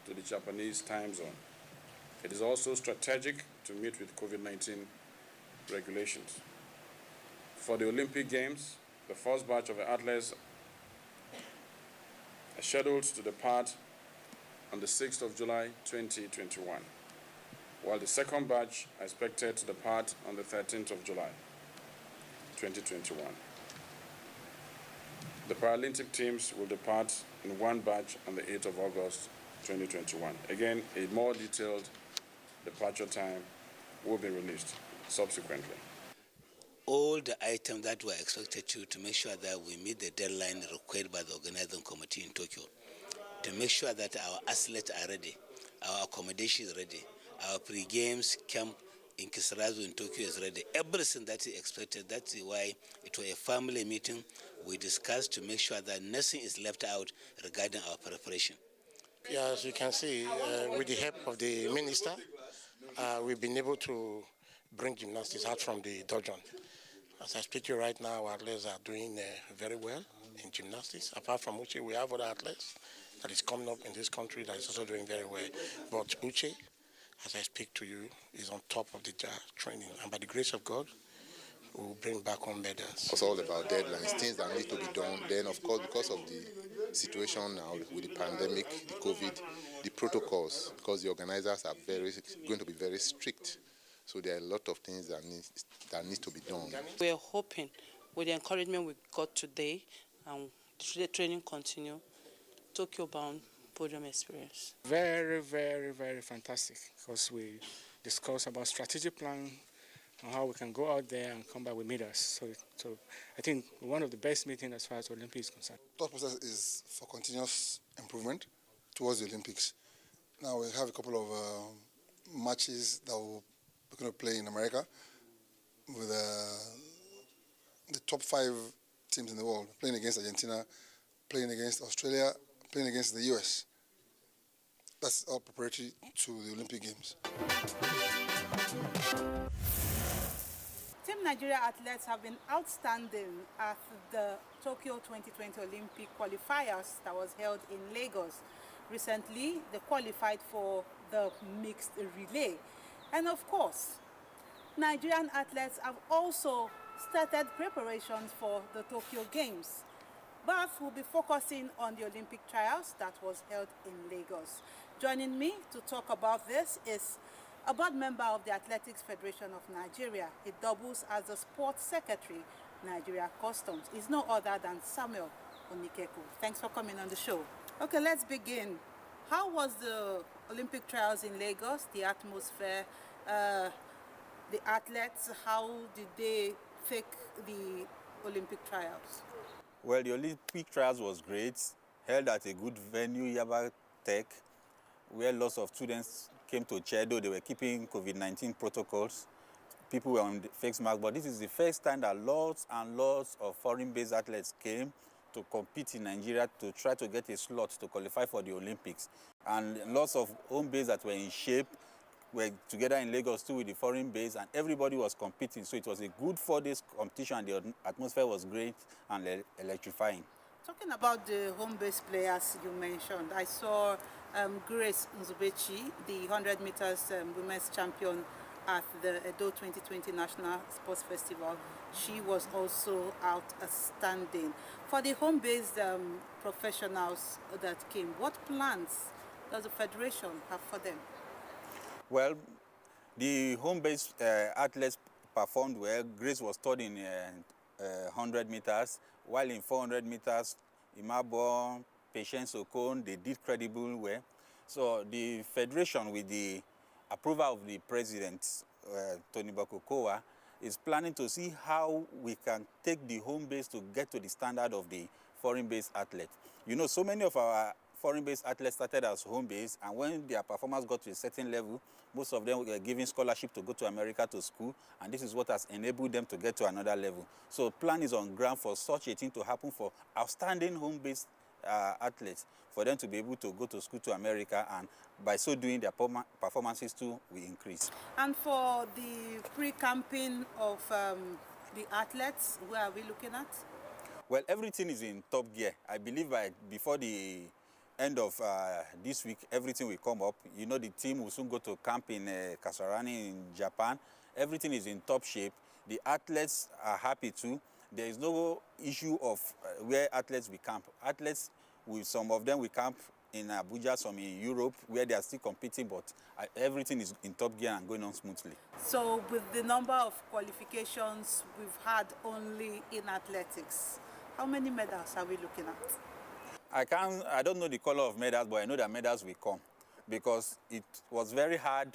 to the Japanese time zone. It is also strategic to meet with COVID-19 regulations. For the Olympic Games, the first batch of athletes are scheduled to depart on the 6th of July 2021, while the second batch are expected to depart on the 13th of July 2021. The Paralympic teams will depart in one batch on the 8th of August 2021. Again, a more detailed departure time will be released subsequently. All the items that were expected to make sure that we meet the deadline required by the organizing committee in Tokyo, to make sure that our athletes are ready, our accommodation is ready, our pre-games camp in Kisarazu in Tokyo is ready. Everything that is expected, that's why it was a family meeting. We discussed to make sure that nothing is left out regarding our preparation. Yeah, as you can see, with the help of the minister, we've been able to bring gymnastics out from the dojo. As I speak to you right now, our athletes are doing very well in gymnastics. Apart from Uche, we have other athletes that is coming up in this country that is also doing very well. But Uche, as I speak to you, is on top of the training. And by the grace of God, we'll bring back home medals. It's all about deadlines, things that need to be done. Then, of course, because of the situation now with the pandemic, the COVID, the protocols, because the organizers are going to be very strict. So there are a lot of things that need to be done. We are hoping with the encouragement we got today and the training continue, Tokyo-bound podium experience. Very, very, very fantastic, because we discussed about strategic plan on how we can go out there and come back with medals. So I think one of the best meetings as far as the Olympics is concerned. The thought process is for continuous improvement towards the Olympics. Now we have a couple of matches that we're going to play in America with the top 5 teams in the world, playing against Argentina, playing against Australia, playing against the US. That's all preparatory to the Olympic Games. Team Nigeria athletes have been outstanding at the Tokyo 2020 Olympic qualifiers that was held in Lagos. Recently, they qualified for the mixed relay. And of course, Nigerian athletes have also started preparations for the Tokyo Games. But we'll be focusing on the Olympic trials that was held in Lagos. Joining me to talk about this is a board member of the Athletics Federation of Nigeria. He doubles as the sports secretary, Nigeria Customs. He's no other than Samuel Onikeku. Thanks for coming on the show. Okay, let's begin. How was the Olympic trials in Lagos, the atmosphere, the athletes, how did they take the Olympic trials? Well, the Olympic trials was great, held at a good venue, Yaba Tech, where lots of students came to cheer, though they were keeping COVID-19 protocols. People were on the face mask, but this is the first time that lots and lots of foreign-based athletes came to compete in Nigeria to try to get a slot to qualify for the Olympics. And lots of home base that were in shape were together in Lagos too with the foreign base, and everybody was competing. So it was a good 4 days competition, and the atmosphere was great and electrifying. Talking about the home-based players you mentioned, I saw Grace Nzubechi, the 100 meters women's champion at the Edo 2020 National Sports Festival. She was also outstanding. For the home-based professionals that came, what plans does the Federation have for them? Well, the home-based athletes performed well. Grace was third in 100 meters, while in 400 meters, Imabo, Patience Okon, they did credible well. So the Federation, with the approval of the President, Tony Bakokowa, is planning to see how we can take the home base to get to the standard of the foreign-based athlete. You know, so many of our foreign-based athletes started as home-based, and when their performance got to a certain level, most of them were given scholarship to go to America to school, and this is what has enabled them to get to another level. So plan is on ground for such a thing to happen for outstanding home-based athletes, for them to be able to go to school to America, and by so doing, their performances too will increase. And for the pre-camping of the athletes, where are we looking at? Well, everything is in top gear. I believe before the end of this week, everything will come up. You know, the team will soon go to camp in Kasarani in Japan. Everything is in top shape. The athletes are happy too. There is no issue of where athletes will camp. Athletes, some of them will camp in Abuja, some in Europe, where they are still competing, but everything is in top gear and going on smoothly. So with the number of qualifications we've had only in athletics, how many medals are we looking at? I don't know the color of medals, but I know that medals will come, because it was very hard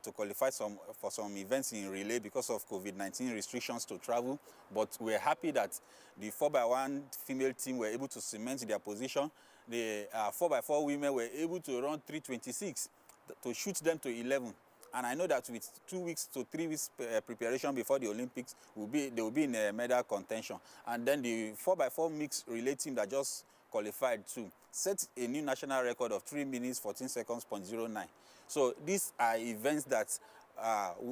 to qualify for some events in relay because of COVID-19 restrictions to travel. But we're happy that the 4x1 female team were able to cement their position. The 4x4 women were able to run 3:26 to shoot them to 11. And I know that with 2 weeks to 3 weeks preparation before the Olympics, they will be in a medal contention. And then the 4x4 mixed relay team that just qualified too set a new national record of 3 minutes 14 seconds .09. So these are events that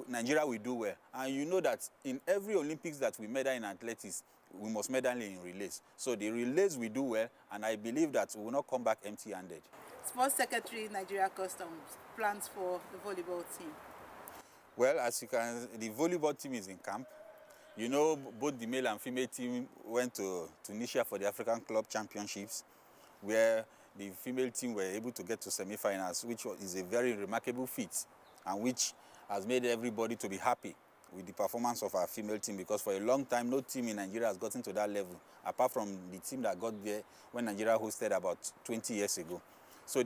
Nigeria will do well. And you know that in every Olympics that we medal in athletics, we must medal in relays. So the relays we do well, and I believe that we will not come back empty-handed. Sports Secretary, Nigeria Customs, plans for the volleyball team? Well, as you can, the volleyball team is in camp. You know, both the male and female team went to Tunisia for the African Club Championships, where the female team were able to get to semi-finals, which is a very remarkable feat, and which has made everybody to be happy with the performance of our female team, because for a long time, no team in Nigeria has gotten to that level, apart from the team that got there when Nigeria hosted about 20 years ago. So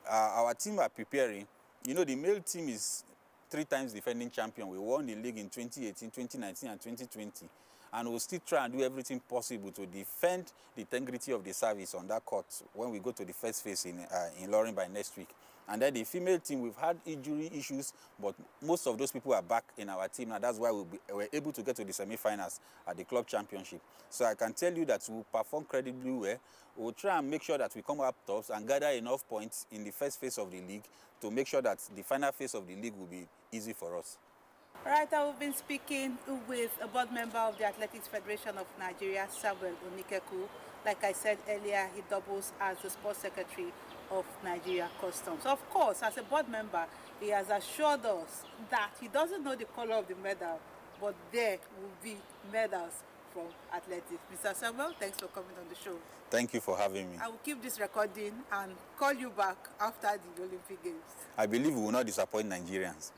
our team are preparing. You know, the male team is 3 times defending champion. We won the league in 2018, 2019, and 2020. And we'll still try and do everything possible to defend the integrity of the service on that court when we go to the first phase in Ilorin by next week. And then the female team, we've had injury issues, but most of those people are back in our team, and that's why we're able to get to the semi-finals at the club championship. So I can tell you that we'll perform credibly well. We'll try and make sure that we come up tops and gather enough points in the first phase of the league to make sure that the final phase of the league will be easy for us. All right, I've been speaking with a board member of the Athletics Federation of Nigeria, Samuel Onikeku. Like I said earlier, he doubles as the sports secretary of Nigeria Customs. Of course, as a board member, he has assured us that he doesn't know the color of the medal, but there will be medals from athletics. Mr. Samuel, thanks for coming on the show. Thank you for having me. I will keep this recording and call you back after the Olympic Games. I believe we will not disappoint Nigerians.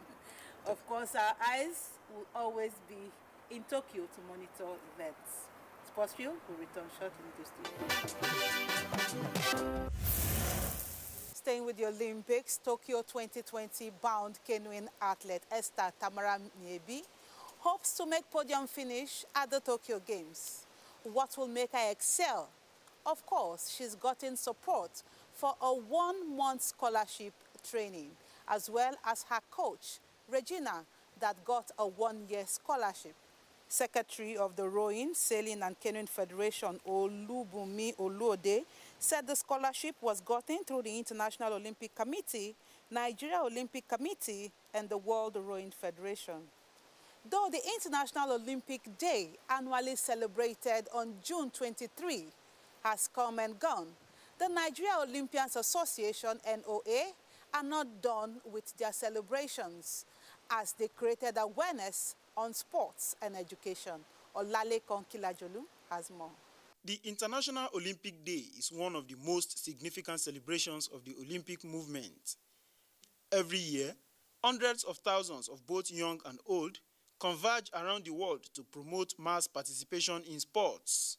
Of course, our eyes will always be in Tokyo to monitor events. Sportsfield will return shortly to studio. Staying with the Olympics, Tokyo 2020 bound canoeing athlete Esther Tamara Miebi hopes to make podium finish at the Tokyo Games. What will make her excel? Of course, she's gotten support for a 1-month scholarship training, as well as her coach, Regina, that got a 1-year scholarship. Secretary of the Rowing, Sailing and Canoeing Federation, Olubunmi Oluode, said the scholarship was gotten through the International Olympic Committee, Nigeria Olympic Committee, and the World Rowing Federation. Though the International Olympic Day, annually celebrated on June 23, has come and gone, the Nigeria Olympians Association, NOA, are not done with their celebrations as they created awareness on sports and education. Olalekan Kilajolu has more. The International Olympic Day is one of the most significant celebrations of the Olympic movement. Every year, hundreds of thousands of both young and old converge around the world to promote mass participation in sports.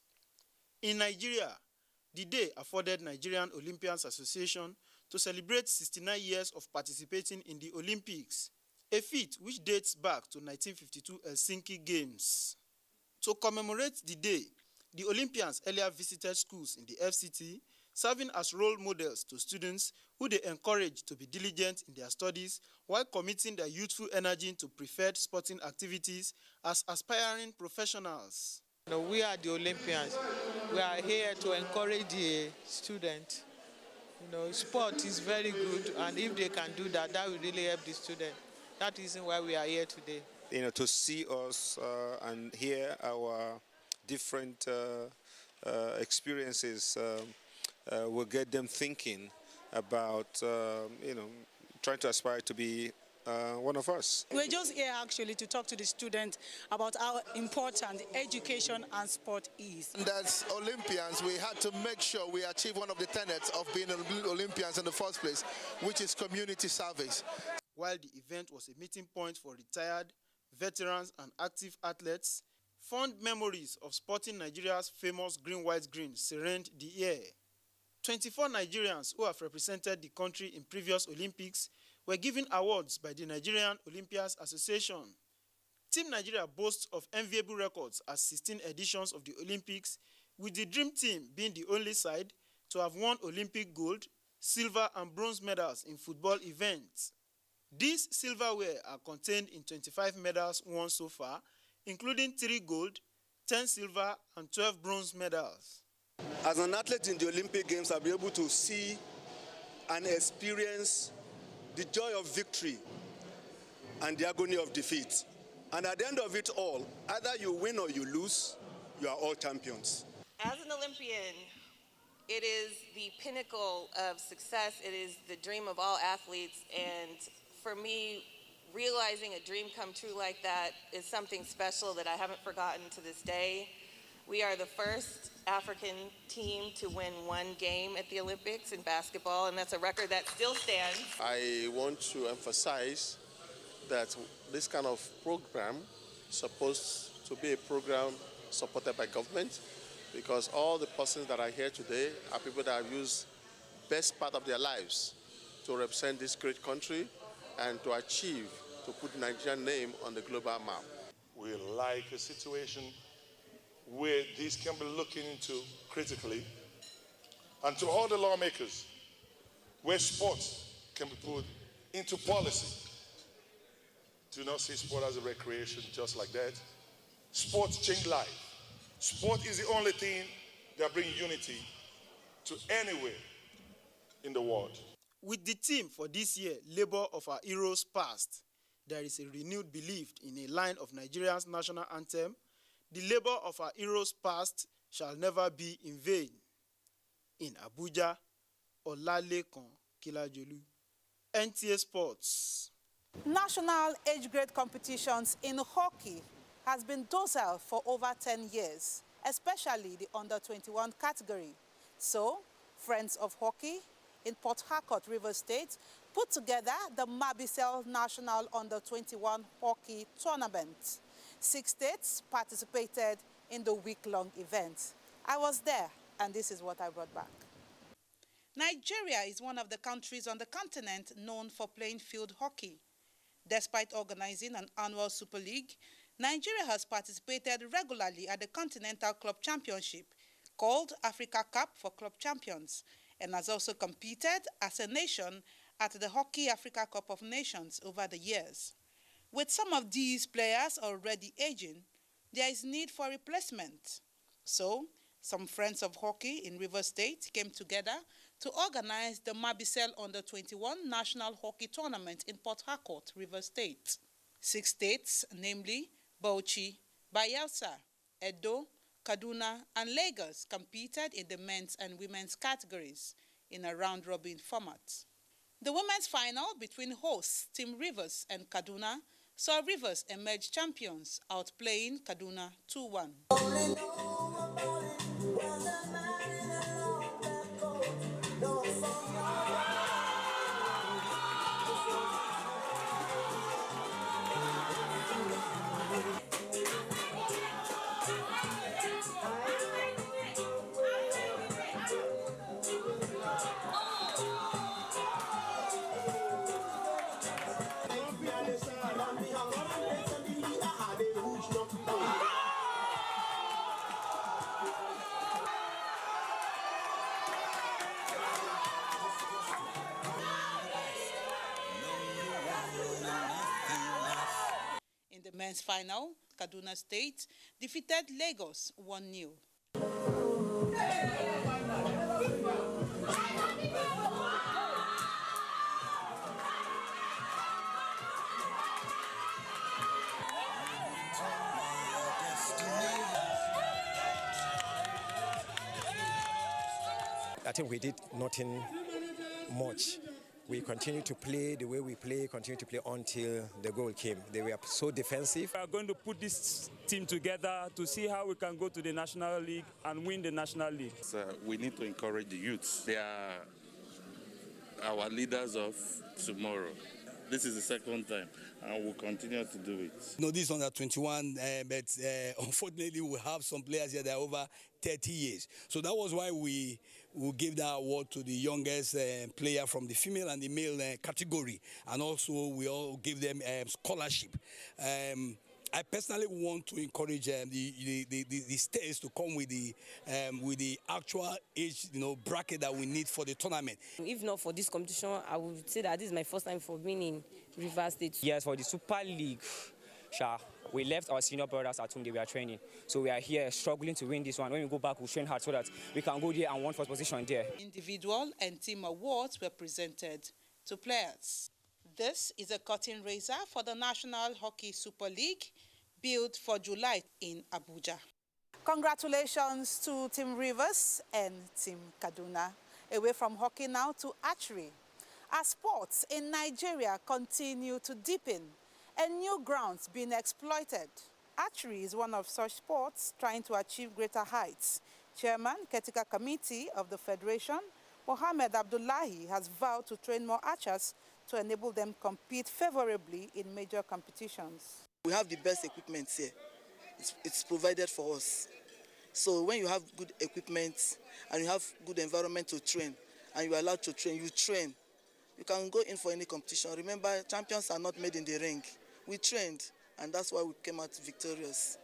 In Nigeria, the day afforded Nigerian Olympians Association to celebrate 69 years of participating in the Olympics, a feat which dates back to 1952 Helsinki Games. To commemorate the day, the Olympians earlier visited schools in the FCT, serving as role models to students who they encouraged to be diligent in their studies while committing their youthful energy to preferred sporting activities as aspiring professionals. We are the Olympians. We are here to encourage the students. Sport is very good, and if they can do that, that will really help the student. That is why we are here today. To see us and hear our different experiences will get them thinking about, trying to aspire to be one of us. We're just here actually to talk to the students about how important education and sport is. And as Olympians, we had to make sure we achieve one of the tenets of being Olympians in the first place, which is community service. While the event was a meeting point for retired, veterans and active athletes, fond memories of sporting Nigeria's famous green-white-green serened the air. 24 Nigerians who have represented the country in previous Olympics were given awards by the Nigerian Olympians Association. Team Nigeria boasts of enviable records at 16 editions of the Olympics, with the Dream Team being the only side to have won Olympic gold, silver and bronze medals in football events. These silverware are contained in 25 medals won so far, including 3 gold, 10 silver and 12 bronze medals. As an athlete in the Olympic Games, I'll be able to see and experience the joy of victory and the agony of defeat. And at the end of it all, either you win or you lose, you are all champions. As an Olympian, it is the pinnacle of success. It is the dream of all athletes. And for me, realizing a dream come true like that is something special that I haven't forgotten to this day. We are the first African team to win 1 game at the Olympics in basketball, and that's a record that still stands. I want to emphasize that this kind of program is supposed to be a program supported by government, because all the persons that are here today are people that have used best part of their lives to represent this great country and to achieve, to put the Nigerian name on the global map. We like a situation where this can be looking into critically, and to all the lawmakers, where sports can be put into policy. Do not see sport as a recreation just like that. Sports change life. Sport is the only thing that brings unity to anywhere in the world. With the theme for this year, Labor of Our Heroes Past, there is a renewed belief in a line of Nigeria's national anthem: the labor of our heroes past shall never be in vain. In Abuja, Olalekan Kilajolu, NTA Sports. National age grade competitions in hockey has been docile for over 10 years, especially the under-21 category. So, Friends of Hockey in Port Harcourt, Rivers State, put together the Mabisel National Under-21 Hockey Tournament. 6 states participated in the week-long event. I was there, and this is what I brought back. Nigeria is one of the countries on the continent known for playing field hockey. Despite organizing an annual Super League, Nigeria has participated regularly at the Continental Club Championship, called Africa Cup for Club Champions, and has also competed as a nation at the Hockey Africa Cup of Nations over the years. With some of these players already aging, there is need for replacement. So, some Friends of Hockey in Rivers State came together to organize the Mabisel Under-21 National Hockey Tournament in Port Harcourt, Rivers State. 6 states, namely Bauchi, Bayelsa, Edo, Kaduna, and Lagos competed in the men's and women's categories in a round-robin format. The women's final between hosts Team Rivers and Kaduna saw Rivers emerge champions, outplaying Kaduna 2-1. In the men's final, Kaduna State defeated Lagos 1-0. I think we did nothing much. We continued to play the way we play, continued to play until the goal came. They were so defensive. We are going to put this team together to see how we can go to the National League and win the National League. We need to encourage the youths. They are our leaders of tomorrow. This is the second time, and we'll continue to do it. No, this is under 21, but unfortunately we have some players here that are over 30 years. So that was why we gave that award to the youngest player from the female and the male category. And also we all give them scholarship. I personally want to encourage the states to come with the actual age bracket that we need for the tournament. If not for this competition, I would say that this is my first time for being in Rivers State. Yes, for the Super League, we left our senior brothers at home. They were training, so we are here struggling to win this one. When we go back, we'll train hard so that we can go there and win first position there. Individual and team awards were presented to players. This is a curtain raiser for the National Hockey Super League, built for July in Abuja. Congratulations to Team Rivers and Team Kaduna. Away from hockey now to archery. As sports in Nigeria continue to deepen and new grounds being exploited, archery is one of such sports trying to achieve greater heights. Chairman, Caretaker Committee of the Federation, Mohammed Abdullahi, has vowed to train more archers to enable them compete favorably in major competitions. We have the best equipment here. It's provided for us. So when you have good equipment and you have good environment to train, and you are allowed to train, you train. You can go in for any competition. Remember, champions are not made in the ring. We trained, and that's why we came out victorious.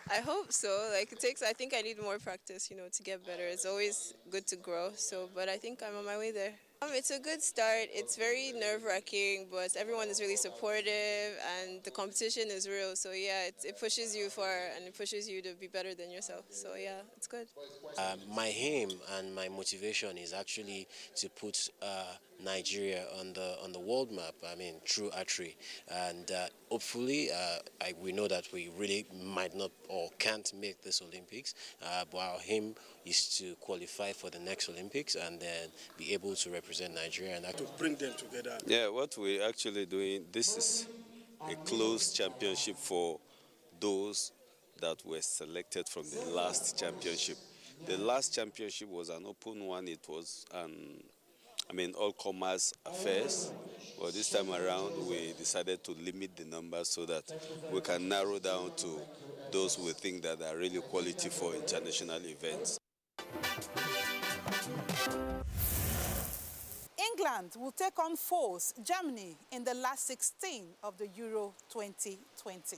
I hope so. I think I need more practice, to get better. It's always good to grow. But I think I'm on my way there. It's a good start. It's very nerve-wracking, but everyone is really supportive, and the competition is real. So yeah, it pushes you far, and it pushes you to be better than yourself. So yeah, it's good. My aim and my motivation is actually to put Nigeria on the world map. Through archery, and hopefully, we know that we really might not or can't make this Olympics, but our aim is to qualify for the next Olympics and then be able to represent Nigeria and to bring them together. Yeah, what we're actually doing, this is a closed championship for those that were selected from the last championship. The last championship was an open one. It was all-comers affairs. But this time around, we decided to limit the numbers so that we can narrow down to those we think that are really quality for international events. England will take on foes Germany in the last 16 of the Euro 2020.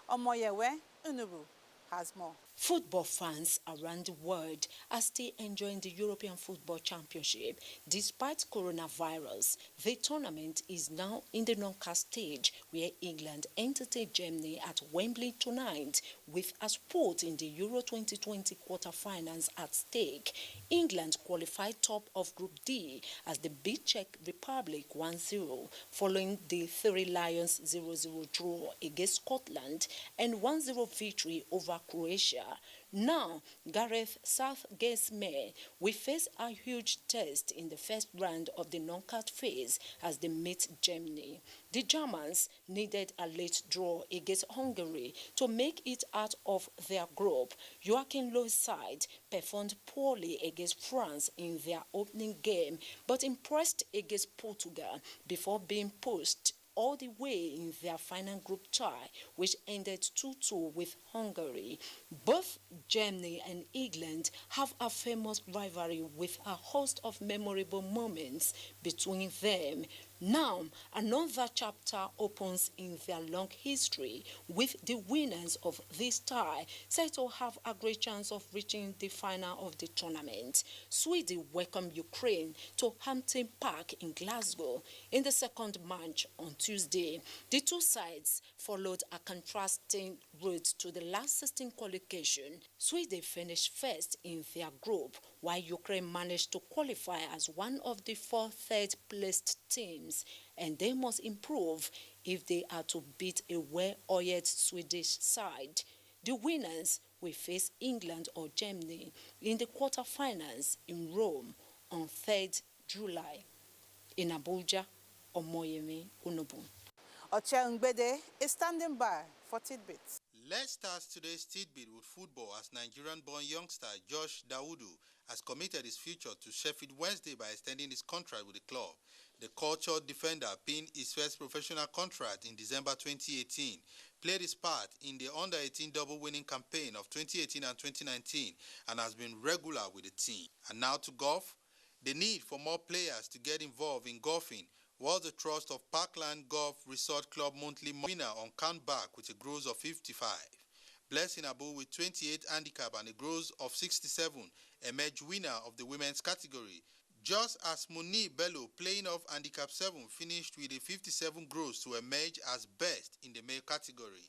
Omoyewe Unubu has more. Football fans around the world are still enjoying the European Football Championship. Despite coronavirus, the tournament is now in the knockout stage, where England entertain Germany at Wembley tonight, with a spot in the Euro 2020 quarterfinals at stake. England qualified top of Group D as they beat Czech Republic 1-0, following the Three Lions 0-0 draw against Scotland and 1-0 victory over Croatia. Now, Gareth Southgate's men will face a huge test in the first round of the knockout phase as they meet Germany. The Germans needed a late draw against Hungary to make it out of their group. Joachim Löw's side performed poorly against France in their opening game, but impressed against Portugal before being pushed all the way in their final group tie, which ended 2-2 with Hungary. Both Germany and England have a famous rivalry with a host of memorable moments between them. Now, another chapter opens in their long history, with the winners of this tie set to have a great chance of reaching the final of the tournament. Sweden welcomed Ukraine to Hampden Park in Glasgow in the second match on Tuesday. The two sides followed a contrasting route to the last 16 qualification. Sweden finished first in their group, while Ukraine managed to qualify as one of the 4 third-placed teams, and they must improve if they are to beat a well-oiled Swedish side. The winners will face England or Germany in the quarterfinals in Rome on 3rd July. In Abuja, Omoyemi Unobu. Oche Ngbede is standing by for tidbits. Let's start today's tidbit with football, as Nigerian-born youngster Josh Dawudu has committed his future to Sheffield Wednesday by extending his contract with the club. The cultured defender pinned his first professional contract in December 2018, played his part in the under-18 double-winning campaign of 2018 and 2019, and has been regular with the team. And now to golf. The need for more players to get involved in golfing was the thrust of Parkland Golf Resort Club monthly winner on countback with a gross of 55. Blessing Abu with 28 handicap and a gross of 67 emerged winner of the women's category, just as Moni Bello, playing off handicap 7, finished with a 57 gross to emerge as best in the male category.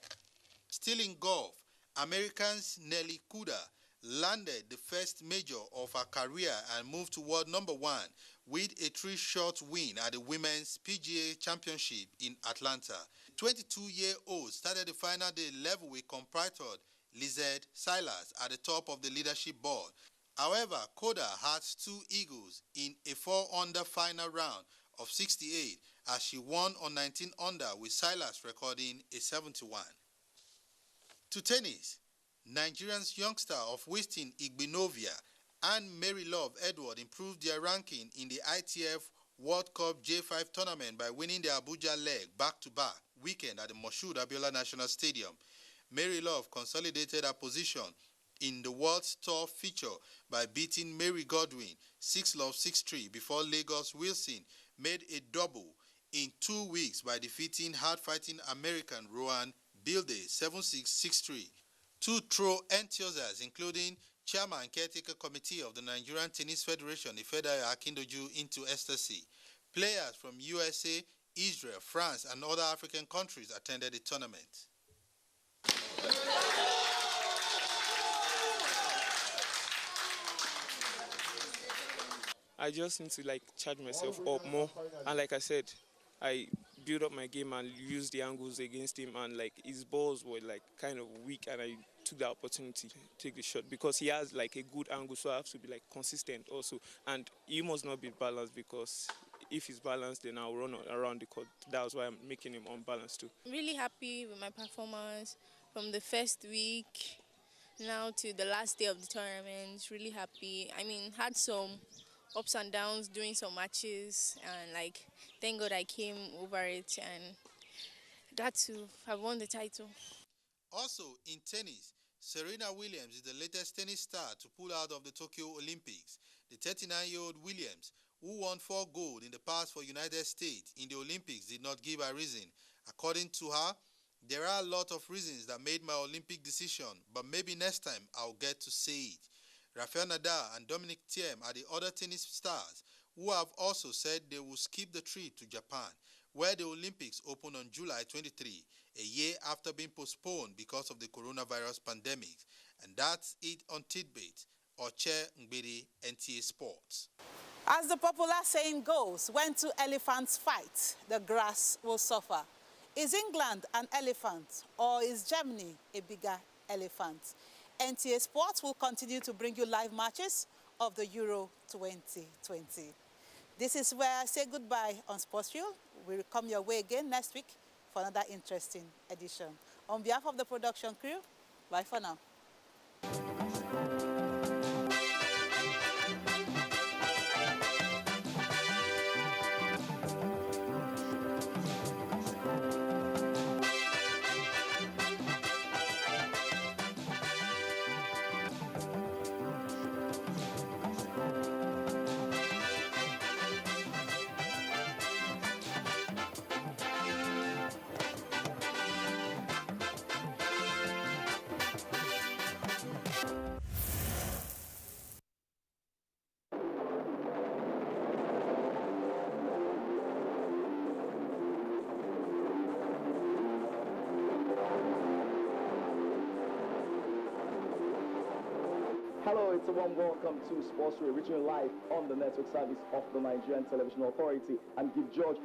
Still in golf, Americans Nelly Kuda landed the first major of her career and moved toward number 1 with a 3-shot win at the Women's PGA Championship in Atlanta. 22-year-old started the final day level with compatriot Lizette Silas at the top of the leadership board. However, Koda had 2 eagles in a 4-under final round of 68 as she won on 19 under, with Silas recording a 71. To tennis, Nigerian's youngster of Wisting Igbinovia and Mary Love Edward improved their ranking in the ITF World Cup J5 tournament by winning the Abuja leg back-to-back weekend at the Moshood Abiola National Stadium. Mary Love consolidated her position in the World Tour feature by beating Mary Godwin 6-love 6-3 before Lagos Wilson made a double in 2 weeks by defeating hard-fighting American Rohan Bilde 7-6, 6-3. 2 throw enthusiasts, including Chairman and Caretaker Committee of the Nigerian Tennis Federation, Ifedayo Akindoju, into ecstasy. Players from USA, Israel, France, and other African countries attended the tournament. I just need to charge myself up more, and like I said, I build up my game and use the angles against him, and his balls were kind of weak, and I took the opportunity to take the shot because he has a good angle, so I have to be consistent also, and he must not be balanced, because if he's balanced then I'll run around the court. That's why I'm making him unbalanced too. I'm really happy with my performance from the first week now to the last day of the tournament. Really happy. I mean, had some ups and downs doing some matches, and thank God I came over it and glad to have won the title. Also in tennis, Serena Williams is the latest tennis star to pull out of the Tokyo Olympics. The 39-year-old Williams, who won 4 gold in the past for United States in the Olympics, did not give a reason. According to her, there are a lot of reasons that made my Olympic decision, but maybe next time I'll get to say it. Rafael Nadal and Dominic Thiem are the other tennis stars who have also said they will skip the trip to Japan, where the Olympics open on July 23, a year after being postponed because of the coronavirus pandemic. And that's it on Tidbit. Oche Ngbede, NTA Sports. As the popular saying goes, when 2 elephants fight, the grass will suffer. Is England an elephant, or is Germany a bigger elephants. NTA Sports will continue to bring you live matches of the Euro 2020. This is where I say goodbye on Sports Field. We'll come your way again next week for another interesting edition. On behalf of the production crew, bye for now. Hello, it's a warm welcome to Sports Field, reaching live on the network service of the Nigerian Television Authority. And give George.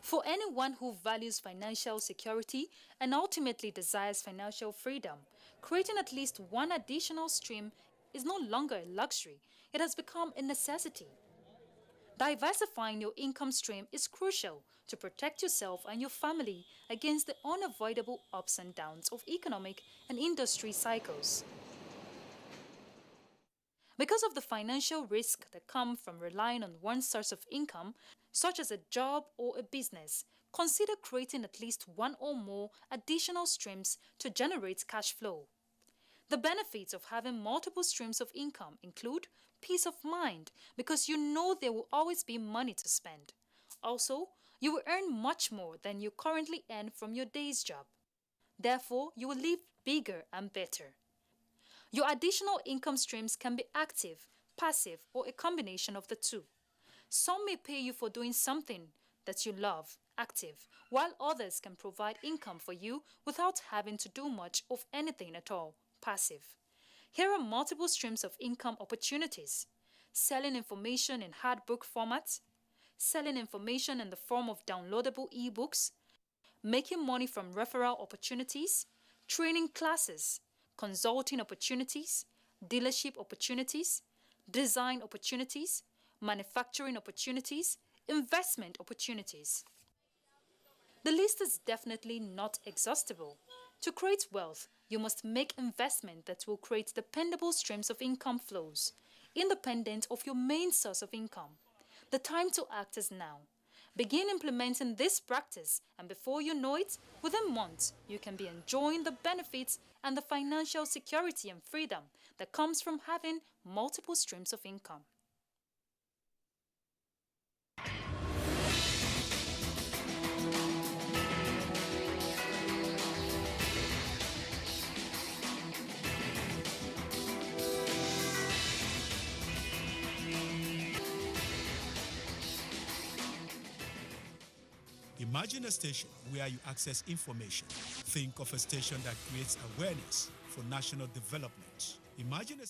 For anyone who values financial security and ultimately desires financial freedom, creating at least one additional stream is no longer a luxury. It has become a necessity. Diversifying your income stream is crucial to protect yourself and your family against the unavoidable ups and downs of economic and industry cycles. Because of the financial risk that come from relying on one source of income, such as a job or a business, consider creating at least one or more additional streams to generate cash flow. The benefits of having multiple streams of income include peace of mind, because you know there will always be money to spend. Also, you will earn much more than you currently earn from your day's job. Therefore, you will live bigger and better. Your additional income streams can be active, passive, or a combination of the two. Some may pay you for doing something that you love, active, while others can provide income for you without having to do much of anything at all, passive. Here are multiple streams of income opportunities: selling information in hard book format, selling information in the form of downloadable ebooks, making money from referral opportunities, training classes, consulting opportunities, dealership opportunities, design opportunities, manufacturing opportunities, investment opportunities. The list is definitely not exhaustible. To create wealth, you must make investment that will create dependable streams of income flows, independent of your main source of income. The time to act is now. Begin implementing this practice, and before you know it, within months, you can be enjoying the benefits and the financial security and freedom that comes from having multiple streams of income. Imagine a station where you access information. Think of a station that creates awareness for national development. Imagine a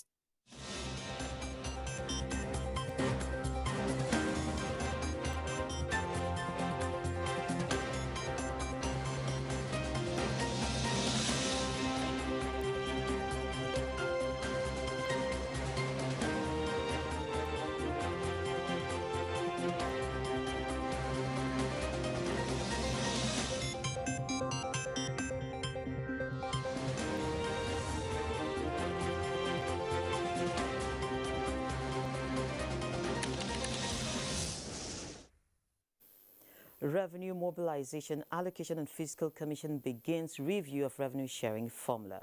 Revenue Mobilization, Allocation and Fiscal Commission begins review of revenue sharing formula.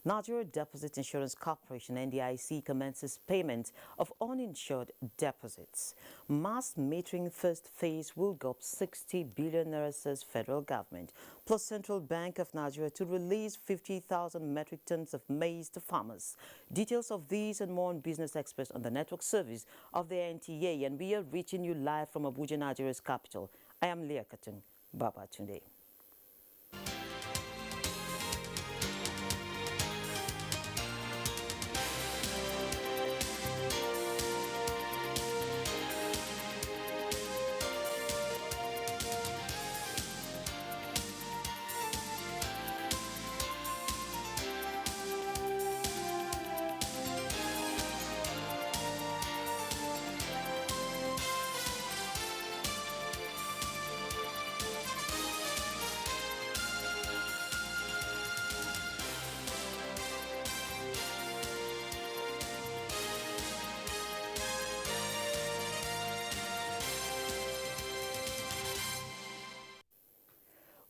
Nigeria Deposit Insurance Corporation, NDIC, commences payment of uninsured deposits. Mass metering first phase will go up 60 billion naira, says federal government, plus Central Bank of Nigeria to release 50,000 metric tons of maize to farmers. Details of these and more on Business Express on the network service of the NTA, and we are reaching you live from Abuja, Nigeria's capital. I am Leah Katun. Baba Tunde.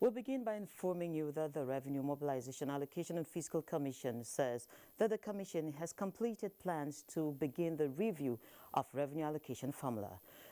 We'll begin by informing you that the Revenue Mobilization, Allocation and Fiscal Commission says that the Commission has completed plans to begin the review of revenue allocation formula.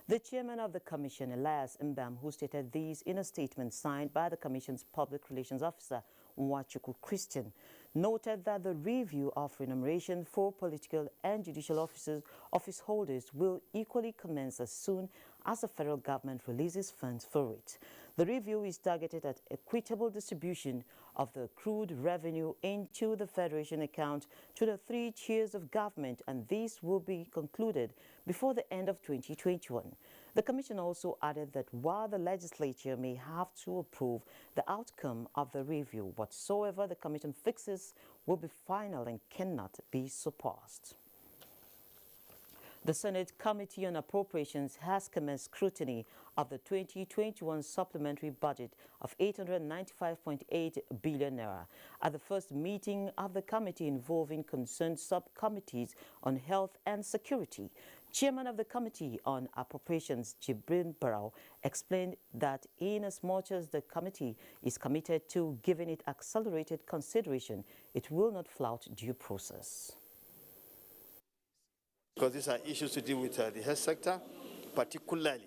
The chairman of the Commission, Elias Mbam, who stated these in a statement signed by the Commission's Public Relations Officer, Nwachukwu Christian, noted that the review of remuneration for political and judicial office holders will equally commence as soon as the federal government releases funds for it. The review is targeted at equitable distribution of the accrued revenue into the Federation account to the 3 tiers of government, and this will be concluded before the end of 2021. The Commission also added that while the legislature may have to approve the outcome of the review, whatsoever the Commission fixes will be final and cannot be surpassed. The Senate Committee on Appropriations has commenced scrutiny of the 2021 supplementary budget of 895.8 billion naira. At the first meeting of the committee involving concerned subcommittees on health and security, Chairman of the Committee on Appropriations, Jibrin Barrow, explained that inasmuch as the committee is committed to giving it accelerated consideration, it will not flout due process. Because these are issues to deal with the health sector, particularly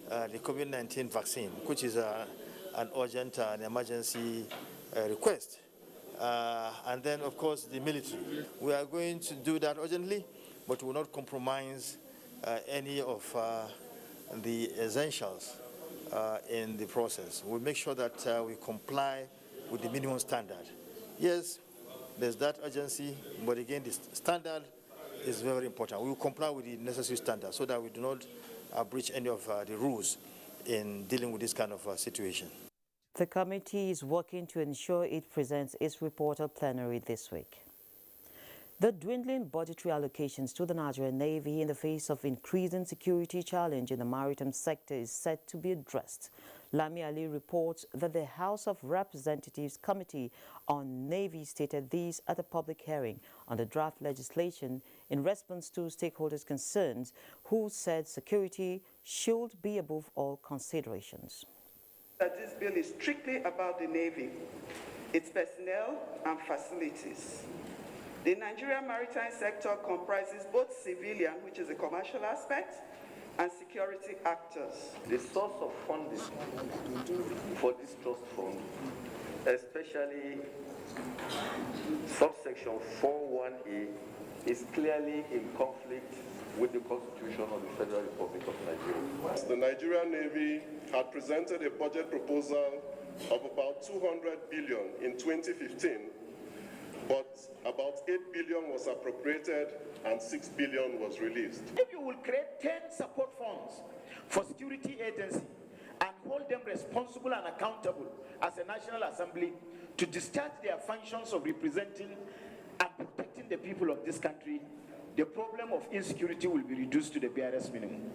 the COVID-19 vaccine, which is an urgent and emergency request. And then, of course, the military. We are going to do that urgently, but will not compromise any of the essentials in the process. We'll make sure that we comply with the minimum standard. Yes, there's that urgency, but again, the standard is very important. We will comply with the necessary standards so that we do not breach any of the rules in dealing with this kind of situation. The committee is working to ensure it presents its report at plenary this week. The dwindling budgetary allocations to the Nigerian Navy in the face of increasing security challenge in the maritime sector is set to be addressed. Lami Ali reports that the House of Representatives Committee on Navy stated this at a public hearing on the draft legislation in response to stakeholders' concerns, who said security should be above all considerations. That this bill is strictly about the Navy, its personnel and facilities. The Nigerian maritime sector comprises both civilian, which is a commercial aspect, and security actors. The source of funding for this trust fund, especially subsection 4.1a, is clearly in conflict with the Constitution of the Federal Republic of Nigeria. The Nigerian Navy had presented a budget proposal of about 200 billion in 2015, but about 8 billion was appropriated and 6 billion was released. If you will create 10 support funds for security agencies and hold them responsible and accountable as a National Assembly to discharge their functions of representing and protecting the people of this country, the problem of insecurity will be reduced to the barest minimum.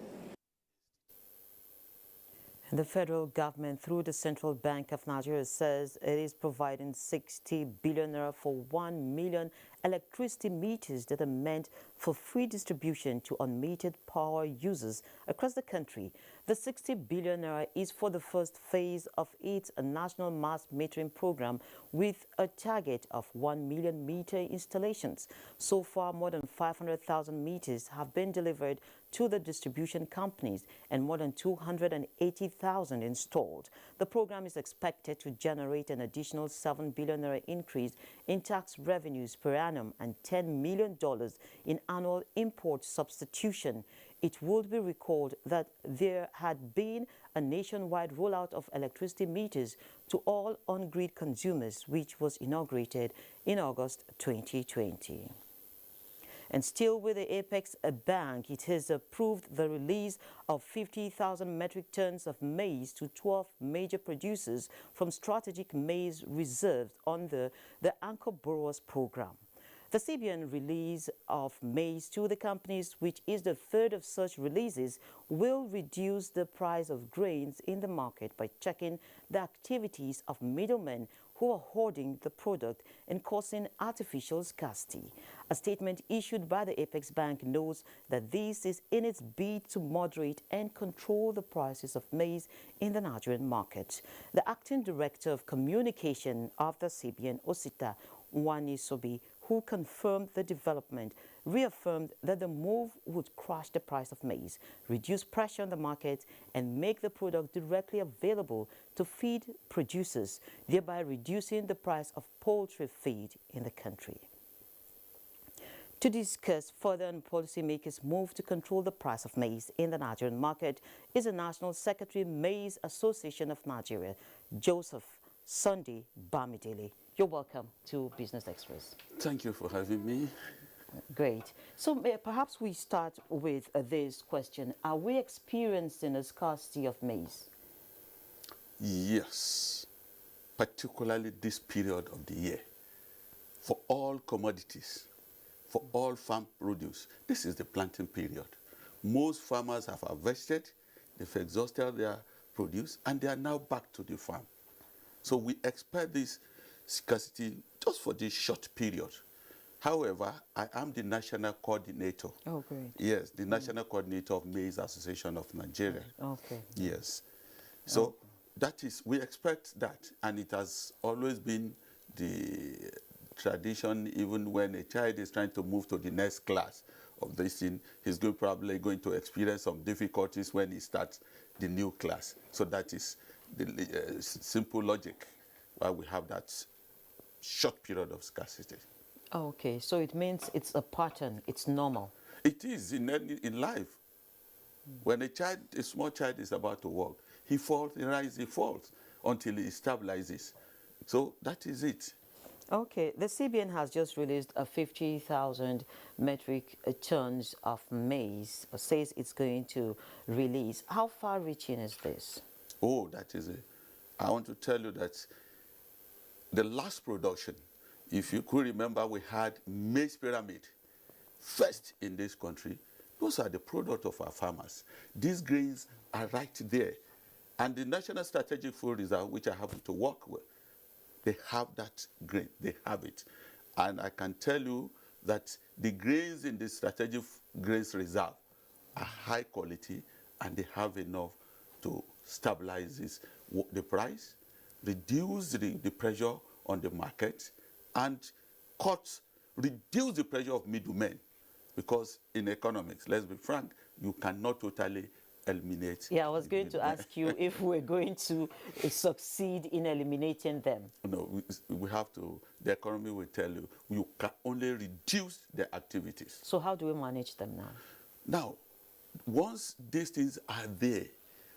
The federal government, through the Central Bank of Nigeria, says it is providing 60 billion naira for 1 million electricity meters that are meant for free distribution to unmetered power users across the country. The 60 billion naira is for the first phase of its national mass metering program with a target of 1 million meter installations. So far, more than 500,000 meters have been delivered to the distribution companies and more than 280,000 installed. The program is expected to generate an additional 7 billion naira increase in tax revenues per annum and $10 million in annual import substitution. It would be recalled that there had been a nationwide rollout of electricity meters to all on-grid consumers, which was inaugurated in August 2020. And still with the Apex Bank, it has approved the release of 50,000 metric tons of maize to 12 major producers from strategic maize reserves under the Anchor Borrowers Program. The CBN release of maize to the companies, which is the third of such releases, will reduce the price of grains in the market by checking the activities of middlemen who are hoarding the product and causing artificial scarcity. A statement issued by the Apex Bank notes that this is in its bid to moderate and control the prices of maize in the Nigerian market. The acting director of communication of the CBN, Osita Nwanisobi, who confirmed the development, reaffirmed that the move would crush the price of maize, reduce pressure on the market, and make the product directly available to feed producers, thereby reducing the price of poultry feed in the country. To discuss further on policymakers' move to control the price of maize in the Nigerian market is the National Secretary, Maize Association of Nigeria, Joseph Sunday Bamidele. You're welcome to Business Express. Thank you for having me. Great. So perhaps we start with this question. Are we experiencing a scarcity of maize? Yes, particularly this period of the year. For all commodities, for all farm produce, this is the planting period. Most farmers have harvested, they've exhausted their produce, and they are now back to the farm. So we expect this scarcity just for this short period. However, I am the national coordinator. Oh, great. Yes, the national coordinator of Maize Association of Nigeria. Okay. Yes. So that is, we expect that, and it has always been the tradition, even when a child is trying to move to the next class of this thing, he's probably going to experience some difficulties when he starts the new class. So that is the simple logic why we have that short period of scarcity. Okay, so it means it's a pattern, it's normal. It is in life. When a small child is about to walk, he falls, he rises, he falls until he stabilizes. So that is it. Okay, the CBN has just released a 50,000 metric tons of maize, says it's going to release. How far-reaching is this? Oh, that is it. I want to tell you that the last production, if you could remember, we had maize pyramid first in this country. Those are the product of our farmers. These grains are right there. And the National Strategic Food Reserve, which I happen to work with, they have that grain, they have it. And I can tell you that the grains in the Strategic Grains Reserve are high quality, and they have enough to stabilize the price, reduce the pressure on the market, and reduce the pressure of middlemen. Because in economics, let's be frank, you cannot totally eliminate. Yeah, I was going to ask you if we're going to succeed in eliminating them. No, we have to, the economy will tell you, you can only reduce their activities. So how do we manage them now? Now, once these things are there,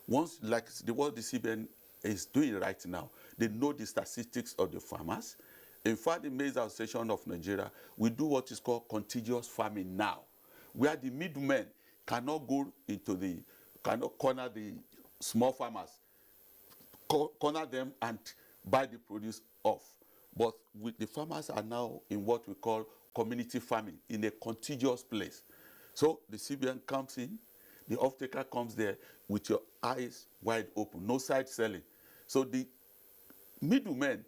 once, like what the CBN is doing right now, they know the statistics of the farmers. In fact, the Maize Association of Nigeria, we do what is called contiguous farming now, where the middlemen cannot go into cannot corner the small farmers, corner them and buy the produce off. But the farmers are now in what we call community farming, in a contiguous place. So the CBN comes in, the off-taker comes there with your eyes wide open, no side selling. So the middleman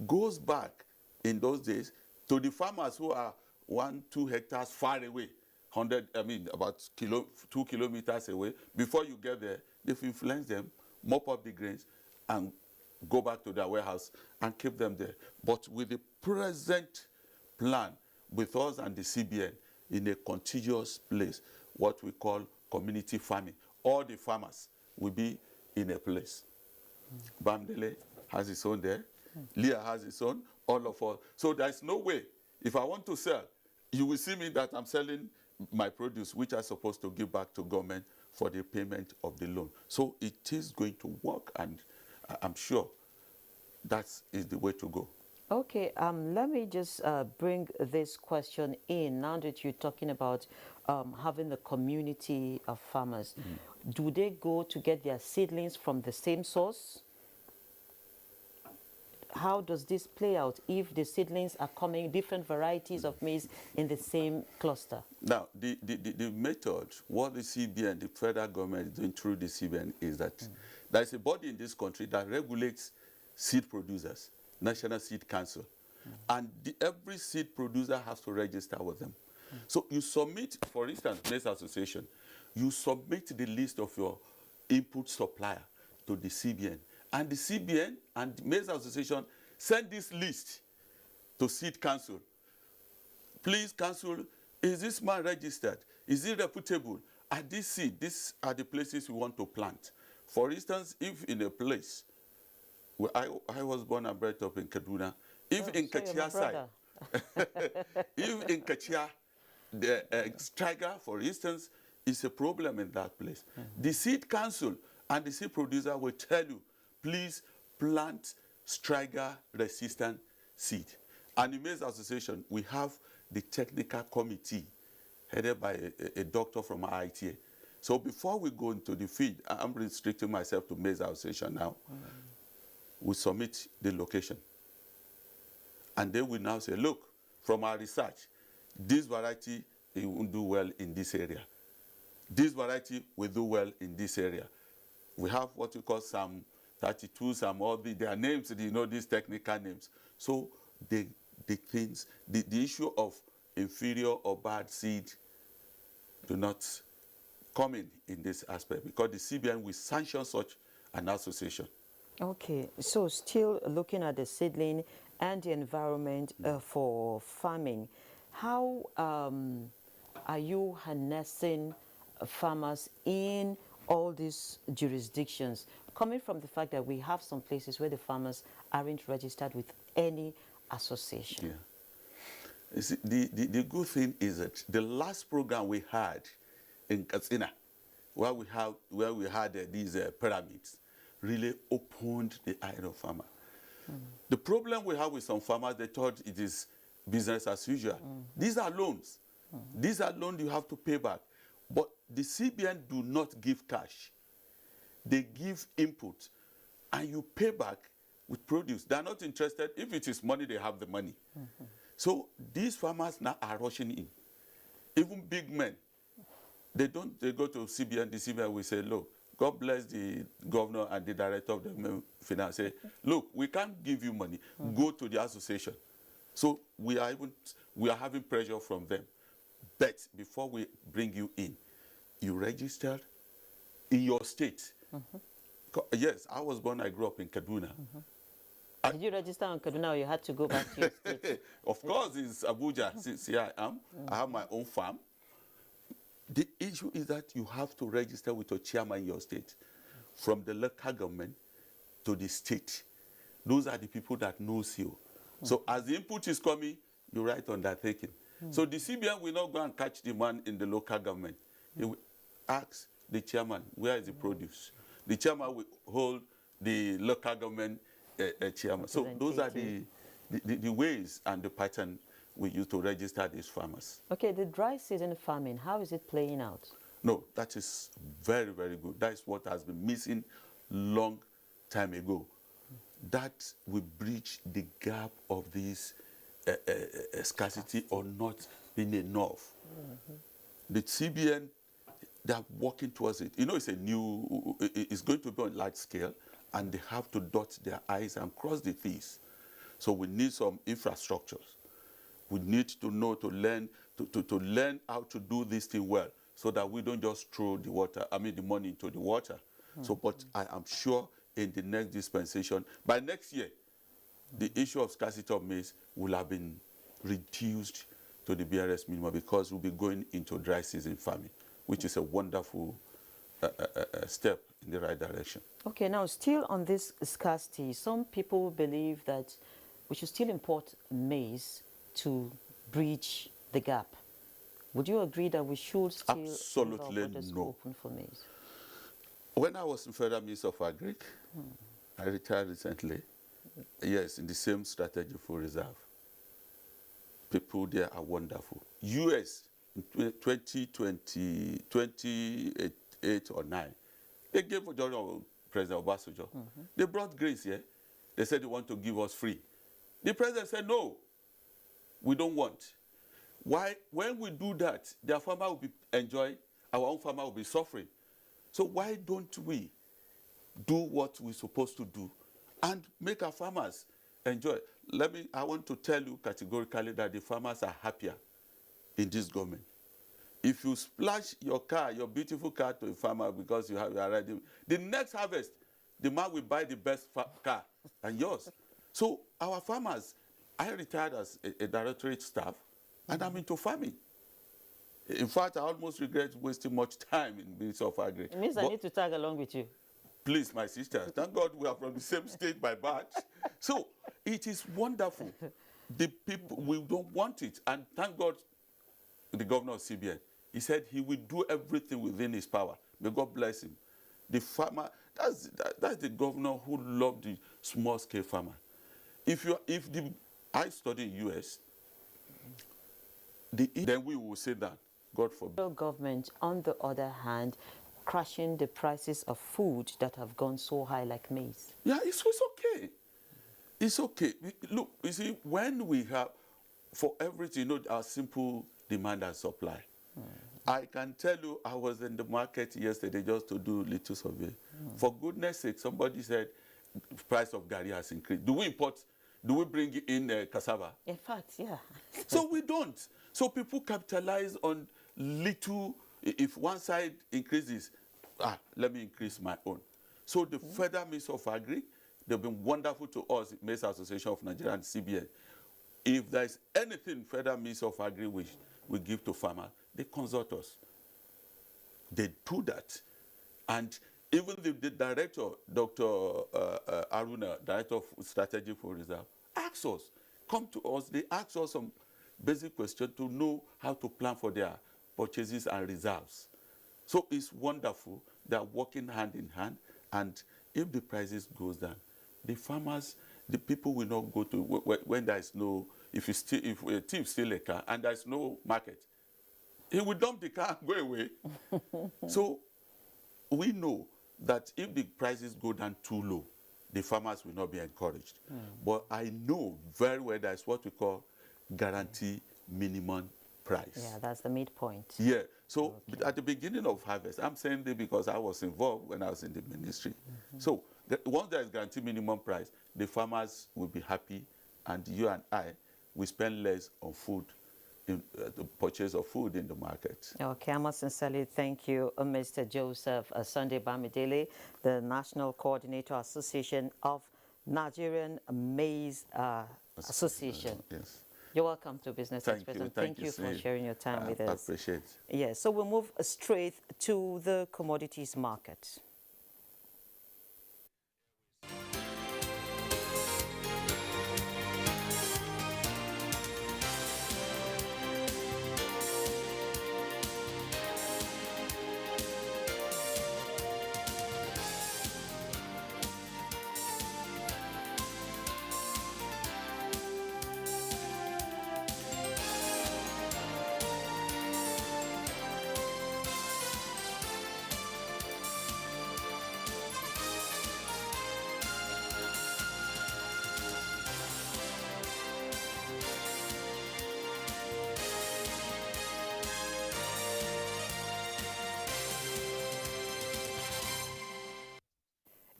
goes back in those days To the farmers who are 1-2 hectares far away, about 2 kilometers away, before you get there, they've influenced them, mop up the grains, and go back to their warehouse and keep them there. But with the present plan, with us and the CBN, in a contiguous place, what we call community farming, all the farmers will be in a place. Bamdele has its own there. Leah has its own, all of us. So there's no way, if I want to sell, you will see me that I'm selling my produce, which I'm supposed to give back to government for the payment of the loan. So it is going to work, and I'm sure that is the way to go. Okay, let me just bring this question in. Now that you're talking about having the community of farmers, do they go to get their seedlings from the same source? How does this play out if the seedlings are coming, different varieties of maize in the same cluster? Now, the method, what the CBN, the federal government is doing through the CBN is that there is a body in this country that regulates seed producers, National Seed Council. And every seed producer has to register with them. So you submit, for instance, Maize Association, you submit the list of your input supplier to the CBN. And the CBN and the Maize Association send this list to Seed Council. Please, Council, is this man registered? Is he reputable? Are these seed? These are the places we want to plant. For instance, if in a place where I was born and bred up in Kaduna, if in Kachia side, if in Kachia, the striker, for instance, is a problem in that place, the Seed Council and the seed producer will tell you, please plant striker-resistant seed. And in Maize Association, we have the technical committee headed by a doctor from IITA. So before we go into the field, I'm restricting myself to Maize Association now. We submit the location. And then we now say, look, from our research, this variety it won't do well in this area. This variety will do well in this area. We have what we call some 32, some all their names, you know, these technical names. So the issue of inferior or bad seed do not come in this aspect, because the CBN will sanction such an association. Okay, so still looking at the seedling and the environment for farming, how are you harnessing farmers in all these jurisdictions, coming from the fact that we have some places where the farmers aren't registered with any association? Yeah. You see, the good thing is that the last program we had in Katsina, where we had these pyramids, really opened the eye of farmer. The problem we have with some farmers, they thought it is business as usual. These are loans. These are loans you have to pay back. But the CBN do not give cash. They give input, and you pay back with produce. They are not interested. If it is money, they have the money. So these farmers now are rushing in. Even big men, they go to CBN, the CBN will say, look, God bless the governor and the director of the finance. Say, look, we can't give you money. Go to the association. So we are having pressure from them. But before we bring you in, you registered in your state. Yes, I was born, I grew up in Kaduna. Did you register in Kaduna, or you had to go back to your state? Of course, it's Abuja. Since here I am, I have my own farm. The issue is that you have to register with your chairman in your state, from the local government to the state. Those are the people that knows you. So as the input is coming, you write undertaking. So the CBN will not go and catch the man in the local government. He will ask the chairman, where is the produce? The chairman will hold the local government chairman. So those are the ways and the pattern we use to register these farmers. Okay, the dry season farming, how is it playing out? No, that is very, very good. That is what has been missing long time ago. That will bridge the gap of this scarcity or not being enough. The CBN, they are working towards it. You know, it's going to be on large scale, and they have to dot their I's and cross the T's. So we need some infrastructures. We need to know, to learn how to do this thing well, so that we don't just throw the money into the water. So, but I am sure in the next dispensation, by next year, the issue of scarcity of maize will have been reduced to the BRS minimum, because we'll be going into dry season farming, which is a wonderful step in the right direction. Okay, now still on this scarcity, some people believe that we should still import maize to bridge the gap. Would you agree that we should still leave our borders open for maize? When I was in Federal Minister of Agric, I retired recently, yes, in the same strategy for reserve. People there are wonderful. US, in 2028 or 9, they gave President Obasanjo. They brought grains here. They said they want to give us free. The president said, no, we don't want. Why? When we do that, their farmer will be enjoying, our own farmer will be suffering. So why don't we do what we're supposed to do and make our farmers enjoy? I want to tell you categorically that the farmers are happier in this government. If you splash your car, your beautiful car, to a farmer because you are ready, the next harvest, the man will buy the best car and yours. So our farmers, I retired as a directorate staff, and I'm into farming. In fact, I almost regret wasting much time in Ministry of Agri. It means I need to tag along with you. Please, my sister, thank God we are from the same state by batch. So it is wonderful. The people, we don't want it. And thank God the governor of CBN, he said he will do everything within his power. May God bless him. The farmer, that's the governor who loved the small-scale farmer. I study in US, then we will say that, God forbid. The government, on the other hand, crashing the prices of food that have gone so high, like maize. Yeah, it's okay. It's okay. Look, you see, when we have, for everything, our simple demand and supply. I can tell you, I was in the market yesterday just to do a little survey. For goodness sake, somebody said the price of gari has increased. Do we bring in cassava? In fact, yeah. So we don't. So people capitalize on little. If one side increases, let me increase my own. So the Federal Ministry of Agri, they've been wonderful to us, Maize Association of Nigeria and CBN. If there's anything Federal Ministry of Agri we give to farmers, they consult us. They do that. And even the director, Dr. Aruna, Director of Strategy for Reserve, asks us, come to us, they ask us some basic questions to know how to plan for their purchases and reserves. So it's wonderful. They're working hand in hand. And if the prices goes down, the farmers, the people will not go to, when there is no, if a thief steals a car and there's no market, he will dump the car and go away. So we know that if the prices go down too low, the farmers will not be encouraged. But I know very well that's what we call guarantee minimum price. Yeah, that's the midpoint. Yeah. So at the beginning of harvest, I'm saying this because I was involved when I was in the ministry. So once there is guarantee minimum price, the farmers will be happy, and you and I, we spend less on food, the purchase of food in the market. Okay, I must sincerely thank you, Mr. Joseph Sunday Bamidele, the National Coordinator Association of Nigerian Maize Association. Yes. You're welcome to Business Express, and thank you for sharing your time with us. I appreciate it. Yes, so we'll move straight to the commodities market.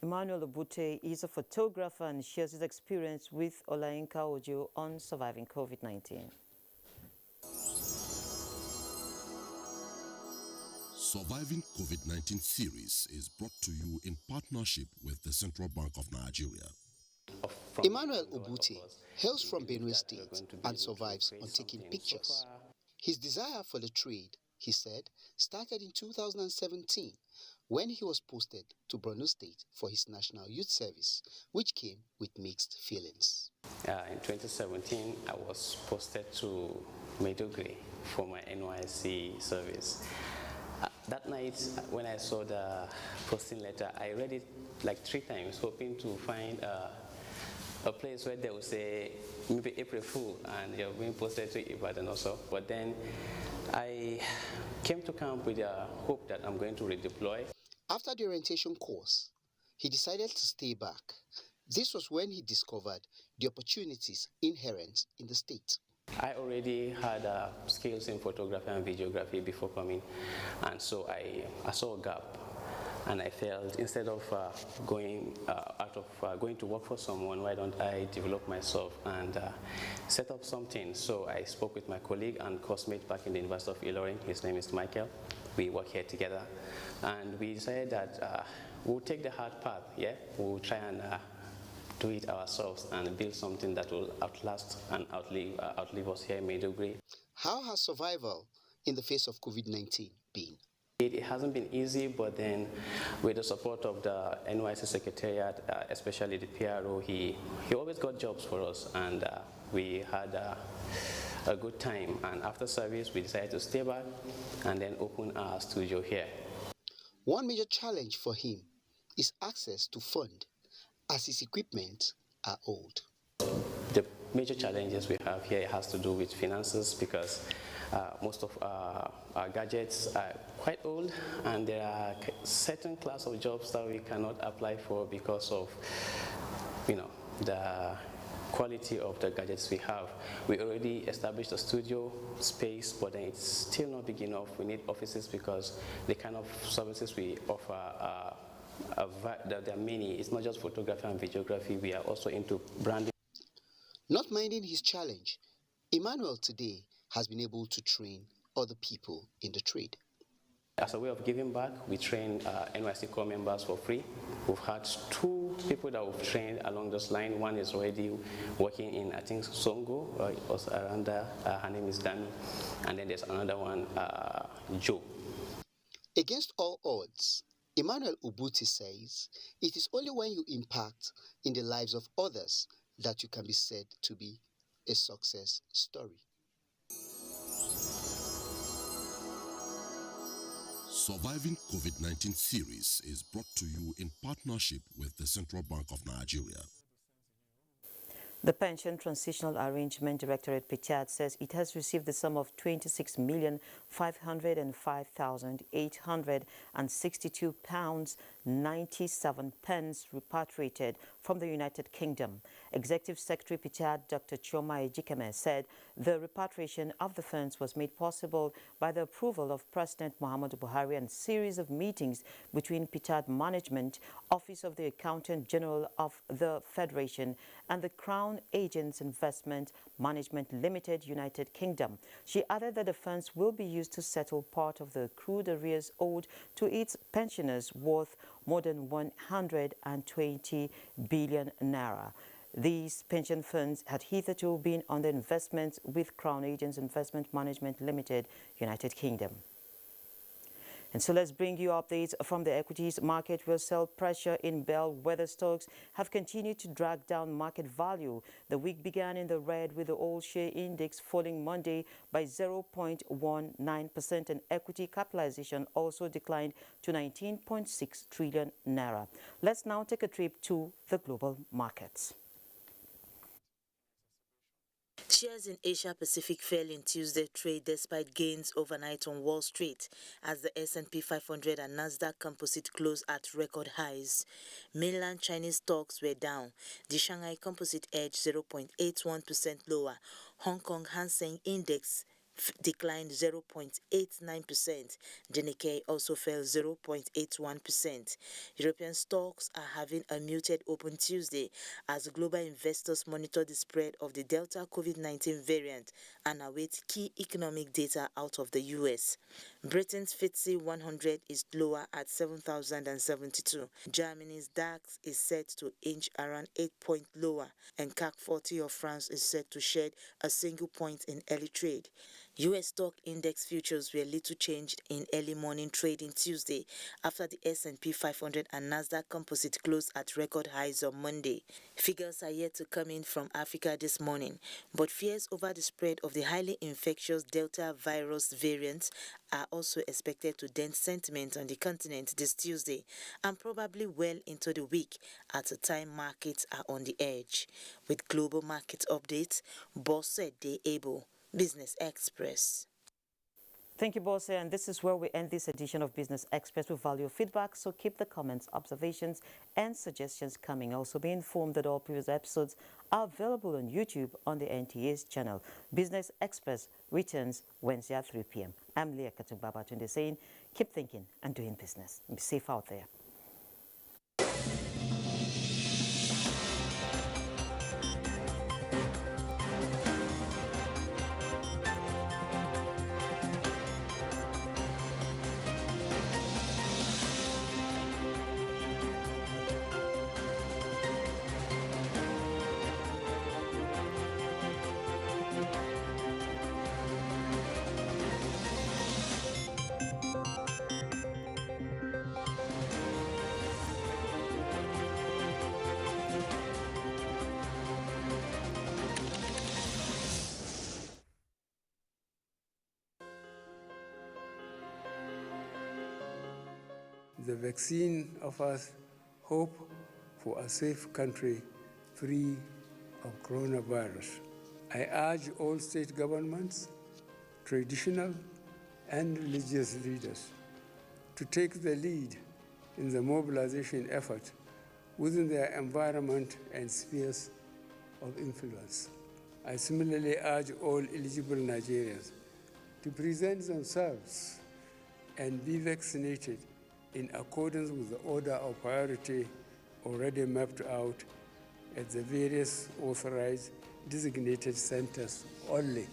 Emmanuel Obute is a photographer and shares his experience with Olayinka Ojo on surviving COVID-19. Surviving COVID-19 series is brought to you in partnership with the Central Bank of Nigeria. Emmanuel Obuti hails from Benue State and survives on taking pictures. His desire for the trade, he said, started in 2017 when he was posted to Borno State for his National Youth Service, which came with mixed feelings. In 2017, I was posted to Maiduguri for my NYC service. That night, when I saw the posting letter, I read it like 3 times, hoping to find a place where they would say maybe April Fool and you're being posted to Ibadan also. But then I came to camp with the hope that I'm going to redeploy. After the orientation course, he decided to stay back. This was when he discovered the opportunities inherent in the state. I already had skills in photography and videography before coming, and so I saw a gap, and I felt instead of going to work for someone, why don't I develop myself and set up something? So I spoke with my colleague and coursemate back in the University of Ilorin. His name is Michael. We work here together, and we decided that we'll take the hard path. Yeah, we'll try and do it ourselves and build something that will outlast and outlive us here in Maiduguri. How has survival in the face of COVID-19 been? It hasn't been easy, but then with the support of the NYC Secretariat, especially the PRO, he always got jobs for us, and we had a good time. And after service, we decided to stay back and then open our studio here. One major challenge for him is access to funds, as his equipment are old. The major challenges we have here has to do with finances, because most of our gadgets are quite old, and there are certain class of jobs that we cannot apply for because of, the quality of the gadgets we have. We already established a studio space, but then it's still not big enough. We need offices because the kind of services we offer there are many. It's not just photography and videography. We are also into branding. Not minding his challenge, Emmanuel today has been able to train other people in the trade. As a way of giving back, we train NYC core members for free. We've had 2 people that we've trained along this line. One is already working in, I think, Songo, it was around there. Her name is Dami. And then there's another one, Joe. Against all odds, Emmanuel Obuti says it is only when you impact in the lives of others that you can be said to be a success story. Surviving COVID-19 series is brought to you in partnership with the Central Bank of Nigeria. The Pension Transitional Arrangement Directorate, PTAD, says it has received the sum of £26,505,862.97 repatriated from the United Kingdom. Executive Secretary PTAD Dr. Chioma Ejikeme said the repatriation of the funds was made possible by the approval of President Muhammadu Buhari and a series of meetings between PTAD management, Office of the Accountant General of the Federation, and the Crown Agents Investment Management Limited, United Kingdom. She added that the funds will be used to settle part of the accrued arrears owed to its pensioners worth more than 120 billion naira. These pension funds had hitherto been under investment with Crown Agents Investment Management Limited, United Kingdom. And so let's bring you updates from the equities market, where sell pressure in bellwether stocks have continued to drag down market value. The week began in the red, with the all-share index falling Monday by 0.19%, and equity capitalization also declined to 19.6 trillion naira. Let's now take a trip to the global markets. Shares in Asia Pacific fell in Tuesday trade despite gains overnight on Wall Street, as the S&P 500 and Nasdaq Composite closed at record highs. Mainland Chinese stocks were down. The Shanghai Composite edged 0.81% lower. Hong Kong Hang Seng Index declined 0.89%. The Nikkei also fell 0.81%. European stocks are having a muted open Tuesday as global investors monitor the spread of the Delta COVID-19 variant and await key economic data out of the U.S. Britain's FTSE 100 is lower at 7,072. Germany's DAX is set to inch around 8 points lower, and CAC 40 of France is set to shed a single point in early trade. U.S. stock index futures were little changed in early morning trading Tuesday after the S&P 500 and Nasdaq Composite closed at record highs on Monday. Figures are yet to come in from Africa this morning, but fears over the spread of the highly infectious Delta virus variant are also expected to dent sentiment on the continent this Tuesday and probably well into the week at a time markets are on the edge. With global market updates, Bosse De Able, Business Express. Thank you, Bosse, and this is where we end this edition of Business Express. We value your feedback, so keep the comments, observations, and suggestions coming. Also, be informed that all previous episodes are available on YouTube on the NTA's channel. Business Express returns Wednesday at 3 p.m. I'm Leah Katungbaba saying, keep thinking and doing business. Be safe out there. The vaccine offers hope for a safe country free of coronavirus. I urge all state governments, traditional and religious leaders to take the lead in the mobilization effort within their environment and spheres of influence. I similarly urge all eligible Nigerians to present themselves and be vaccinated in accordance with the order of priority already mapped out at the various authorized designated centers only.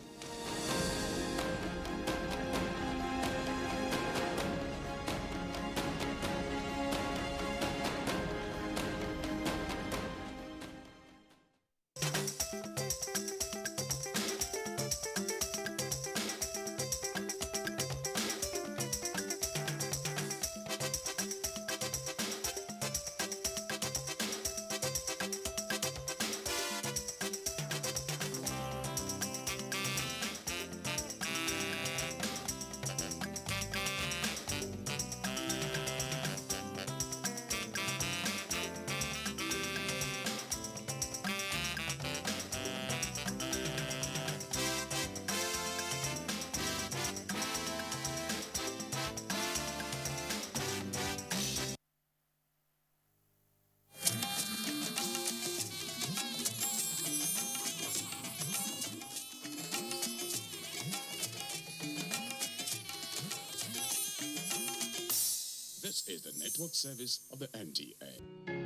This is the network service of the NTA.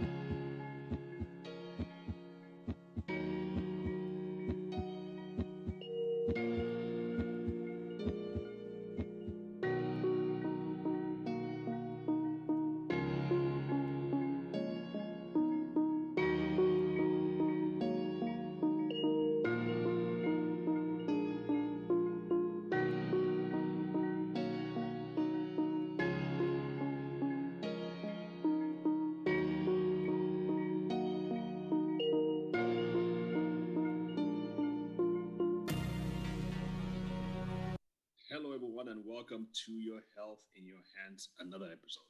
Hello, everyone, and welcome to Your Health in Your Hands, another episode.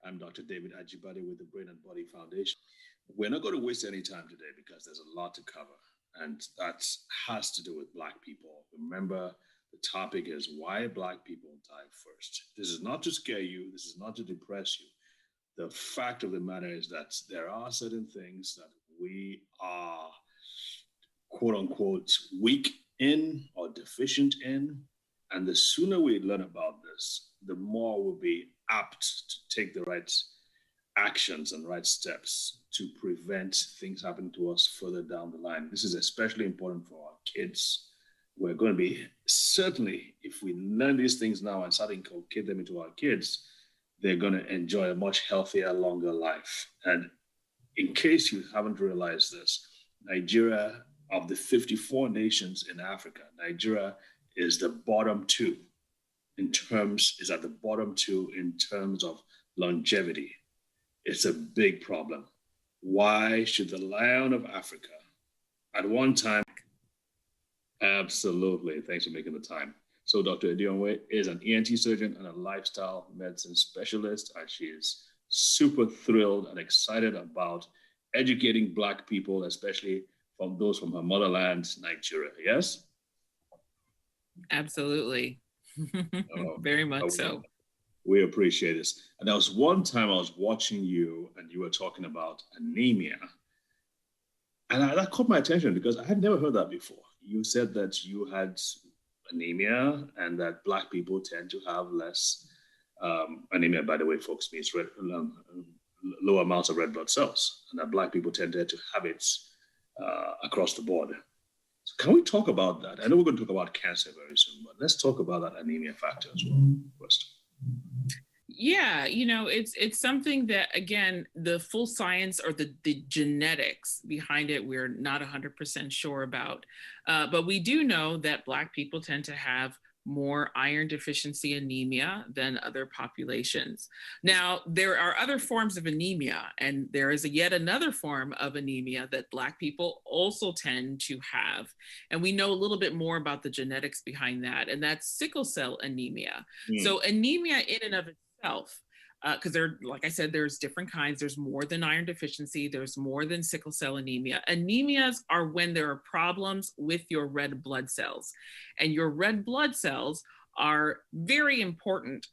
I'm Dr. David Ajibade with the Brain and Body Foundation. We're not going to waste any time today because there's a lot to cover, and that has to do with Black people. Remember, the topic is why Black people die first. This is not to scare you. This is not to depress you. The fact of the matter is that there are certain things that we are, quote unquote, weak in or deficient in. And the sooner we learn about this, the more we'll be apt to take the right actions and right steps to prevent things happening to us further down the line. This is especially important for our kids. We're going to be, certainly, if we learn these things now and start to inculcate them into our kids, they're going to enjoy a much healthier, longer life. And in case you haven't realized this, Nigeria, of the 54 nations in Africa, Nigeria is the bottom two in terms of longevity. It's a big problem. Why should the Lion of Africa, at one time, absolutely, thanks for making the time. So Dr. Edionwe is an ENT surgeon and a lifestyle medicine specialist, and she is super thrilled and excited about educating Black people, especially from those from her motherland, Nigeria. Yes? Absolutely. Very much so. We appreciate this. And there was one time I was watching you and you were talking about anemia. And that caught my attention because I had never heard that before. You said that you had anemia and that Black people tend to have less anemia, by the way, folks, means low amounts of red blood cells, and that Black people tend to have it across the board. So can we talk about that? I know we're going to talk about cancer very soon, but let's talk about that anemia factor as well first. Yeah, it's something that, again, the full science or the genetics behind it, we're not 100% sure about. But we do know that Black people tend to have more iron deficiency anemia than other populations. Now, there are other forms of anemia, and there is yet another form of anemia that Black people also tend to have. And we know a little bit more about the genetics behind that, and that's sickle cell anemia. So anemia in and of itself, because like I said, there's different kinds. There's more than iron deficiency. There's more than sickle cell anemia. Anemias are when there are problems with your red blood cells. And your red blood cells are very important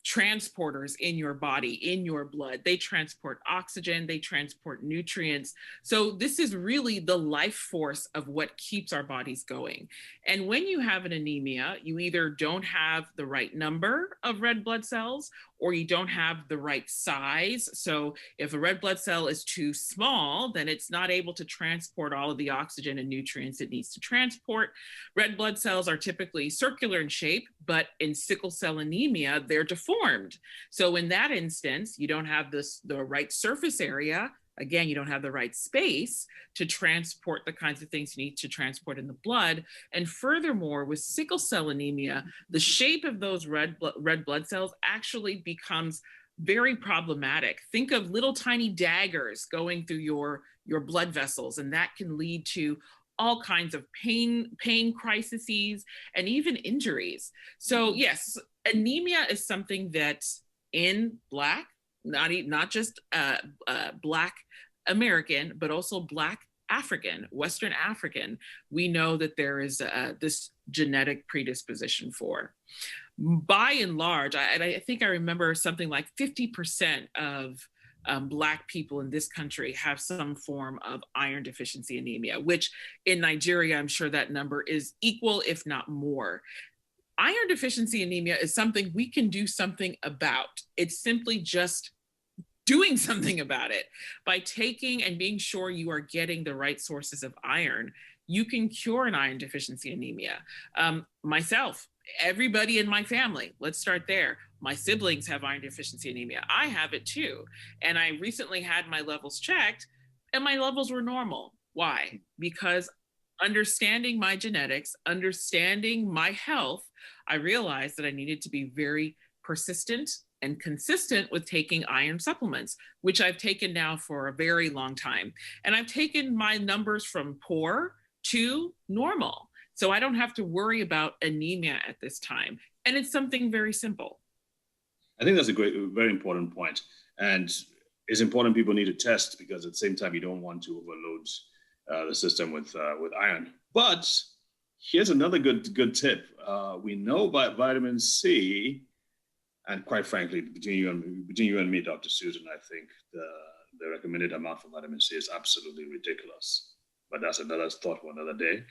transporters in your body, in your blood. They transport oxygen, they transport nutrients. So this is really the life force of what keeps our bodies going. And when you have an anemia, you either don't have the right number of red blood cells or you don't have the right size. So if a red blood cell is too small, then it's not able to transport all of the oxygen and nutrients it needs to transport. Red blood cells are typically circular in shape, but in sickle cell anemia, they're deformed. So in that instance, you don't have the right surface area. Again, you don't have the right space to transport the kinds of things you need to transport in the blood. And furthermore, with sickle cell anemia, the shape of those red blood cells actually becomes very problematic. Think of little tiny daggers going through your blood vessels, and that can lead to all kinds of pain crises, and even injuries. So yes, anemia is something that in Black, not just Black American, but also Black African, Western African, we know that there is this genetic predisposition for. By and large, I think I remember something like 50% of Black people in this country have some form of iron deficiency anemia, which in Nigeria, I'm sure that number is equal, if not more. Iron deficiency anemia is something we can do something about. It's simply just doing something about it. By taking and being sure you are getting the right sources of iron, you can cure an iron deficiency anemia. Myself, everybody in my family, let's start there. My siblings have iron deficiency anemia. I have it too. And I recently had my levels checked and my levels were normal. Why? Because understanding my genetics, understanding my health, I realized that I needed to be very persistent and consistent with taking iron supplements, which I've taken now for a very long time. And I've taken my numbers from poor to normal. So I don't have to worry about anemia at this time. And it's something very simple. I think that's a very important point. And it's important people need to test because at the same time, you don't want to overload the system with iron. But here's another good tip. We know about vitamin C, and quite frankly, between you and me, Dr. Susan, I think the recommended amount for vitamin C is absolutely ridiculous. But that's another thought for another day.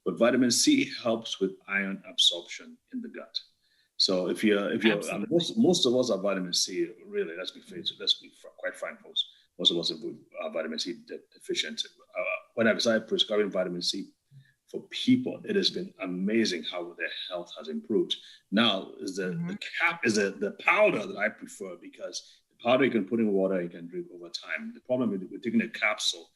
but vitamin C helps with iron absorption in the gut. So if you're most of us are vitamin C, really, let's be quite frank, folks. Most of us are vitamin C deficient. When I've started prescribing vitamin C for people, it has been amazing how their health has improved. Now, the powder that I prefer, because the powder you can put in water, you can drink over time. The problem with taking a capsule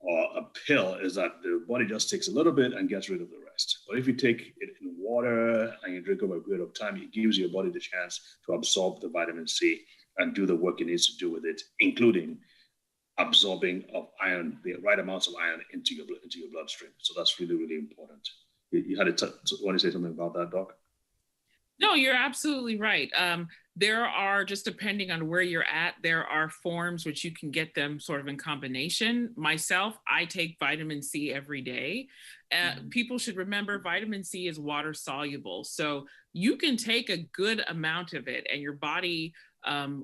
or a pill is that the body just takes a little bit and gets rid of the rest. But if you take it in water and you drink over a period of time, it gives your body the chance to absorb the vitamin C and do the work it needs to do with it, including absorbing of iron, the right amounts of iron into your bloodstream. So that's really, really important. You had want to say something about that, Doc? No, you're absolutely right. There are, just depending on where you're at, there are forms which you can get them sort of in combination. Myself, I take vitamin C every day. People should remember vitamin C is water soluble. So you can take a good amount of it and your body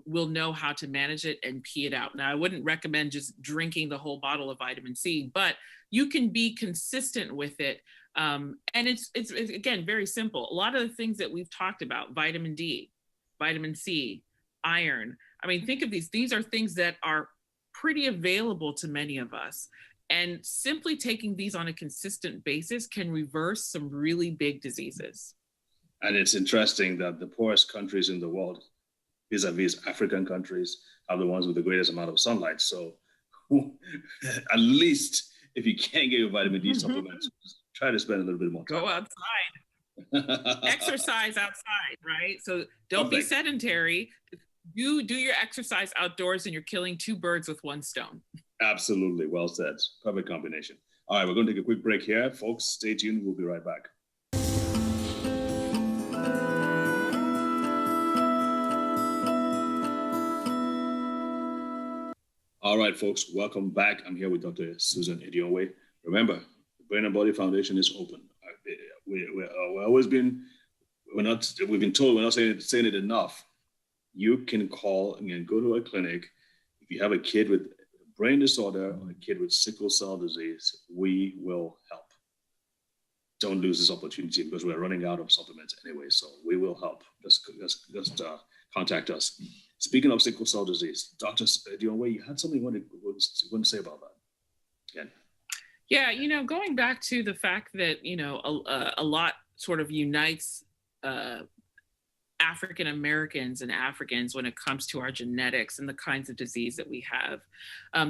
will know how to manage it and pee it out. Now, I wouldn't recommend just drinking the whole bottle of vitamin C, but you can be consistent with it. And it's again, very simple. A lot of the things that we've talked about, vitamin D, vitamin C, iron. I mean, think of these are things that are pretty available to many of us. And simply taking these on a consistent basis can reverse some really big diseases. And it's interesting that the poorest countries in the world, vis-a-vis African countries, are the ones with the greatest amount of sunlight. So at least if you can't get your vitamin D supplements, try to spend a little bit more time. Go outside. Exercise outside, right? So don't be sedentary. You do your exercise outdoors and you're killing two birds with one stone. Absolutely. Well said. Perfect combination. All right, we're going to take a quick break here. Folks, stay tuned. We'll be right back. All right, folks, welcome back. I'm here with Dr. Susan Edionwe. Remember, the Brain and Body Foundation is open. We've been told we're not saying it enough. You can call and go to a clinic. If you have a kid with a brain disorder or a kid with sickle cell disease, we will help. Don't lose this opportunity because we're running out of supplements anyway, so we will help. Just contact us. Speaking of sickle cell disease, Dr. Edionwe, you had something you wanted to say about that? Again. Yeah, going back to the fact that, a lot sort of unites African Americans and Africans when it comes to our genetics and the kinds of disease that we have.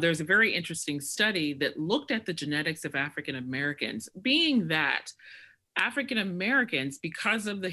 There's a very interesting study that looked at the genetics of African Americans, being that African Americans, because of the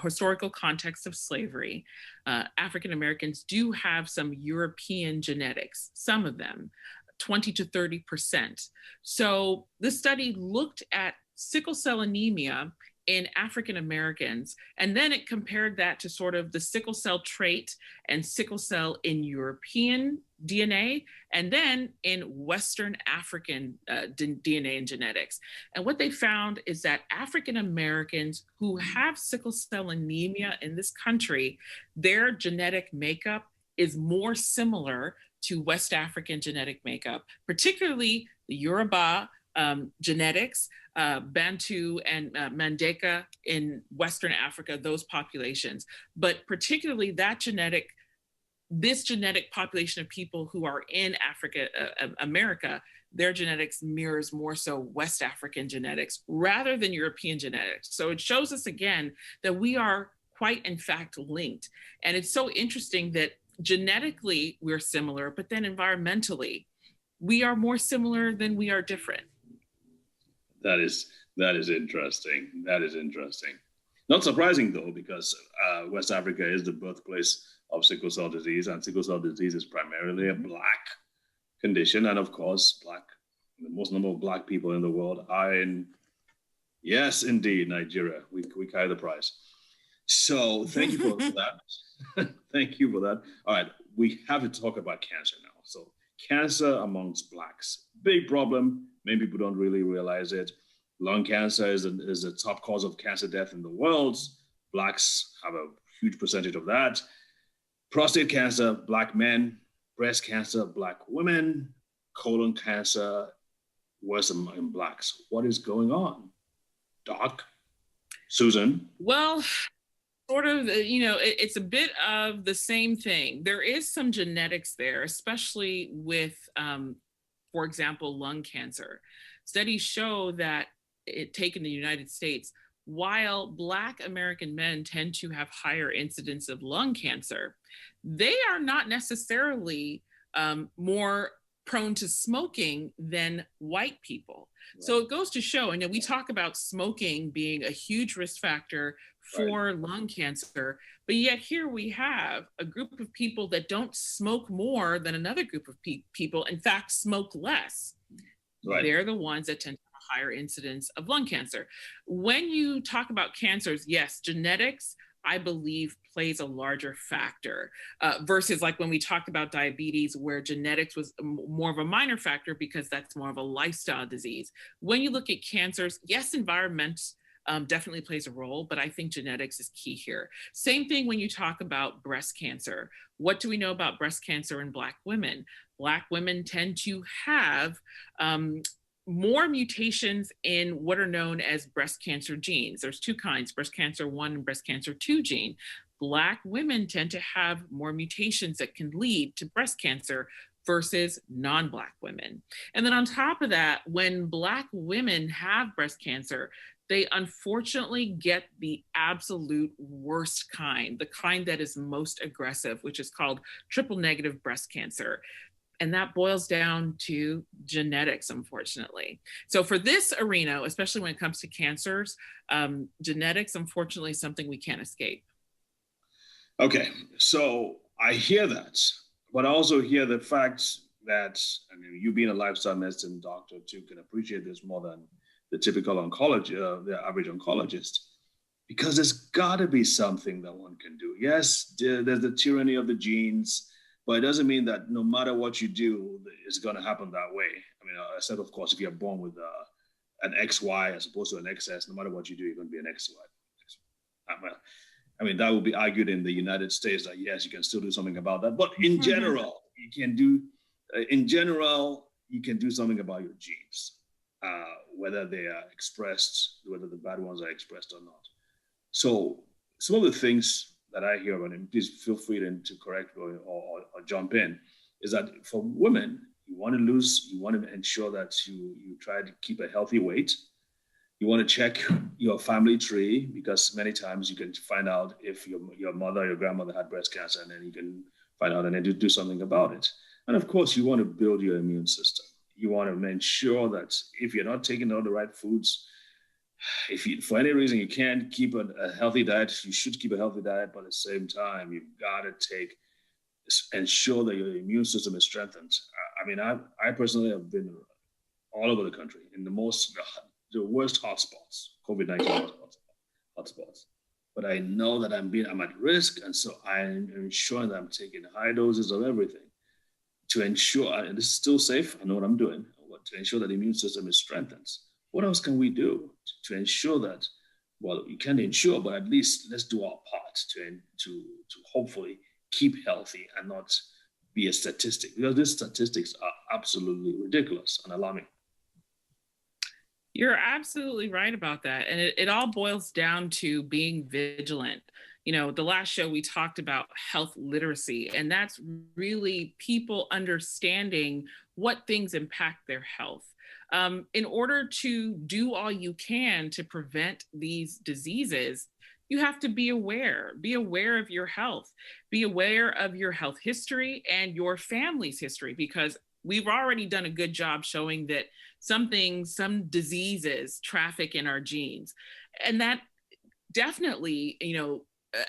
historical context of slavery, African Americans do have some European genetics, some of them, 20 to 30%. So this study looked at sickle cell anemia in African Americans, and then it compared that to sort of the sickle cell trait and sickle cell in European DNA, and then in Western African DNA and genetics. And what they found is that African Americans who have sickle cell anemia in this country, their genetic makeup is more similar to West African genetic makeup, particularly the Yoruba genetics, Bantu and Mandeka in Western Africa, those populations, but particularly this genetic population of people who are in America, their genetics mirrors more so West African genetics rather than European genetics. So it shows us again that we are quite in fact linked. And it's so interesting that genetically we're similar, but then environmentally, we are more similar than we are different. That is interesting. That is interesting. Not surprising though, because West Africa is the birthplace of sickle cell disease, and sickle cell disease is primarily a Black condition. And of course, the most number of Black people in the world are in, yes, indeed, Nigeria. We carry the prize. So thank you for that. Thank you for that. All right, we have to talk about cancer now. So cancer amongst Blacks, big problem. Many people don't really realize it. Lung cancer is the top cause of cancer death in the world. Blacks have a huge percentage of that. Prostate cancer, Black men. Breast cancer, Black women. Colon cancer, worse in blacks. What is going on? Doc? Susan? Well, sort of, it's a bit of the same thing. There is some genetics there, especially with, for example, lung cancer. Studies show that taken in the United States, while Black American men tend to have higher incidence of lung cancer, they are not necessarily more prone to smoking than white people. Right. So it goes to show, and we talk about smoking being a huge risk factor for lung cancer, but yet here we have a group of people that don't smoke more than another group of people, in fact, smoke less. Right. They're the ones that tend to have a higher incidence of lung cancer. When you talk about cancers, yes, genetics, I believe, plays a larger factor versus like when we talked about diabetes, where genetics was more of a minor factor because that's more of a lifestyle disease. When you look at cancers, yes, environment definitely plays a role, but I think genetics is key here. Same thing when you talk about breast cancer. What do we know about breast cancer in Black women? Black women tend to have more mutations in what are known as breast cancer genes. There's two kinds, breast cancer 1 and breast cancer 2 gene. Black women tend to have more mutations that can lead to breast cancer versus non-Black women. And then on top of that, when Black women have breast cancer, they unfortunately get the absolute worst kind, the kind that is most aggressive, which is called triple negative breast cancer. And that boils down to genetics, unfortunately. So for this arena, especially when it comes to cancers, genetics, unfortunately, is something we can't escape. Okay, so I hear that, but I also hear the fact that, I mean, you being a lifestyle medicine doctor too can appreciate this more than the typical oncologist, the average oncologist, because there's gotta be something that one can do. Yes, there's the tyranny of the genes, but it doesn't mean that no matter what you do, it's gonna happen that way. I mean, except of course, if you're born with an XY as opposed to an XS, no matter what you do, you're gonna be an XY. I mean, that would be argued in the United States that yes, you can still do something about that. But in general, you can do something about your genes, whether they are expressed, whether the bad ones are expressed or not. So some of the things that I hear about, and please feel free to correct or jump in, is that for women, you want to ensure that you try to keep a healthy weight. You want to check your family tree, because many times you can find out if your mother or your grandmother had breast cancer, and then you can find out and then do something about it. And of course, you want to build your immune system. You want to make sure that if you're not taking all the right foods, if you, for any reason you can't keep a healthy diet, you should keep a healthy diet, but at the same time, you've got to ensure that your immune system is strengthened. I mean, I personally have been all over the country in the worst hotspots, COVID-19 hotspots. But I know that I'm at risk, and so I'm ensuring that I'm taking high doses of everything to ensure, and this is still safe, I know what I'm doing, but to ensure that the immune system is strengthened. What else can we do to ensure that, well, you can't ensure, but at least let's do our part to hopefully keep healthy and not be a statistic, because these statistics are absolutely ridiculous and alarming. You're absolutely right about that. And it all boils down to being vigilant. You know, the last show we talked about health literacy, and that's really people understanding what things impact their health. In order to do all you can to prevent these diseases, you have to be aware of your health, be aware of your health history and your family's history, because we've already done a good job showing that some diseases traffic in our genes. And that definitely,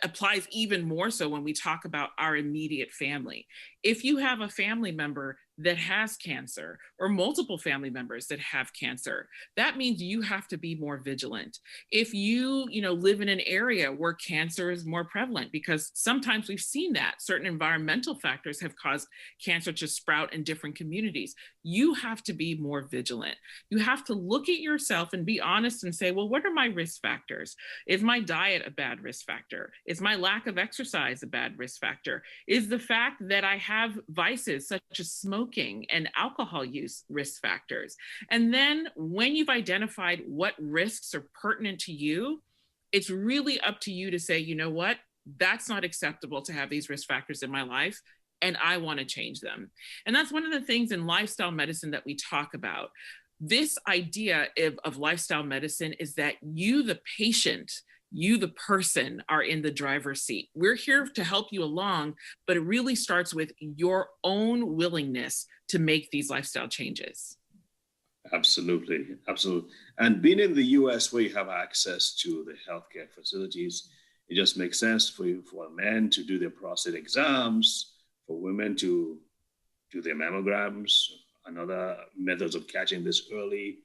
applies even more so when we talk about our immediate family. If you have a family member that has cancer, or multiple family members that have cancer, that means you have to be more vigilant. If you live in an area where cancer is more prevalent, because sometimes we've seen that certain environmental factors have caused cancer to sprout in different communities, you have to be more vigilant. You have to look at yourself and be honest and say, well, what are my risk factors? Is my diet a bad risk factor? Is my lack of exercise a bad risk factor? Is the fact that I have vices such as smoking smoking and alcohol use risk factors. And then when you've identified what risks are pertinent to you, it's really up to you to say, you know what, that's not acceptable to have these risk factors in my life, and I want to change them. And that's one of the things in lifestyle medicine that we talk about. This idea of lifestyle medicine is that you, the patient, you, the person, are in the driver's seat. We're here to help you along, but it really starts with your own willingness to make these lifestyle changes. Absolutely, absolutely. And being in the US where you have access to the healthcare facilities, it just makes sense for men to do their prostate exams, for women to do their mammograms, and other methods of catching this early,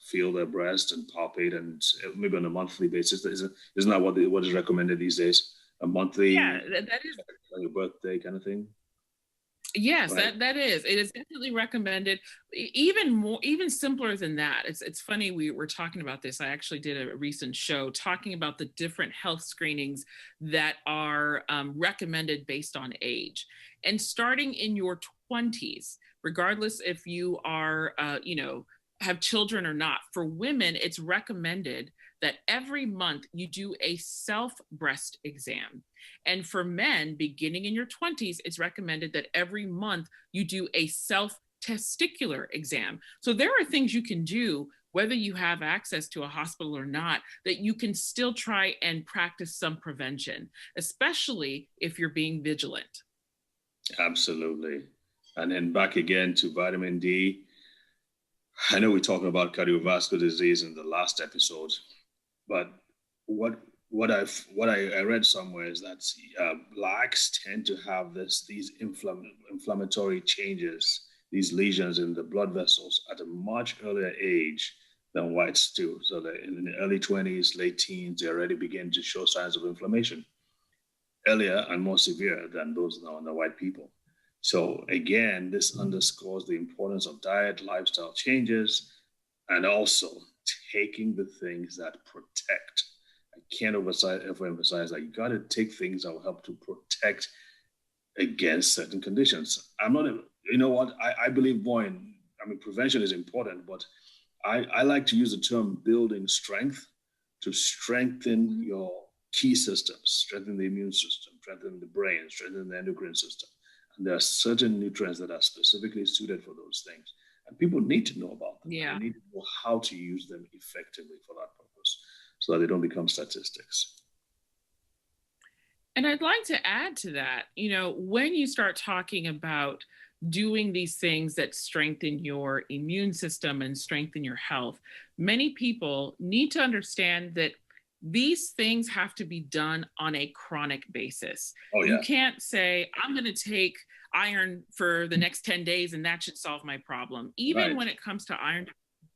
feel their breast and palpate, and maybe on a monthly basis. Isn't that what is recommended these days? A monthly, that is your birthday kind of thing. Yes, right? that is. It is definitely recommended. Even simpler than that. It's funny, we were talking about this. I actually did a recent show talking about the different health screenings that are recommended based on age. And starting in your 20s, regardless if you are, have children or not, for women, it's recommended that every month you do a self-breast exam. And for men, beginning in your 20s, it's recommended that every month you do a self-testicular exam. So there are things you can do, whether you have access to a hospital or not, that you can still try and practice some prevention, especially if you're being vigilant. Absolutely. And then back again to vitamin D. I know we're talking about cardiovascular disease in the last episode, but what I read somewhere is that Blacks tend to have these inflammatory changes, these lesions in the blood vessels at a much earlier age than whites do. So that in the early 20s, late teens, they already begin to show signs of inflammation, earlier and more severe than those now in the white people. So again, this underscores the importance of diet, lifestyle changes, and also taking the things that protect. I can't overemphasize that you got to take things that will help to protect against certain conditions. I'm not, you know what, I believe more in, prevention is important, but I like to use the term building strength to strengthen your key systems, strengthen the immune system, strengthen the brain, strengthen the endocrine system. And there are certain nutrients that are specifically suited for those things. And people need to know about them. Yeah. They need to know how to use them effectively for that purpose so that they don't become statistics. And I'd like to add to that, when you start talking about doing these things that strengthen your immune system and strengthen your health, many people need to understand that these things have to be done on a chronic basis. Oh, yeah. You can't say, I'm going to take iron for the next 10 days and that should solve my problem. Even when it comes to iron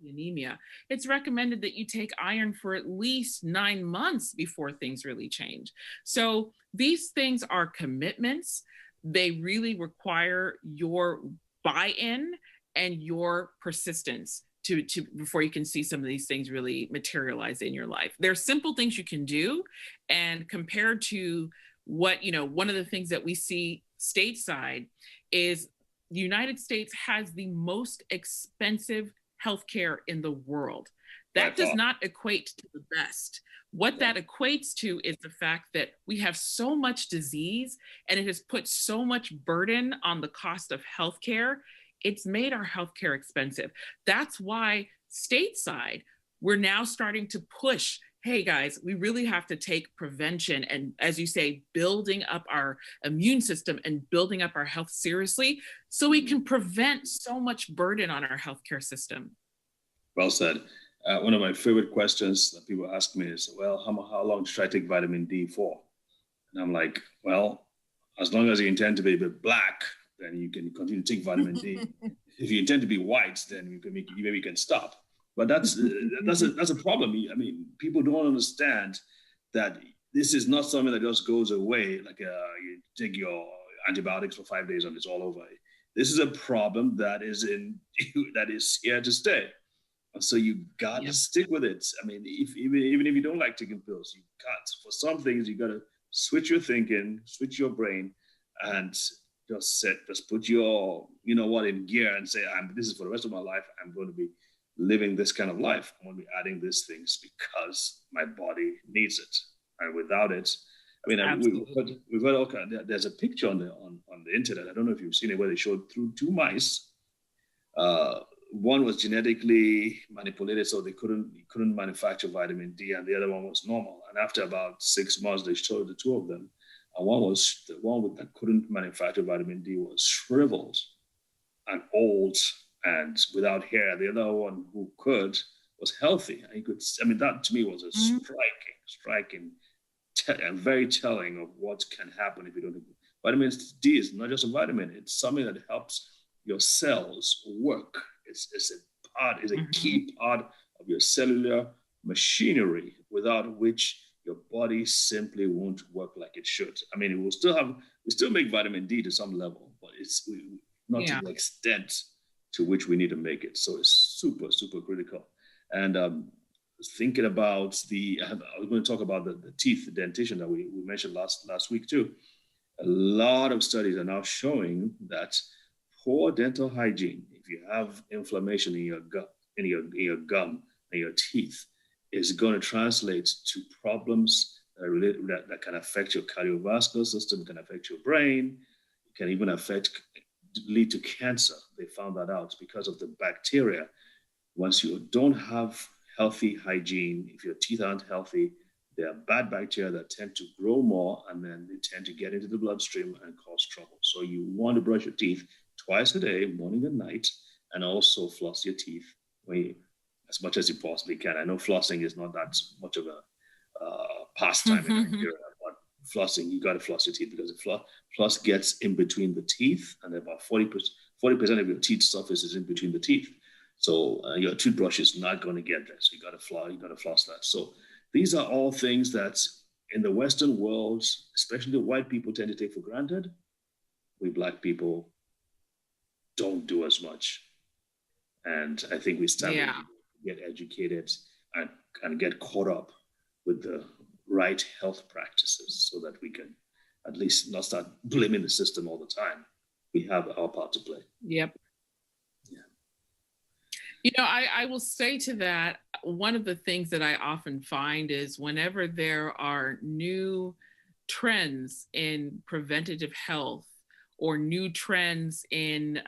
anemia, it's recommended that you take iron for at least 9 months before things really change. So these things are commitments. They really require your buy-in and your persistence to before you can see some of these things really materialize in your life. There are simple things you can do, and compared to what, one of the things that we see stateside is the United States has the most expensive healthcare in the world. That does not equate to the best. What that equates to is the fact that we have so much disease and it has put so much burden on the cost of healthcare. It's made our healthcare expensive. That's why stateside, we're now starting to push, hey guys, we really have to take prevention and, as you say, building up our immune system and building up our health seriously so we can prevent so much burden on our healthcare system. Well said. One of my favorite questions that people ask me is, well, how long should I take vitamin D for? And I'm like, well, as long as you intend to be a bit black, then you can continue to take vitamin D. If you intend to be white, then maybe you can stop. But that's a problem. People don't understand that this is not something that just goes away. Like you take your antibiotics for 5 days and it's all over. This is a problem that is here to stay. And so you got to stick with it. Even if you don't like taking pills, for some things, you got to switch your thinking, switch your brain, and just put your, you know what, in gear and say, this is for the rest of my life. I'm going to be living this kind of life. I'm going to be adding these things because my body needs it. And without it, I mean, we've heard okay, there's a picture on the internet. I don't know if you've seen it, where they showed through two mice. One was genetically manipulated, so they couldn't manufacture vitamin D, and the other one was normal. And after about 6 months, they showed the two of them. And the one that couldn't manufacture vitamin D was shriveled and old and without hair. The other one who could was healthy. And that to me was a striking, and very telling of what can happen if you don't. Vitamin D is not just a vitamin; it's something that helps your cells work. It's a key part of your cellular machinery, without which your body simply won't work like it should. I mean, we still make vitamin D to some level, but it's not to the extent to which we need to make it. So it's super, super critical. And thinking about I was going to talk about the teeth, the dentition that we mentioned last week too. A lot of studies are now showing that poor dental hygiene, if you have inflammation in your gum and your teeth, is going to translate to problems that can affect your cardiovascular system, can affect your brain, can even lead to cancer. They found that out because of the bacteria. Once you don't have healthy hygiene, if your teeth aren't healthy, there are bad bacteria that tend to grow more, and then they tend to get into the bloodstream and cause trouble. So you want to brush your teeth twice a day, morning and night, and also floss your teeth as much as you possibly can. I know flossing is not that much of a pastime in Nigeria, but flossing, you got to floss your teeth, because the floss gets in between the teeth, and about 40% of your teeth surface is in between the teeth. So your toothbrush is not going to get there. So you got to floss that. So these are all things that in the Western world, especially white people, tend to take for granted. We Black people don't do as much. And I think we start to get educated and get caught up with the right health practices, so that we can at least not start blaming the system all the time. We have our part to play. Yep. You know, I will say to that, one of the things that I often find is whenever there are new trends in preventative health, or new trends in,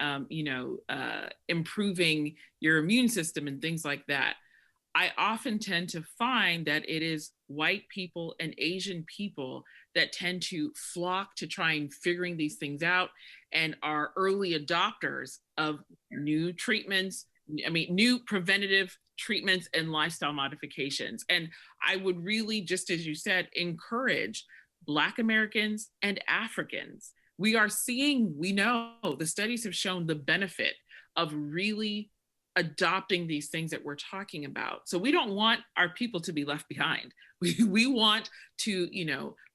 improving your immune system and things like that, I often tend to find that it is white people and Asian people that tend to flock to try and figuring these things out, and are early adopters of new treatments, new preventative treatments and lifestyle modifications. And I would really, just as you said, encourage Black Americans and Africans. We know the studies have shown the benefit of really adopting these things that we're talking about. So we don't want our people to be left behind. We want to,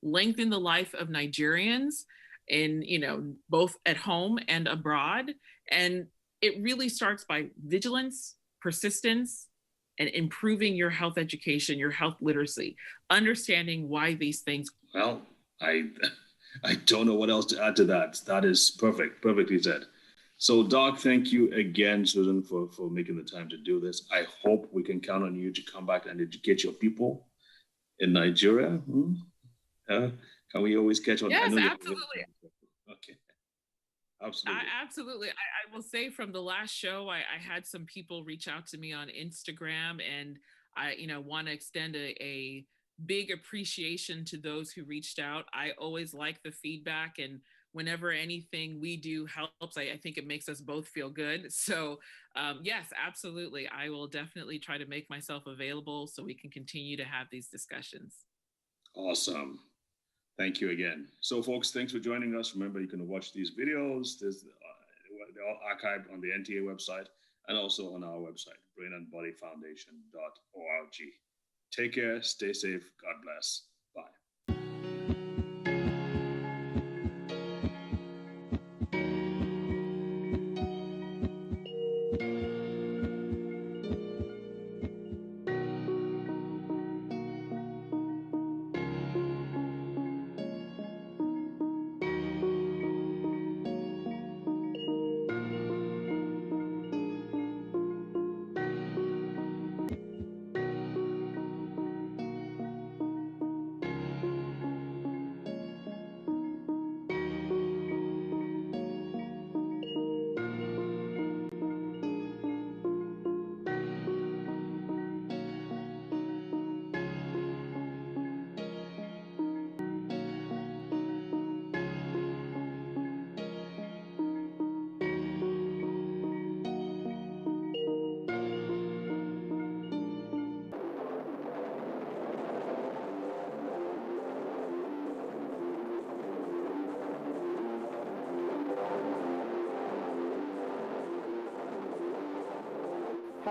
lengthen the life of Nigerians in, both at home and abroad. And it really starts by vigilance, persistence, and improving your health education, your health literacy, understanding why these things. Well, I don't know what else to add to that. That is perfectly said. So, Doc, thank you again, Susan, for making the time to do this. I hope we can count on you to come back and educate your people in Nigeria. Can we always catch on? Yes, absolutely. Okay. Absolutely. Absolutely. I will say, from the last show, I had some people reach out to me on Instagram, and I, want to extend a big appreciation to those who reached out. I always like the feedback, and whenever anything we do helps, I think it makes us both feel good. So yes, absolutely. I will definitely try to make myself available so we can continue to have these discussions. Awesome. Thank you again. So folks, thanks for joining us. Remember, you can watch these videos. They're all archived on the NTA website and also on our website, brainandbodyfoundation.org. Take care, stay safe, God bless. Bye.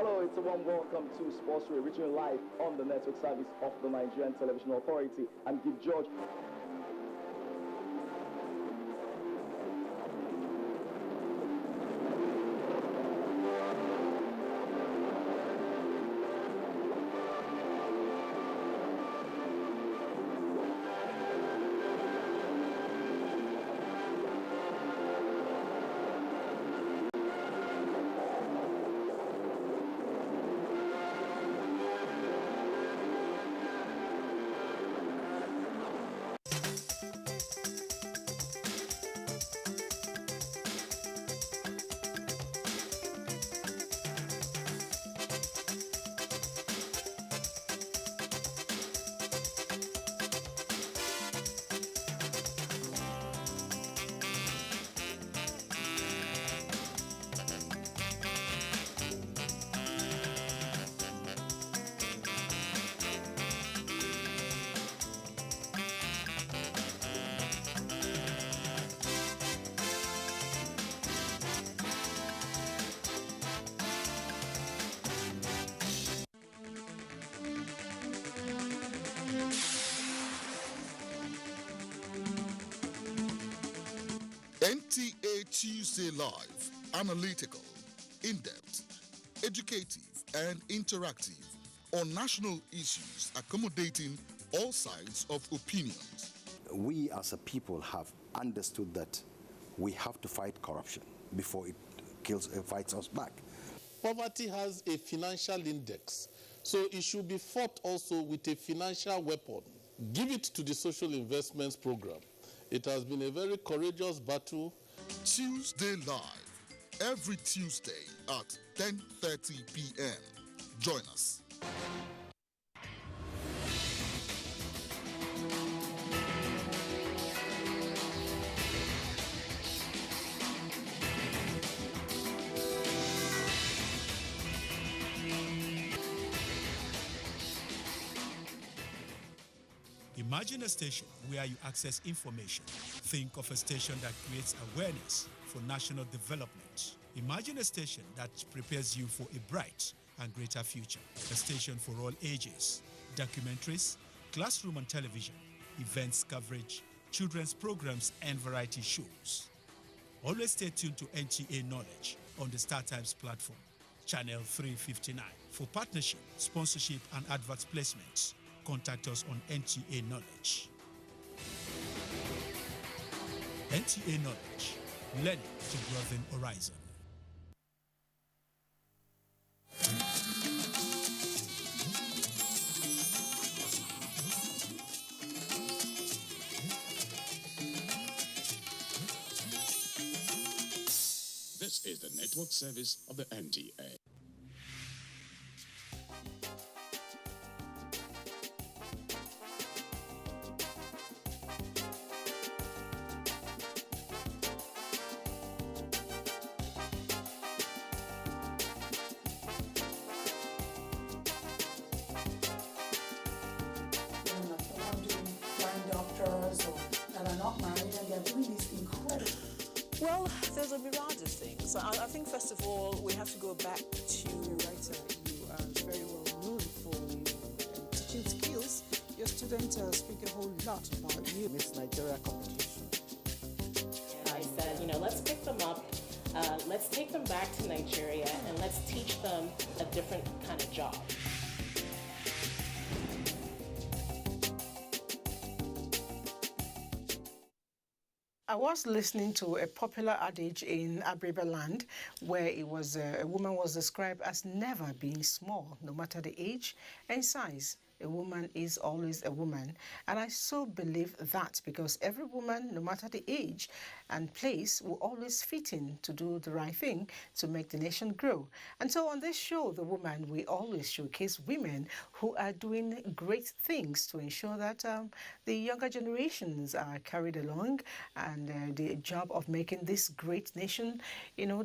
Hello, it's a warm welcome to Sportsway, reaching you live on the network service of the Nigerian Television Authority. I'm Give George. NTA Tuesday Live, analytical, in-depth, educative and interactive on national issues accommodating all sides of opinions. We as a people have understood that we have to fight corruption before it fights us back. Poverty has a financial index, so it should be fought also with a financial weapon. Give it to the social investments program. It has been a very courageous battle. Tuesday Live, every Tuesday at 10:30 p.m. Join us. Imagine a station where you access information. Think of a station that creates awareness for national development. Imagine a station that prepares you for a bright and greater future. A station for all ages. Documentaries, classroom and television, events coverage, children's programs and variety shows. Always stay tuned to NTA Knowledge on the StarTimes platform, channel 359. For partnership, sponsorship and advert placements, contact us on NTA Knowledge. NTA Knowledge, learning to broaden horizon. This is the network service of the NTA. Well, there's a mirage of things. I think, first of all, we have to go back to writer. You are very well known for your teaching skills. Your students speak a whole lot about you. Miss Nigeria competition. I said, let's pick them up, let's take them back to Nigeria, and let's teach them a different kind of job. I was listening to a popular adage in Abuja land where it was a woman was described as never being small, no matter the age and size. A woman is always a woman. And I so believe that because every woman, no matter the age and place, will always fit in to do the right thing to make the nation grow. And so on this show, The Woman, we always showcase women who are doing great things to ensure that the younger generations are carried along and the job of making this great nation,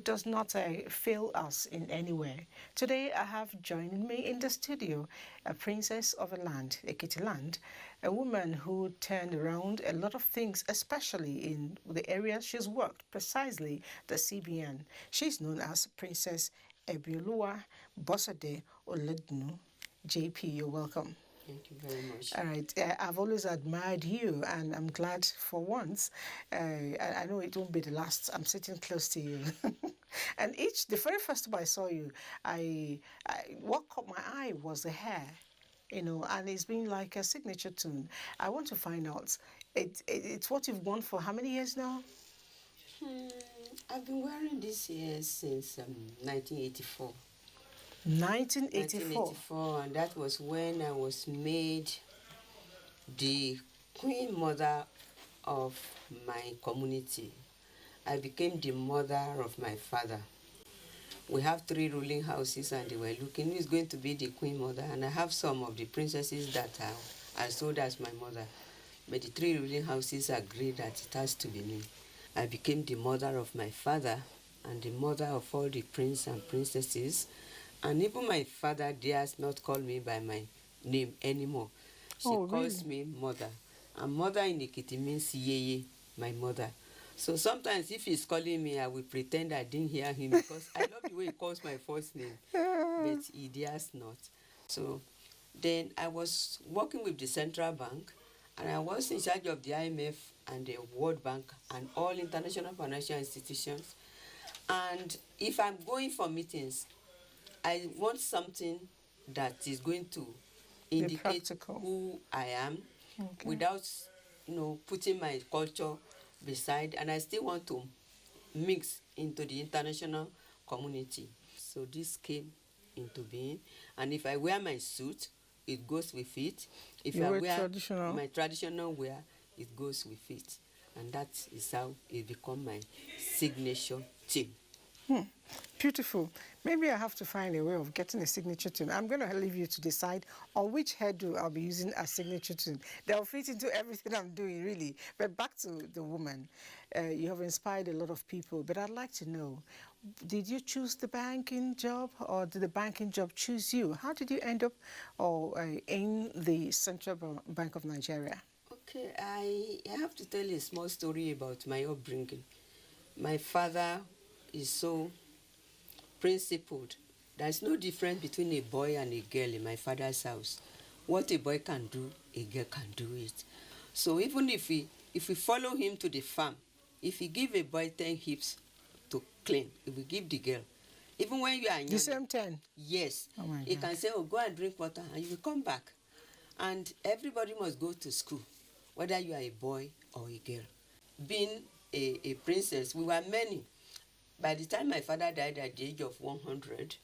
does not fail us in any way. Today, I have joining me in the studio a princess of a land, Ekiti land, a woman who turned around a lot of things, especially in the areas she's worked, precisely the CBN. She's known as Princess Ebioluwa Bosade Oledunu. JP, you're welcome. Thank you very much. All right. I've always admired you, and I'm glad for once. I know it won't be the last. I'm sitting close to you. And the very first time I saw you, what caught my eye was the hair, and it's been like a signature tune. I want to find out, it's what you've worn for how many years now? I've been wearing this hair since 1984. 1984, and that was when I was made the queen mother of my community. I became the mother of my father. We have 3 ruling houses, and they were looking who is going to be the queen mother, and I have some of the princesses that are sold as my mother. But the 3 ruling houses agreed that it has to be me. I became the mother of my father and the mother of all the princes and princesses. And even my father dares not call me by my name anymore. She calls me mother. And mother in Ekiti means yeye, my mother. So sometimes if he's calling me, I will pretend I didn't hear him because I love the way he calls my first name. But he dares not. So then I was working with the central bank, and I was in charge of the IMF and the World Bank and all international financial institutions. And if I'm going for meetings, I want something that is going to indicate who I am without, putting my culture beside, and I still want to mix into the international community. So this came into being, and if I wear my suit, it goes with it. If I wear my traditional wear, it goes with it. And that is how it become my signature tune. Beautiful. Maybe I have to find a way of getting a signature tune. I'm going to leave you to decide on which hairdo I'll be using as signature tune. They'll fit into everything I'm doing, really. But back to the woman. You have inspired a lot of people, but I'd like to know, did you choose the banking job, or did the banking job choose you? How did you end up in the Central Bank of Nigeria? Okay, I have to tell a small story about my upbringing. My father is so principled. There's no difference between a boy and a girl in my father's house. What a boy can do, a girl can do it. So even if we follow him to the farm, if he give a boy 10 hips to clean, he will give the girl. Even when you are young. The same 10? Yes. Oh my God. He can say, go and drink water, and you will come back. And everybody must go to school, whether you are a boy or a girl. Being a princess, we were many. By the time my father died at the age of 100,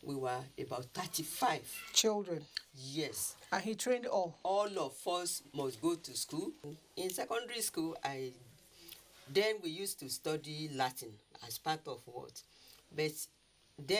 we were about 35. Children? Yes. And he trained all? All of us must go to school. In secondary school, then we used to study Latin as part of what? But then